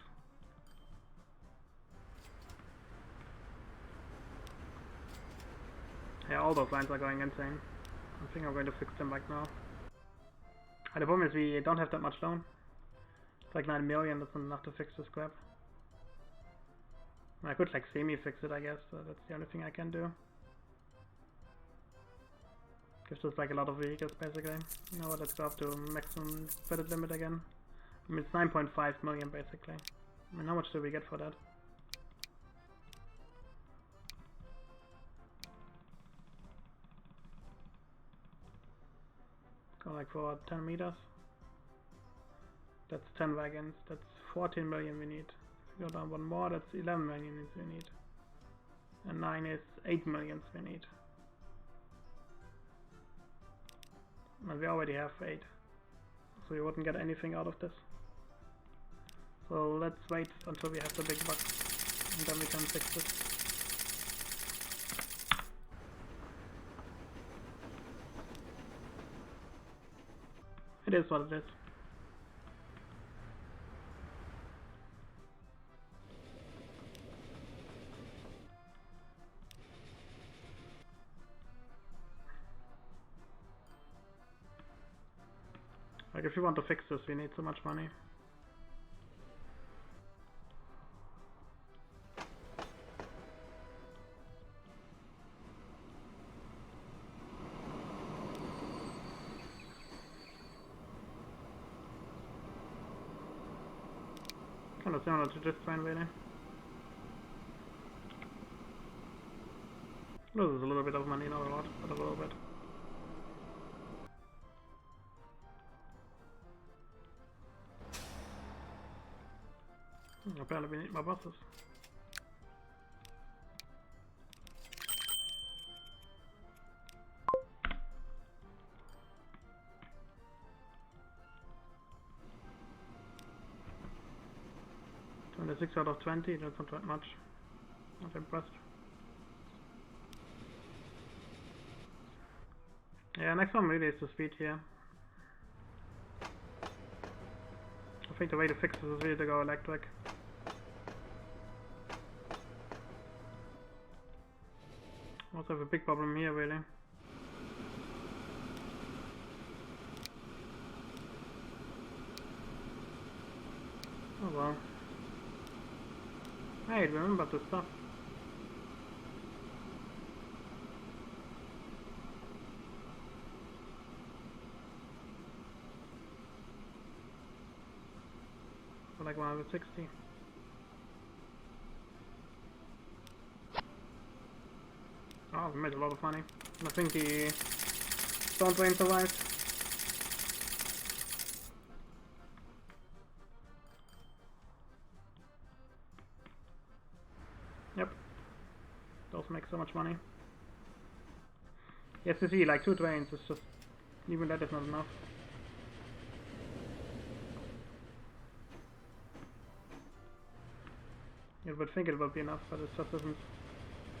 Yeah, all those lines are going insane. I think I'm going to fix them right now. The problem is we don't have that much loan. It's like 9 million, that's not enough to fix this crap. I could like semi-fix it, I guess, so that's the only thing I can do. Gives us like a lot of vehicles, basically. You know what, let's go up to maximum credit limit again. I mean, it's 9.5 million, basically. I mean, how much do we get for that? Go like for 10 meters. That's 10 wagons, that's 14 million we need. Go down one more, that's 11 million we need. And 9 is 8 millions we need. And we already have 8. So we wouldn't get anything out of this. So let's wait until we have the big bucks. And then we can fix it. It is what it is. Like, if you want to fix this, we need so much money. Kind of similar to this train, really. Loses a little bit of money, not a lot, but a little bit. Apparently we need more buses. And 6 out of 20, that's not that much. Not impressed. Yeah, next one really is the speed here. I think the way to fix this is really to go electric. Also have a big problem here really. Oh well. Hey, remember this stuff. For like 160. Oh, we made a lot of money. And I think the Stone Train survived. Yep. Those make so much money. Yes, you see, like 2 trains, it's just, even that is not enough. You would think it would be enough, but it just isn't.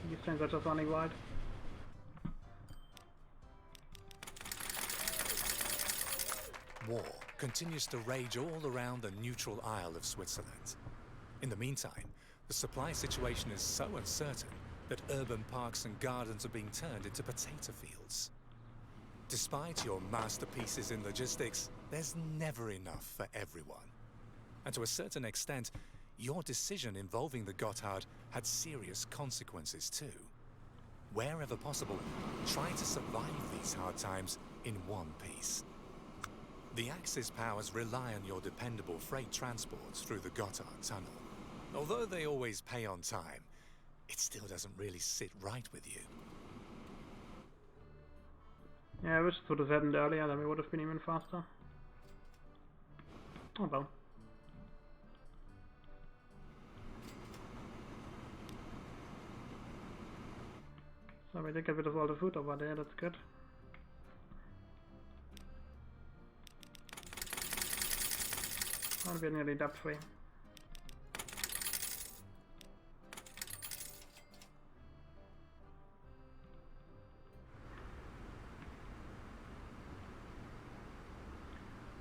These trains are just running wide. War continues to rage all around the neutral Isle of Switzerland. In the meantime, the supply situation is so uncertain that urban parks and gardens are being turned into potato fields. Despite your masterpieces in logistics, there's never enough for everyone. And to a certain extent, your decision involving the Gotthard had serious consequences too. Wherever possible, try to survive these hard times in one piece. The Axis powers rely on your dependable freight transports through the Gotthard tunnel. Although they always pay on time, it still doesn't really sit right with you. Yeah, I wish it would have happened earlier, then we would have been even faster. Oh well. So we did get rid of all the food over there, that's good. And we're nearly debt free.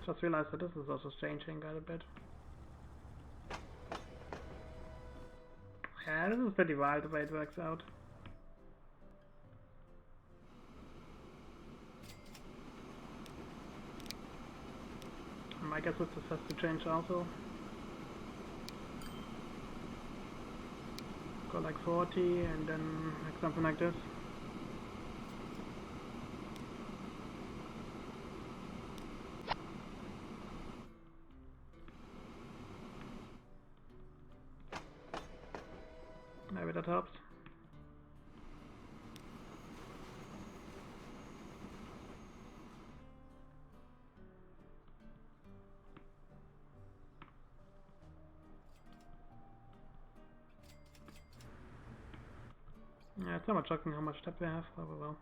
Just realized that this is also changing quite a bit. Yeah, this is pretty wild the way it works out. I guess this has to change also. Go like 40 and then like something like this. Maybe that helps. Yeah, it's not much shocking how much debt we have, but well.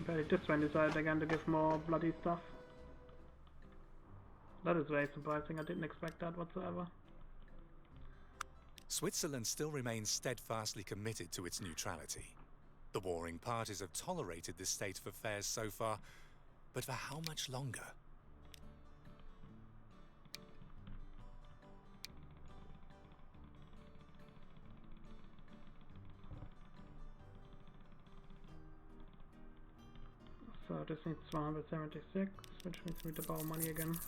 But this one decided again to give more bloody stuff. That is very surprising, I didn't expect that whatsoever. Switzerland still remains steadfastly committed to its neutrality. The warring parties have tolerated this state of affairs so far, but for how much longer? So this needs 176, which means we need to borrow money again.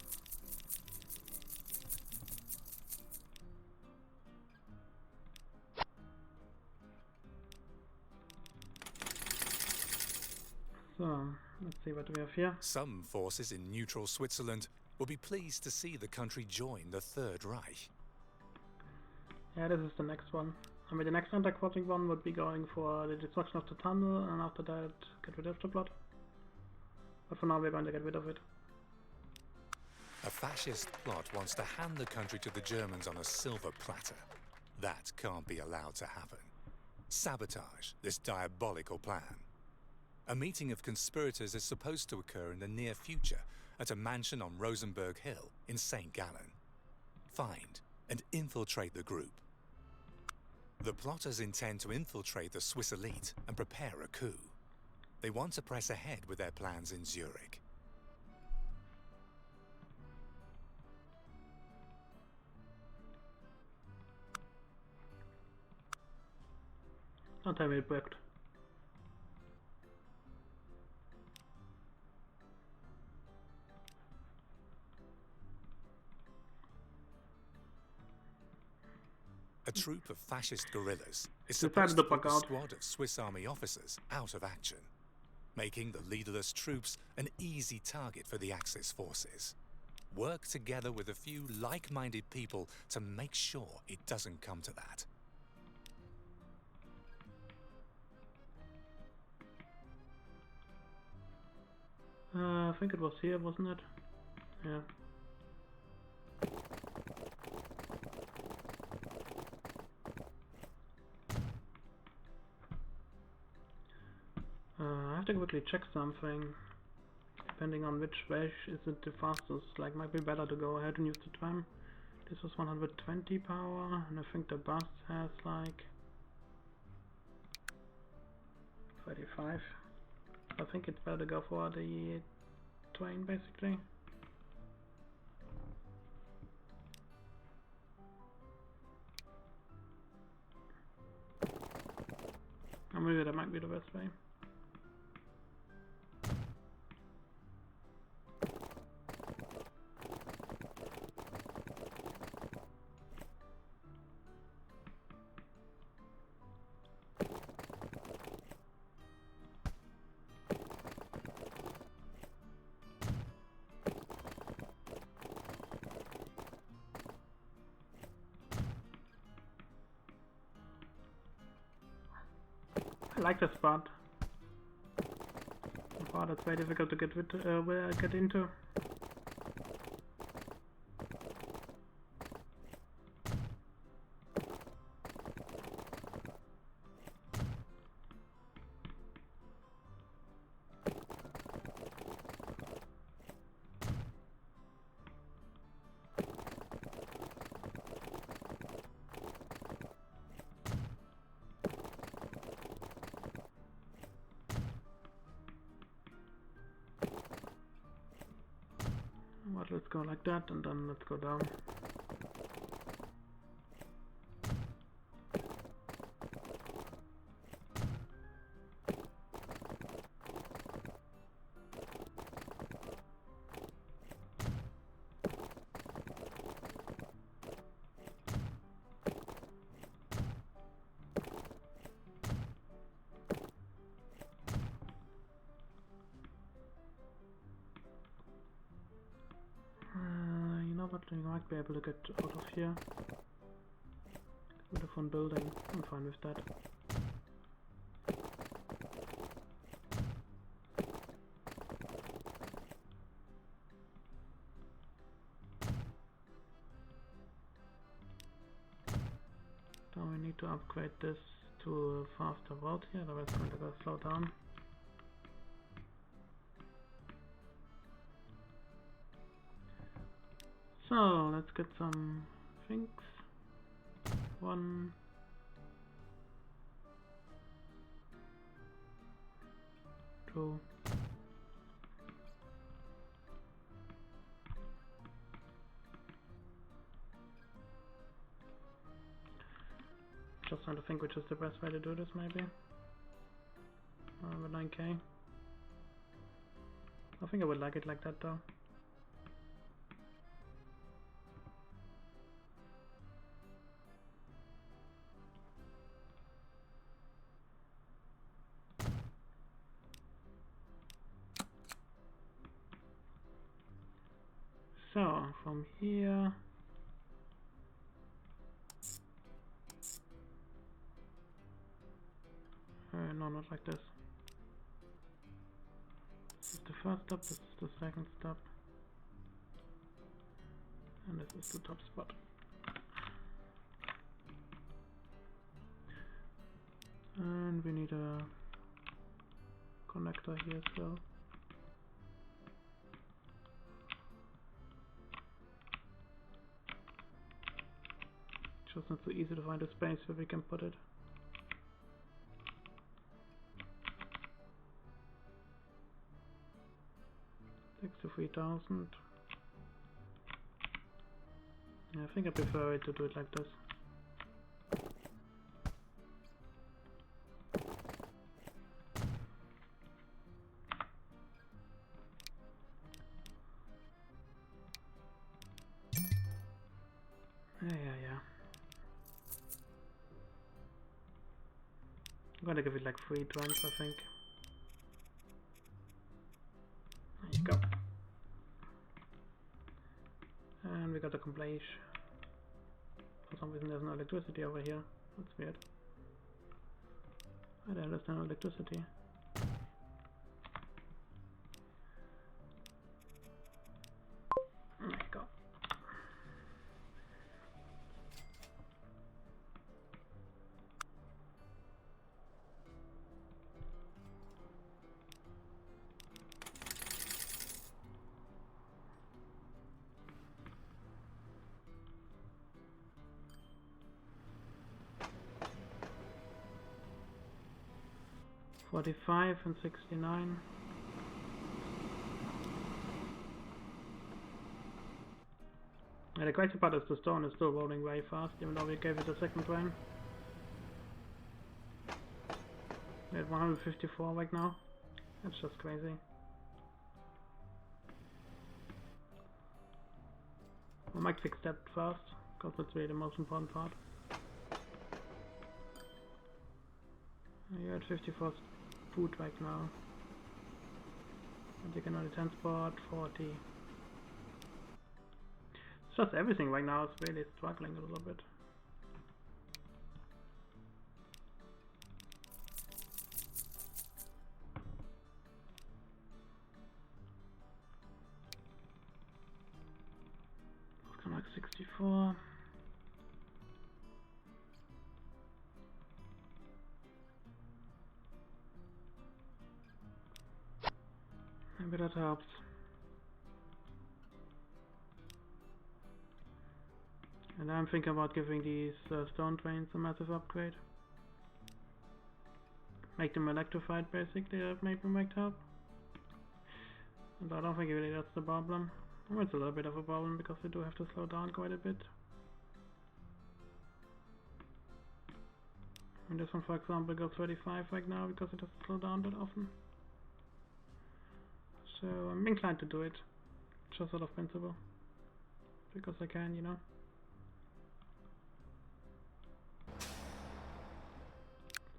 So, let's see what we have here. Some forces in neutral Switzerland will be pleased to see the country join the Third Reich. Yeah, this is the next one. I mean, the next anti-crossing one would be going for the destruction of the tunnel, and after that get rid of the plot. But for now we're going to get rid of it. A fascist plot wants to hand the country to the Germans on a silver platter. That can't be allowed to happen. Sabotage this diabolical plan. A meeting of conspirators is supposed to occur in the near future at a mansion on Rosenberg Hill in St. Gallen. Find and infiltrate the group. The plotters intend to infiltrate the Swiss elite and prepare a coup. They want to press ahead with their plans in Zurich. Don't tell me it worked. A troop of fascist guerrillas is Decided supposed to to put back a out. squad of Swiss army officers out of action, making the leaderless troops an easy target for the Axis forces. Work together with a few like-minded people to make sure it doesn't come to that. I think it was here, wasn't it? Yeah. I have to quickly check something. Depending on which way is it the fastest. Like, might be better to go ahead and use the tram. This was 120 power, and I think the bus has like 35. I think it's better to go for the train, basically. Or maybe that might be the best way. I like this spot. Wow, that's very difficult to get into. But let's go like that, and then let's go down. You know what? We might be able to get out of here with a fun building. I'm fine with that. Now we need to upgrade this to a faster route here, otherwise it's going to go slow down. So let's get some things. 1, 2. Just trying to think which is the best way to do this, maybe. With 9k. I think I would like it like that though. So, from here... not like this. This is the first stop, this is the second stop. And this is the top spot. And we need a connector here as well. Just not so easy to find a space where we can put it. Takes to 3000. Yeah, I think I prefer it to do it like this. Yeah. I'm gonna give it like 3 turns, I think. There you go. And we got a complete. For some reason there's no electricity over here. That's weird. I don't understand electricity. There you go. $45 and $69. And the crazy part is the stone is still rolling very fast, even though we gave it a second train. We're at 154 right now. That's just crazy. I might fix that first, because that's really the most important part. You're at 54 food right now. And you can only transport 40. It's just everything right now is really struggling a little bit. It's kind of like 64. Maybe that helps. And I'm thinking about giving these stone trains a massive upgrade. Make them electrified basically, that maybe might help. And I don't think really that's the problem. Well, it's a little bit of a problem because we do have to slow down quite a bit. And this one for example goes 35 right now because it doesn't slow down that often. So I'm inclined to do it, just out of principle. Because I can, you know.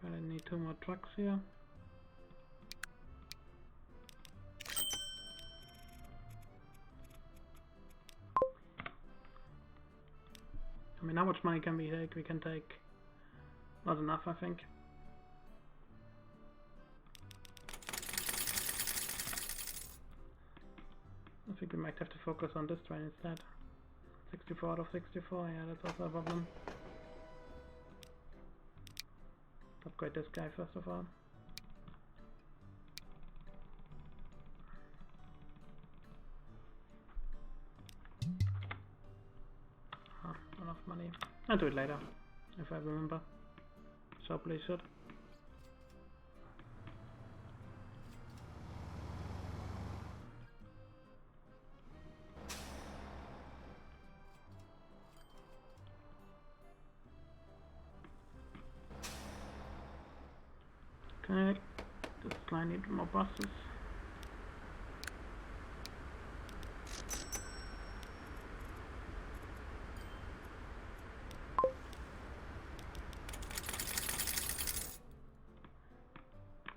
But I need 2 more trucks here. I mean, how much money can we take? We can take not enough, I think. I think we might have to focus on this train instead. 64 out of 64, yeah, that's also a problem. Upgrade this guy first of all. Enough money. I'll do it later, if I remember. So please should. Okay, this line needs more buses.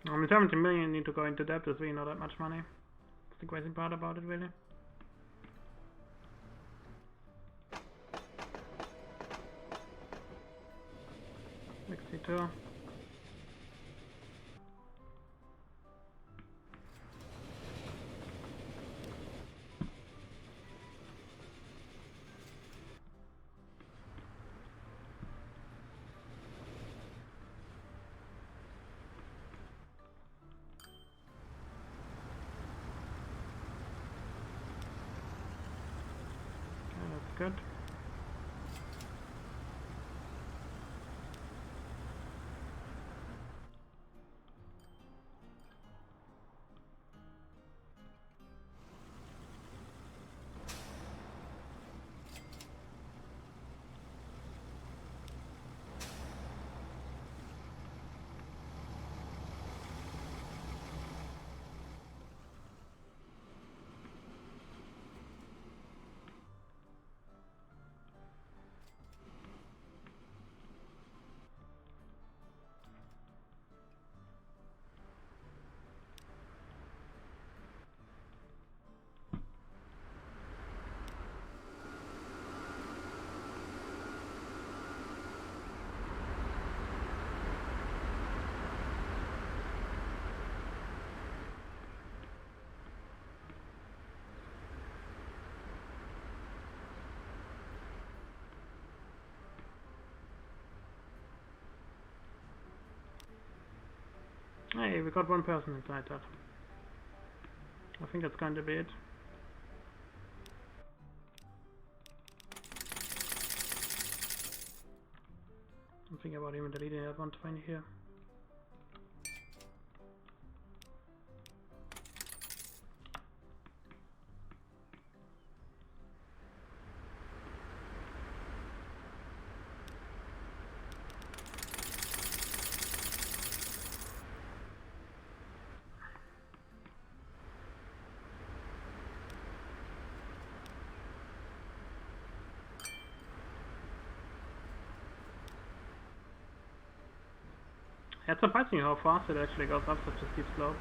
I mean, 70 million need to go into debt is really not that much money. That's the crazy part about it, really. $62. good. Hey, we got one person inside that. I think that's going to be it. I'm thinking about even deleting that one to find here. It's surprising how fast it actually goes up such a steep slope.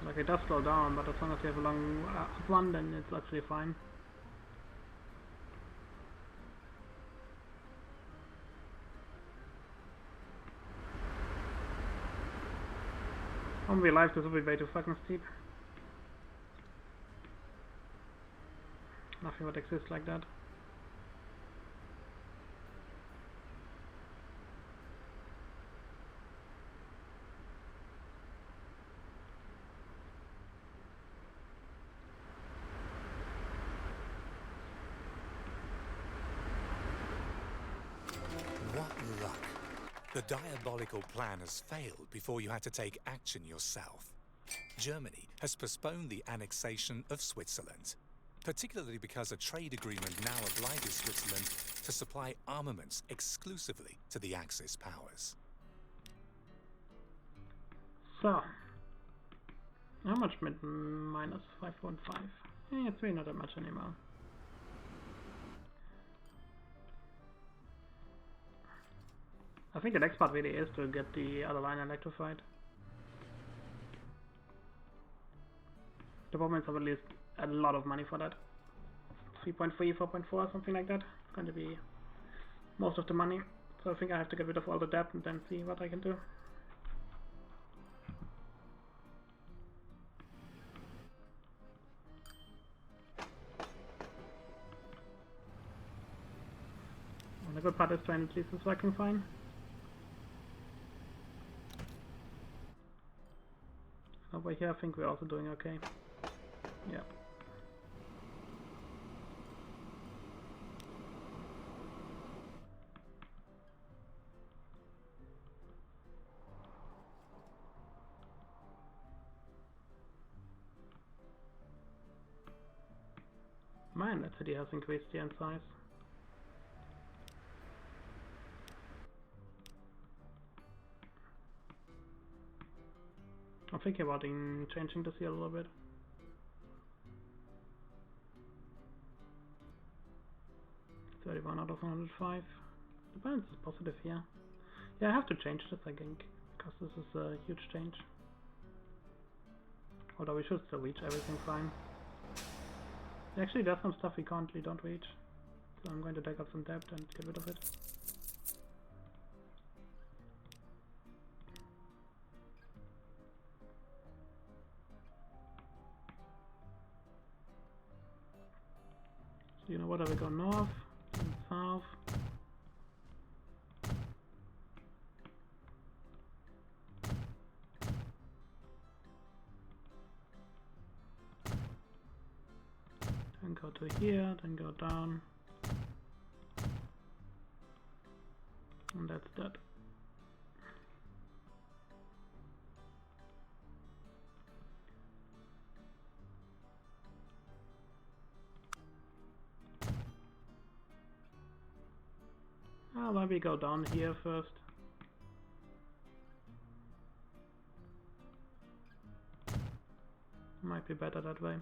Like it does slow down, but as long as you have a long up one, then it's actually fine. On real life, this will be way too fucking steep. Nothing would exist like that. What luck. The diabolical plan has failed before you had to take action yourself. Germany has postponed the annexation of Switzerland, particularly because a trade agreement now obliges Switzerland to supply armaments exclusively to the Axis powers. So, how much mid minus 5.5? It's really not that much anymore. I think the next part really is to get the other line electrified. The Bowmans have at least a lot of money for that. 3.3, 4.4, something like that. It's going to be most of the money. So I think I have to get rid of all the debt and then see what I can do. And the good part is trying at least is working fine. Over here I think we're also doing okay. Yeah. Man, that city has increased here in size. I'm thinking about changing this here a little bit. $31 out of 105. The balance is positive here. Yeah, I have to change this, I think, because this is a huge change. Although we should still reach everything fine. Actually, there's some stuff we currently don't reach. So I'm going to take up some debt and get rid of it. So you know what, I will go north and south. go to here, then go down. And that's that. Maybe go down here first. Might be better that way.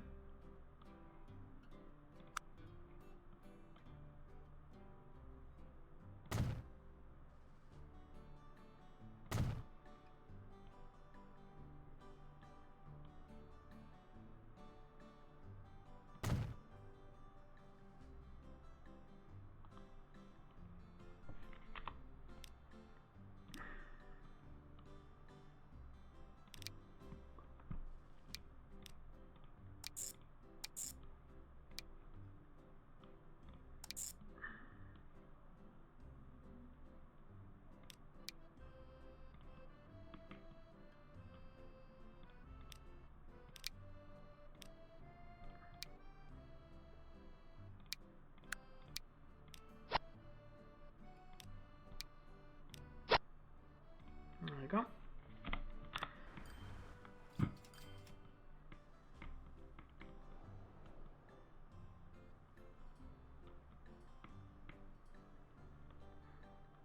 There we go.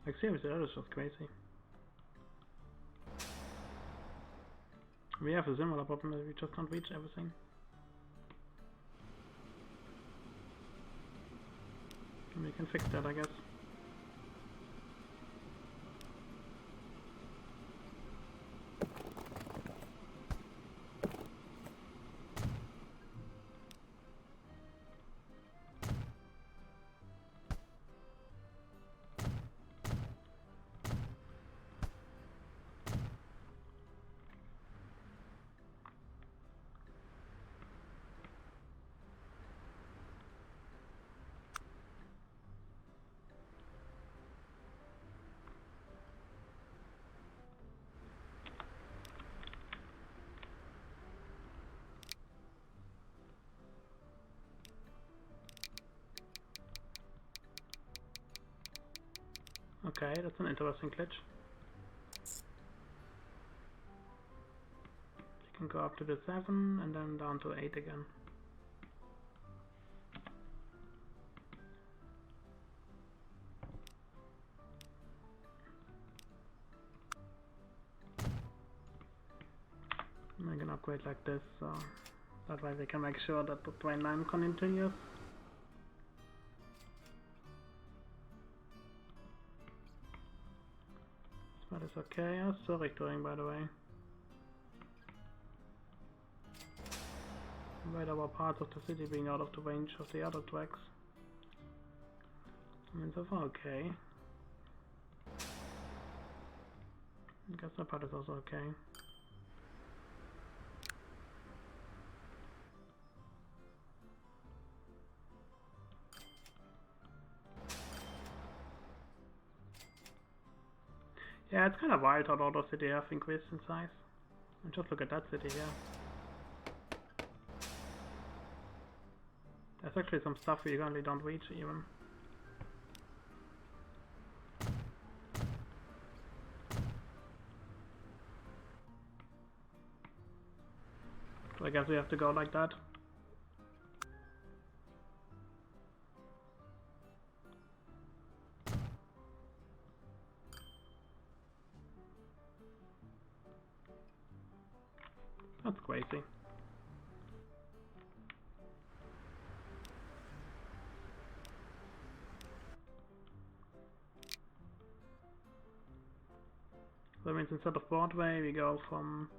Like seriously, that is just crazy. We have a similar problem that we just can't reach everything. And we can fix that, I guess. Okay, that's an interesting glitch. You can go up to the 7 and then down to 8 again. I can upgrade like this, so that way we can make sure that the train line continues. That is okay. How's Zurich doing, by the way? Right about parts of the city being out of the range of the other tracks. I mean, so far okay. I guess that part is also okay. Yeah, it's kind of wild how all the city have increased in size. And just look at that city here. There's actually some stuff we currently don't reach even. So I guess we have to go like that. That's crazy. So that means instead of Broadway, we go from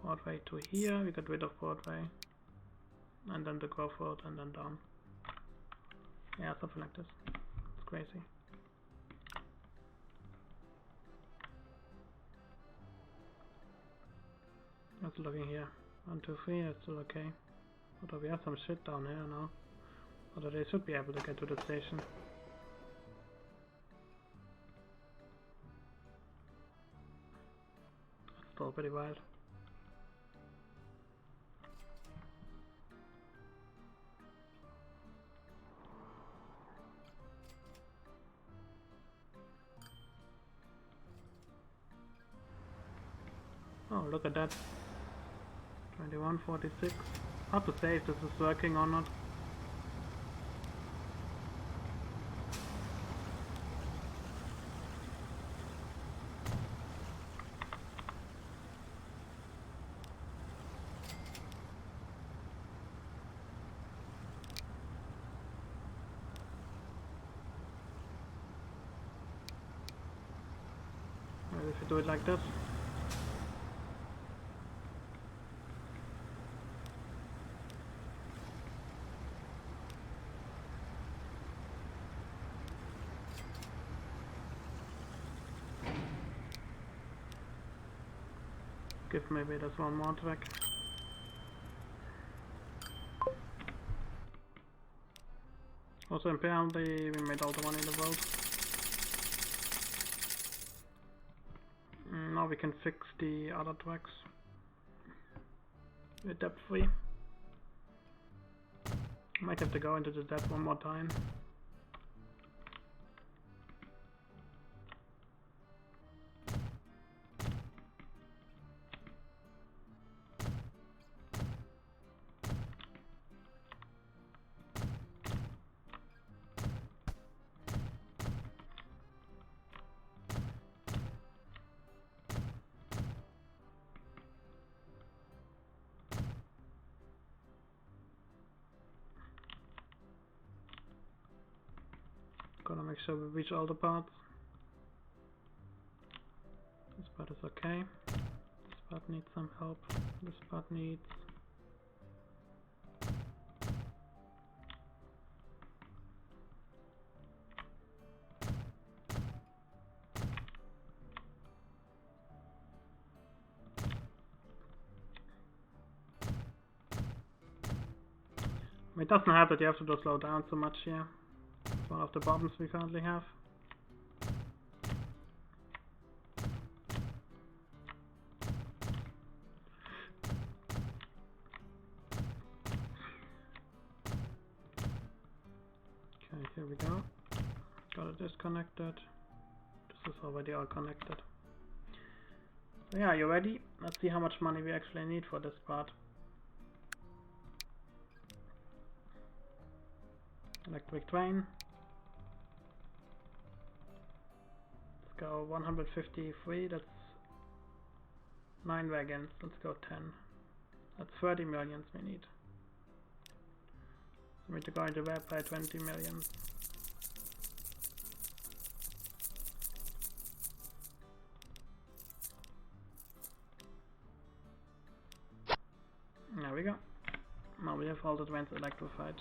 Broadway to here, we get rid of Broadway, and then to Grove Road, and then down. Yeah, something like this. It's crazy. What's looking here? 1, 2, 3, that's still okay. Although we have some shit down here now. Although they should be able to get to the station. That's still pretty wild. Oh, look at that. 2146. Hard to say if this is working or not. Maybe if you do it like this. Give maybe this one more track. Also apparently we made all the money in the world. Now we can fix the other tracks. We're debt free. Might have to go into the debt one more time. Gonna make sure we reach all the parts. This part is okay. This part needs some help. This part needs... It doesn't help that you have to slow down so much here. It's one of the problems we currently have. Okay, here we go. Got it disconnected. This is already all connected. So yeah, you ready? Let's see how much money we actually need for this part. Electric train. Let's go 153, that's 9 wagons, let's go 10. That's 30 millions we need. So we need to go into web by 20 million. There we go. Now we have all the trains electrified.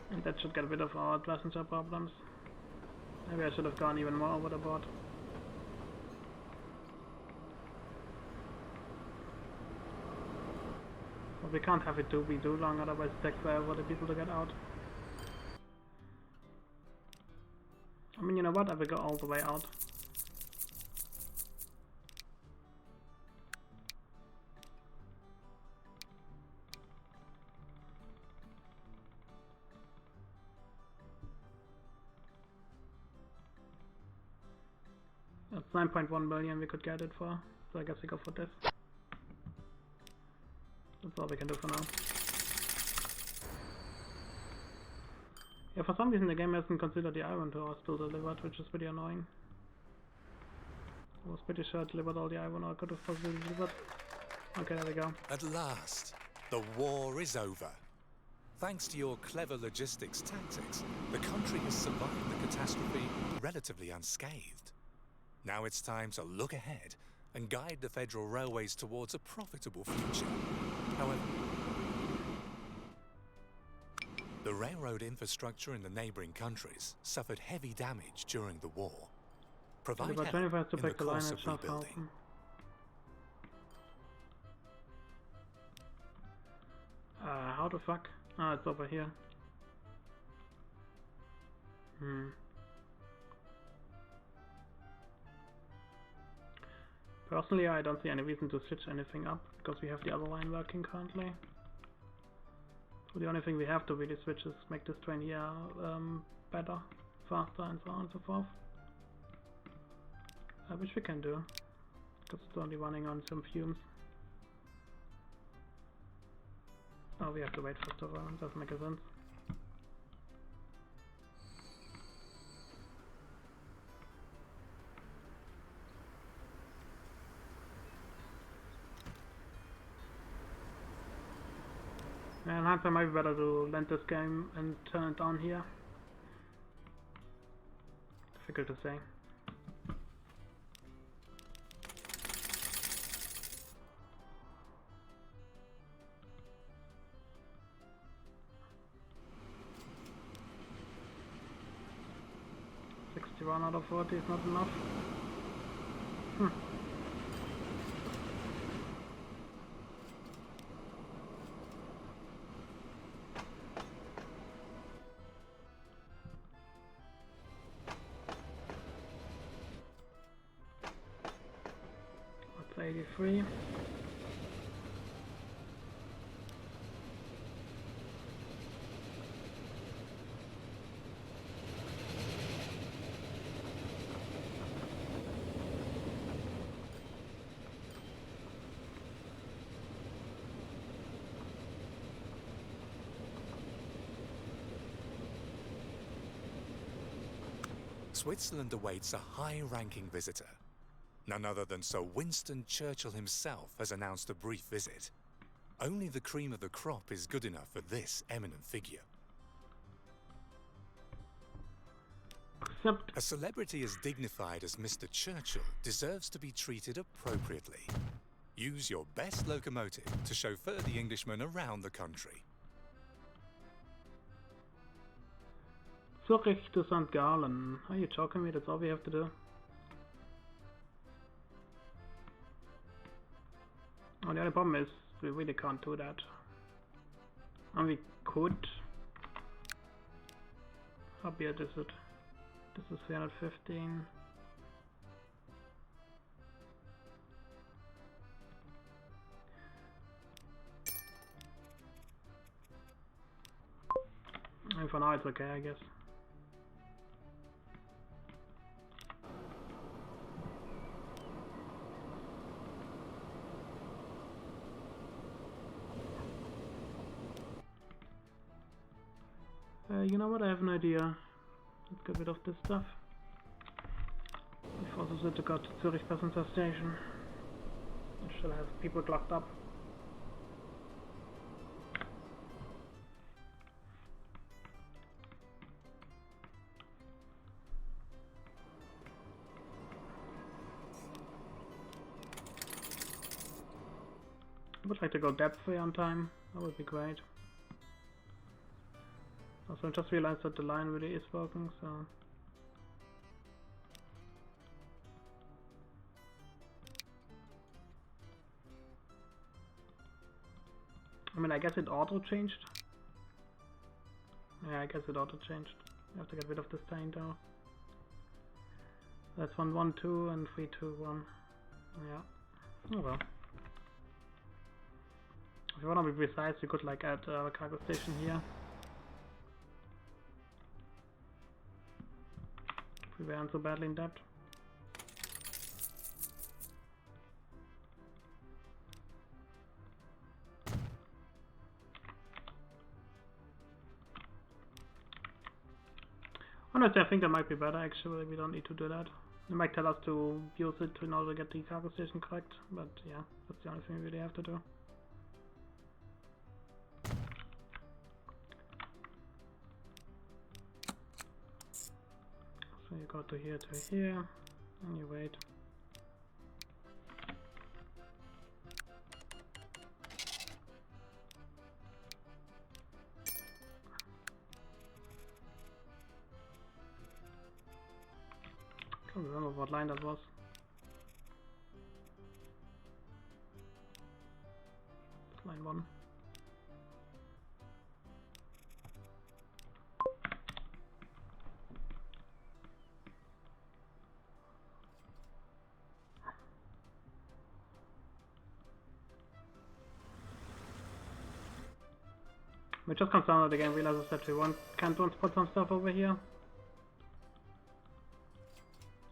And that should get rid of our passenger problems. Maybe I should have gone even more over the board. But we can't have it be too long, otherwise it takes forever for the people to get out. I mean, you know what? I will go all the way out. That's 9.1 billion we could get it for, so I guess we go for this. That's all we can do for now. Yeah, for some reason the game hasn't considered the iron ore still delivered, which is pretty annoying. I was pretty sure it delivered all the iron ore I could have possibly delivered. Okay, there we go. At last, the war is over. Thanks to your clever logistics tactics, the country has survived the catastrophe relatively unscathed. Now it's time to look ahead and guide the Federal Railways towards a profitable future. However, the railroad infrastructure in the neighboring countries suffered heavy damage during the war. Provide About help 25 to in the pick the line course at of rebuilding. Schaffhausen. How the fuck? Ah, it's over here. Personally, I don't see any reason to switch anything up, because we have the other line working currently. So the only thing we have to really switch is make this train here better, faster, and so on and so forth. which we can do, because it's only running on some fumes. Oh, we have to wait first of all, doesn't make a sense. Yeah, in hindsight, might be better to land this game and turn it on here. Difficult to say. One out of 40 is not enough. What's 83? Switzerland awaits a high-ranking visitor. None other than Sir Winston Churchill himself has announced a brief visit. Only the cream of the crop is good enough for this eminent figure. Except A celebrity as dignified as Mr. Churchill deserves to be treated appropriately. Use your best locomotive to chauffeur the Englishman around the country. Zurich to St. Gallen. Are you joking me? That's all we have to do. Oh, the only problem is we really can't do that. And we could. How big is it? This is 315. And for now it's okay, I guess. You know what? I have an idea. Let's get rid of this stuff. We forces it to go to Zurich Passenger Station. It should have people locked up. I would like to go depth free on time. That would be great. Also, I just realized that the line really is broken, so... I mean, I guess it auto-changed. Yeah, I guess it auto-changed. I have to get rid of this sign though. That's 112 and 321. Yeah. Oh well. If you want to be precise, you could like add a cargo station here. If we weren't so badly in debt. Honestly, I think that might be better actually. We don't need to do that. They might tell us to use it in order to get the cargo station correct, but yeah, that's the only thing we really have to do. So you go to here, and you wait. I can't remember what line that was. Line 1. We just comes down to the game, realizes that we can't put some stuff over here.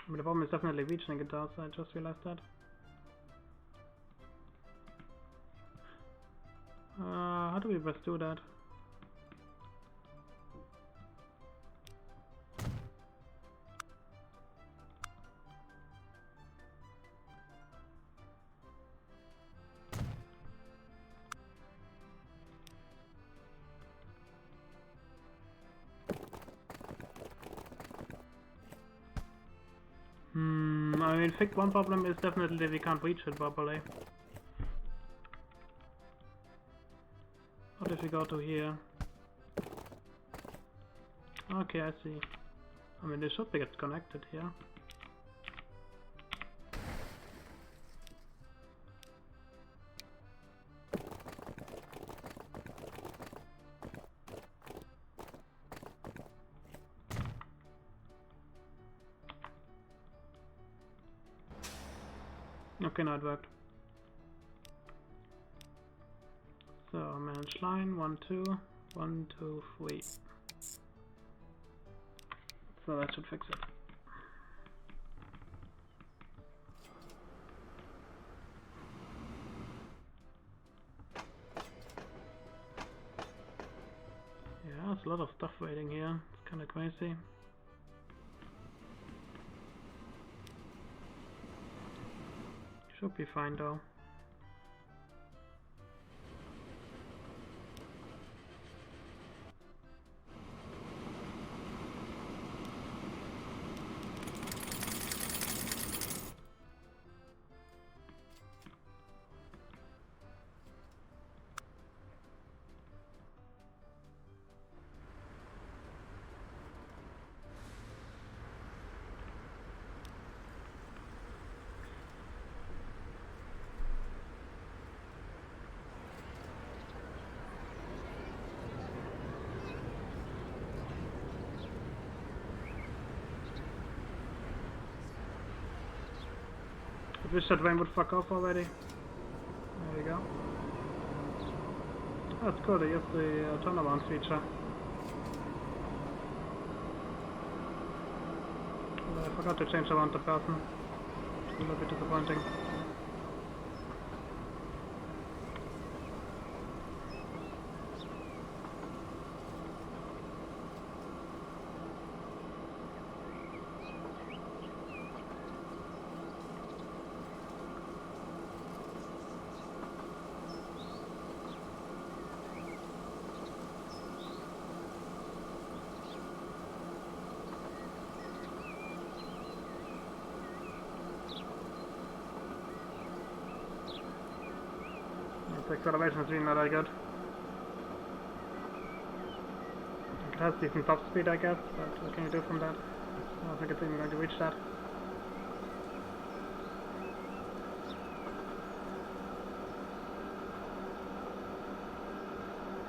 I mean, the bomb is definitely reaching it does, I just realized that. How do we best do that? I mean, one problem is definitely we can't reach it properly. What if we go to here? Okay, I see. I mean, they should be get connected here. Okay, now it worked. So, manage line, 1, 2, 1, 2, 3. So that should fix it. Yeah, there's a lot of stuff waiting here. It's kinda crazy. Should be fine though. I wish that rain would fuck off already. There we go. Oh, it's cool, they used the turnaround feature. I forgot to change around the person. It's a little bit disappointing. The acceleration is really not that good. It has decent top speed, I guess, but what can you do from that? I don't think it's even going to reach that.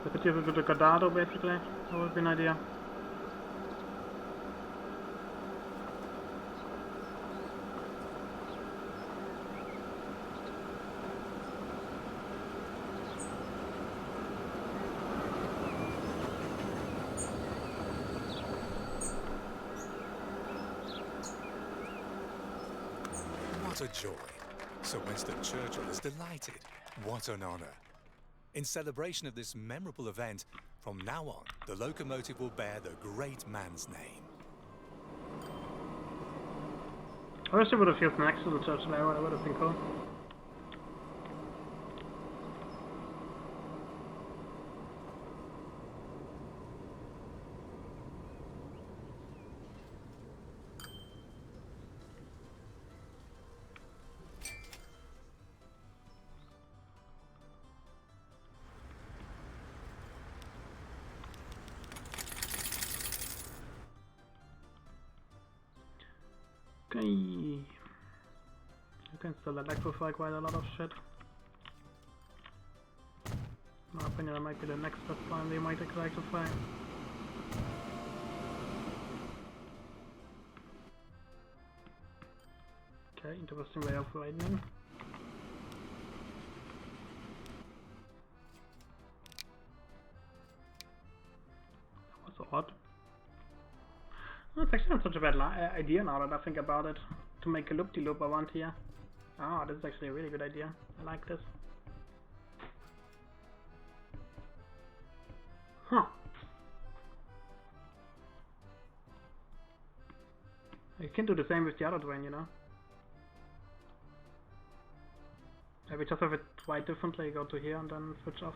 If it uses with the Godado, basically, that would be an idea. What a joy. Sir Winston Churchill is delighted. What an honour. In celebration of this memorable event, from now on, the locomotive will bear the great man's name. I wish I would have used an actual Churchill arrow, that would have been cool. Okay. You can still electrify quite a lot of shit. In my opinion, that might be the next best line they might electrify. Okay, interesting way of lightning. That was odd. it's actually not such a bad idea now that I think about it. To make a loop-de-loop around here. Oh, this is actually a really good idea. I like this. Huh. You can do the same with the other train, you know. Maybe just have it quite differently, go to here and then switch off.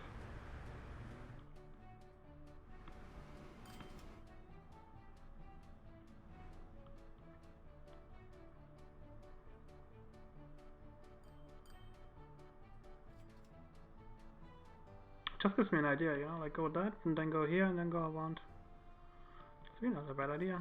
Just gives me an idea, you know, like go that and then go here and then go around. It's really not a bad idea.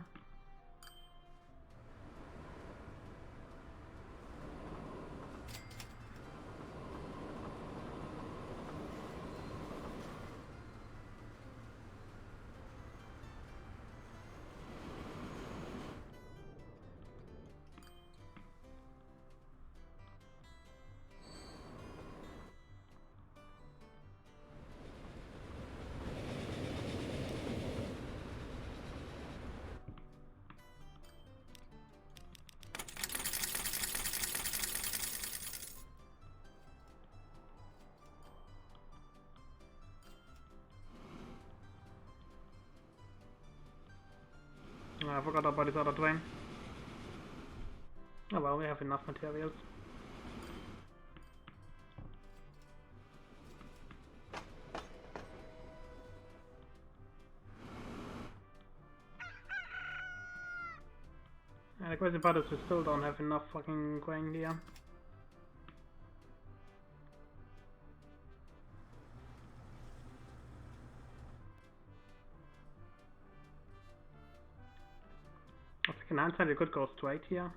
I forgot about this other train. Oh well, we have enough materials. And the crazy part is we still don't have enough fucking grain here. I think in hindsight we could go straight here.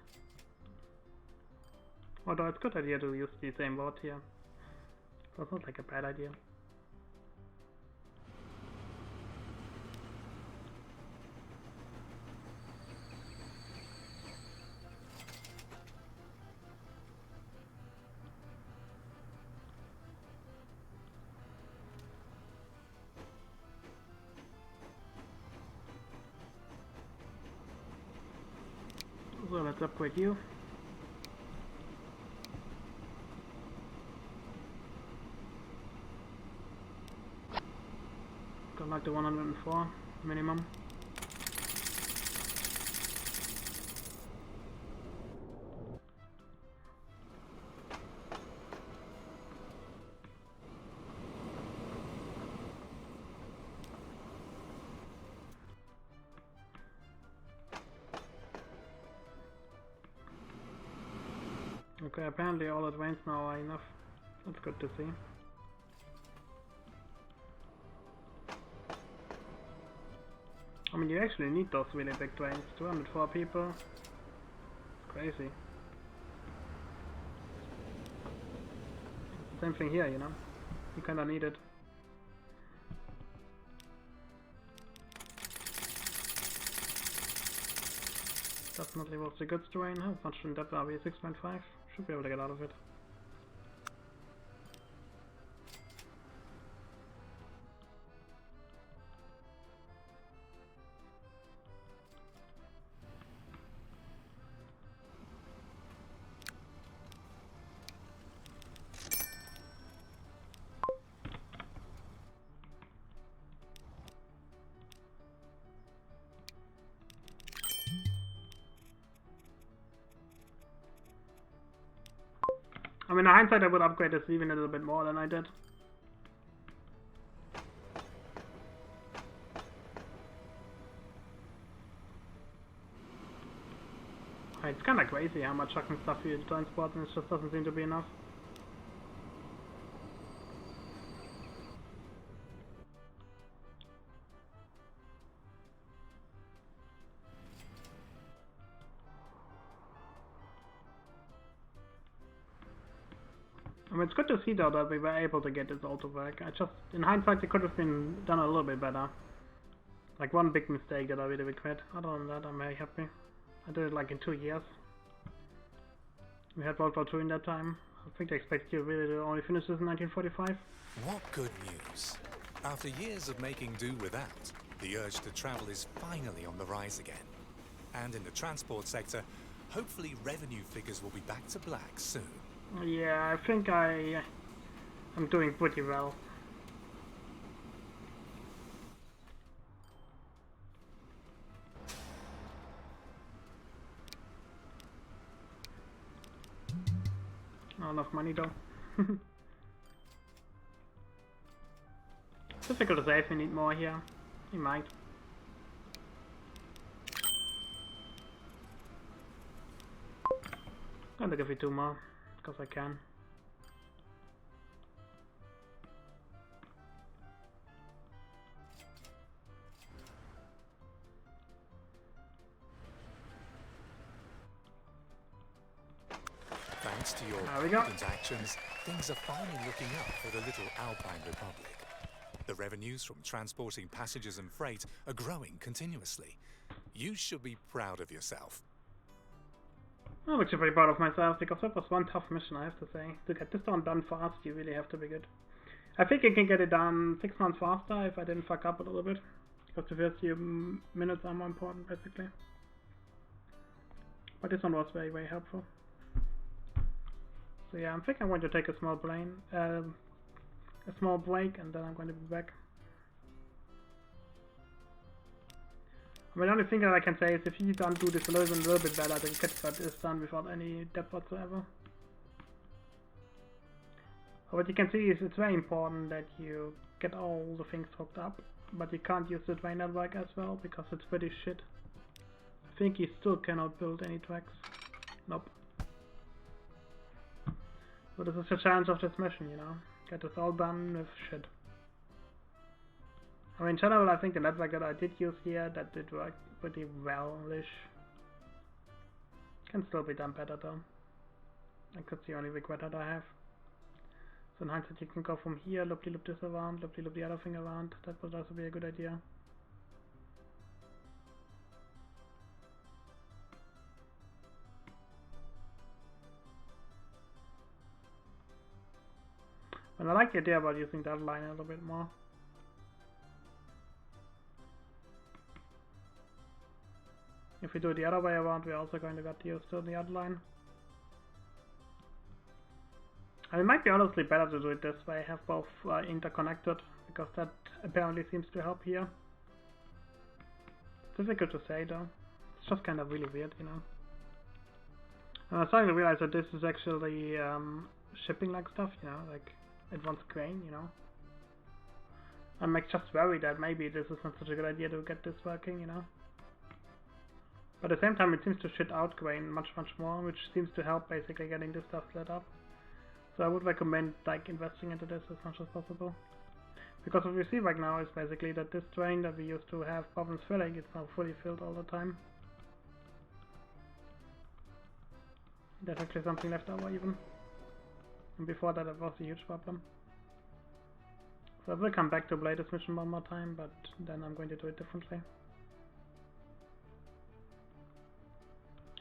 Although it's a good idea to use the same road here. So it's not like a bad idea. So let's upgrade you. Got like the 104 minimum. Okay, apparently all advanced now are enough. That's good to see. I mean, you actually need those really big trains. 204 people. It's crazy. Same thing here, you know. You kinda need it. Definitely was a good terrain. How much in depth are we? 6.5? Should be able to get out of it. I mean, in hindsight I would upgrade this even a little bit more than I did. It's kinda crazy how much fucking stuff you transport and it just doesn't seem to be enough. I mean, it's good to see though that we were able to get this all to work. I just, in hindsight, it could have been done a little bit better. Like one big mistake that I really regret. Other than that, I'm very happy. I did it like in 2 years. We had World War II in that time. I think they expect you really to only finish this in 1945. What good news! After years of making do without, the urge to travel is finally on the rise again. And in the transport sector, hopefully revenue figures will be back to black soon. Yeah, I think I'm doing pretty well. Not enough money though. Difficult to say if we need more here. We might. I'm gonna give you 2 more, because I can. Thanks to your There we go. prudent actions, things are finally looking up for the little Alpine Republic. The revenues from transporting passengers and freight are growing continuously. You should be proud of yourself. I'm actually pretty proud of myself, because that was one tough mission, I have to say. To get this done fast, you really have to be good. I think I can get it done 6 months faster if I didn't fuck up a little bit. Because the first few minutes are more important, basically. But this one was very, very helpful. So yeah, I think I'm going to take a small break, and then I'm going to be back. I mean, the only thing that I can say is if you don't do this a little bit better, then Catchford is done without any depth whatsoever. What you can see is it's very important that you get all the things hooked up, but you can't use the train network as well because it's pretty shit. I think you still cannot build any tracks. Nope. So this is the challenge of this mission, you know. Get this all done with shit. I mean, in general, I think the network that I did use here, that did work pretty well-ish. Can still be done better though. I could the only regret that I have. So in hindsight, you can go from here, loop this around, loop the other thing around. That would also be a good idea. And I like the idea about using that line a little bit more. If we do it the other way around, we're also going to get used to the other line. And it might be honestly better to do it this way, have both interconnected, because that apparently seems to help here. It's difficult to say though. It's just kind of really weird, you know. And I'm starting to realize that this is actually shipping like stuff, you know, like advanced grain, you know. I'm like just worried that maybe this is not such a good idea to get this working, you know. But at the same time, it seems to shit out grain much more, which seems to help basically getting this stuff set up. So I would recommend like investing into this as much as possible. Because what we see right now is basically that this train that we used to have problems filling is now fully filled all the time. There's actually something left over even. And before that it was a huge problem. So I will come back to play this mission one more time, but then I'm going to do it differently.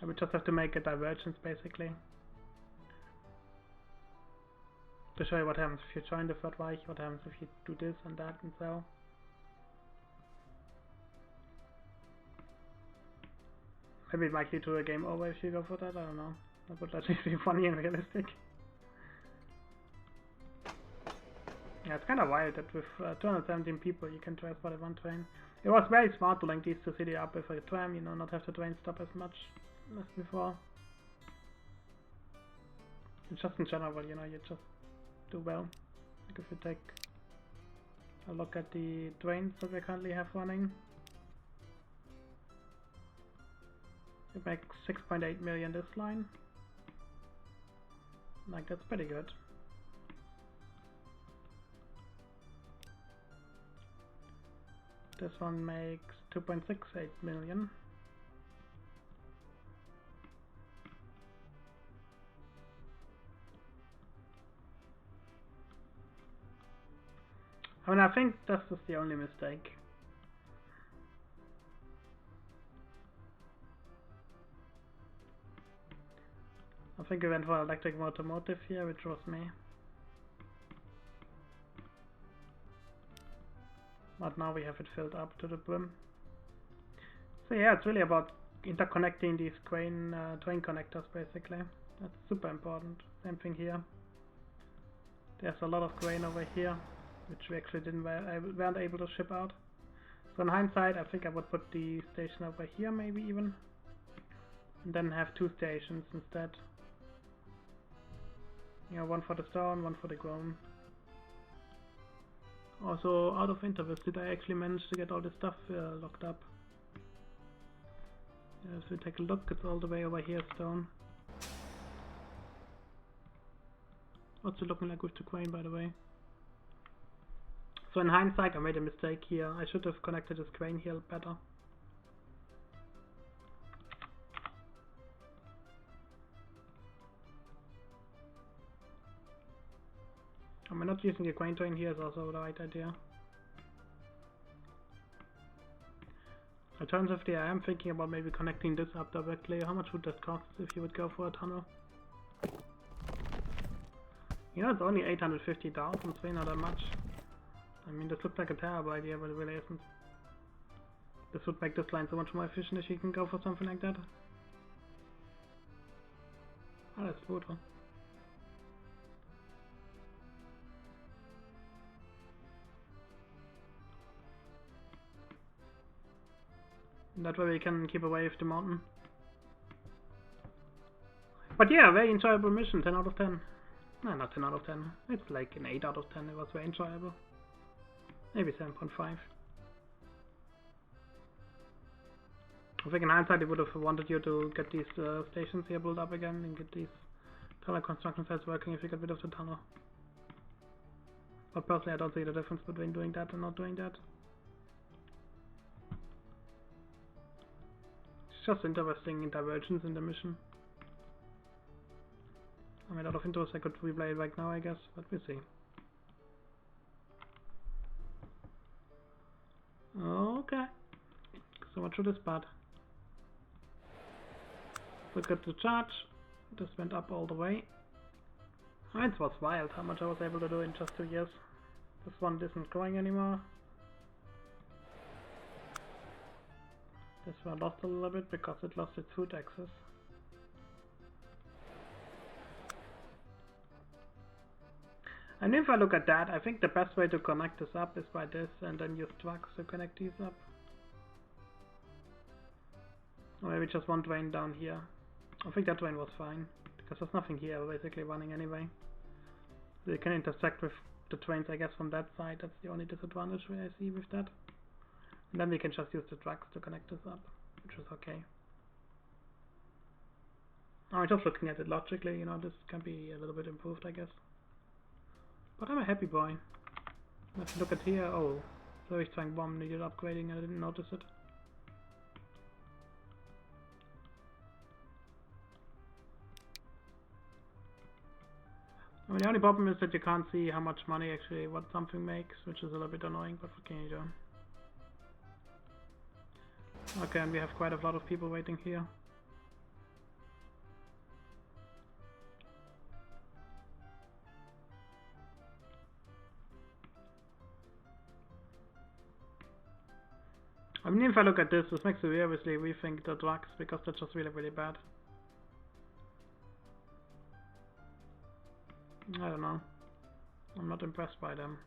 I would just have to make a divergence basically. To show you what happens if you join the Third Reich, what happens if you do this and that and so. Maybe it might lead to a game over if you go for that, I don't know. That would actually be funny and realistic. Yeah, it's kind of wild that with 217 people you can transport at one train. It was very smart to link these two cities up with a tram, you know, not have the train stop as much as before. It's just in general, you know, you just do well. Like if you take a look at the trains that we currently have running, you make 6.8 million this line. Like that's pretty good. This one makes 2.68 million. I mean, I think that's just the only mistake. I think we went for electric motive here, which was me. But now we have it filled up to the brim. So yeah, it's really about interconnecting these train connectors basically. That's super important. Same thing here. There's a lot of grain over here, which we actually weren't able to ship out. So in hindsight, I think I would put the station over here, maybe even, and then have 2 stations instead. You know, one for the stone, one for the grain. Also, out of interest, did I actually manage to get all this stuff locked up? If we take a look, it's all the way over here, stone. What's it looking like with the crane, by the way? So in hindsight, I made a mistake here. I should have connected this crane here better. I mean, not using the crane train here is also the right idea. Alternatively, I am thinking about maybe connecting this up directly. How much would that cost if you would go for a tunnel? You know, it's only 850,000, it's really not that much. I mean, this looks like a terrible idea, but it really isn't. This would make this line so much more efficient if you can go for something like that. Oh, that's brutal. That way we can keep away with the mountain. But yeah, very enjoyable mission, 10 out of 10. No, not 10 out of 10. It's like an 8 out of 10. It was very enjoyable. Maybe 7.5. I think in hindsight, it would have wanted you to get these stations here built up again and get these tunnel construction sites working if you get rid of the tunnel. But personally, I don't see the difference between doing that and not doing that. It's just interesting divergence in the mission. I mean, out of interest, I could replay it right now, I guess, but we'll see. Okay. So much for this part. Look at the charge. This went up all the way. It was wild how much I was able to do in just 2 years. This one isn't growing anymore. This one lost a little bit because it lost its food access. And if I look at that, I think the best way to connect this up is by this and then use trucks to connect these up. Or maybe just one train down here. I think that train was fine, because there's nothing here basically running anyway. They can intersect with the trains, I guess, from that side. That's the only disadvantage I see with that. And then we can just use the trucks to connect this up, which is okay. I'm just looking at it logically, you know, this can be a little bit improved, I guess. But I'm a happy boy. Let's look at here. Oh, Service Tank Bomb needed upgrading and I didn't notice it. I mean, the only problem is that you can't see how much money actually what something makes, which is a little bit annoying, but what can you do? Okay, and we have quite a lot of people waiting here. I mean, if I look at this makes me obviously rethink the drugs, because they're just really, really bad. I don't know. I'm not impressed by them.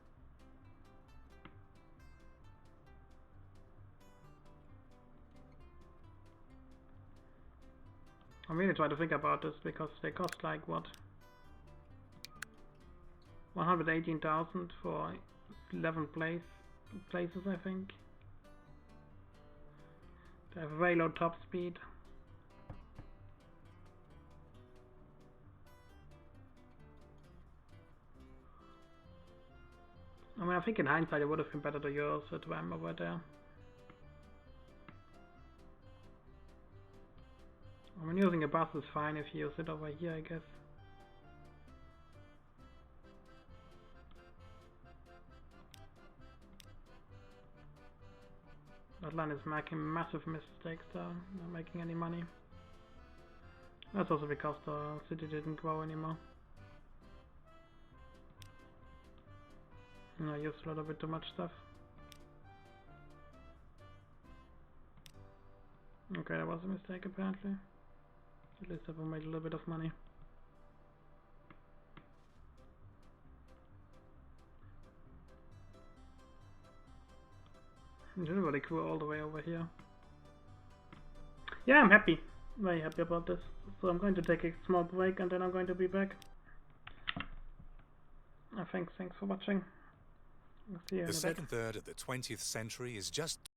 I'm really trying to think about this because they cost like what? 118,000 for 11 places, I think. They have a very low top speed. I mean, I think in hindsight it would have been better to use a tram over there. I mean, using a bus is fine if you use it over here, I guess. That line is making massive mistakes though, not making any money. That's also because the city didn't grow anymore. And I used a little bit too much stuff. Okay, that was a mistake apparently. At least I've made a little bit of money. Really cool all the way over here. Yeah, I'm happy. Very happy about this. So I'm going to take a small break and then I'm going to be back. Thanks for watching. I'll see you in The a bit. second third of the 20th century is just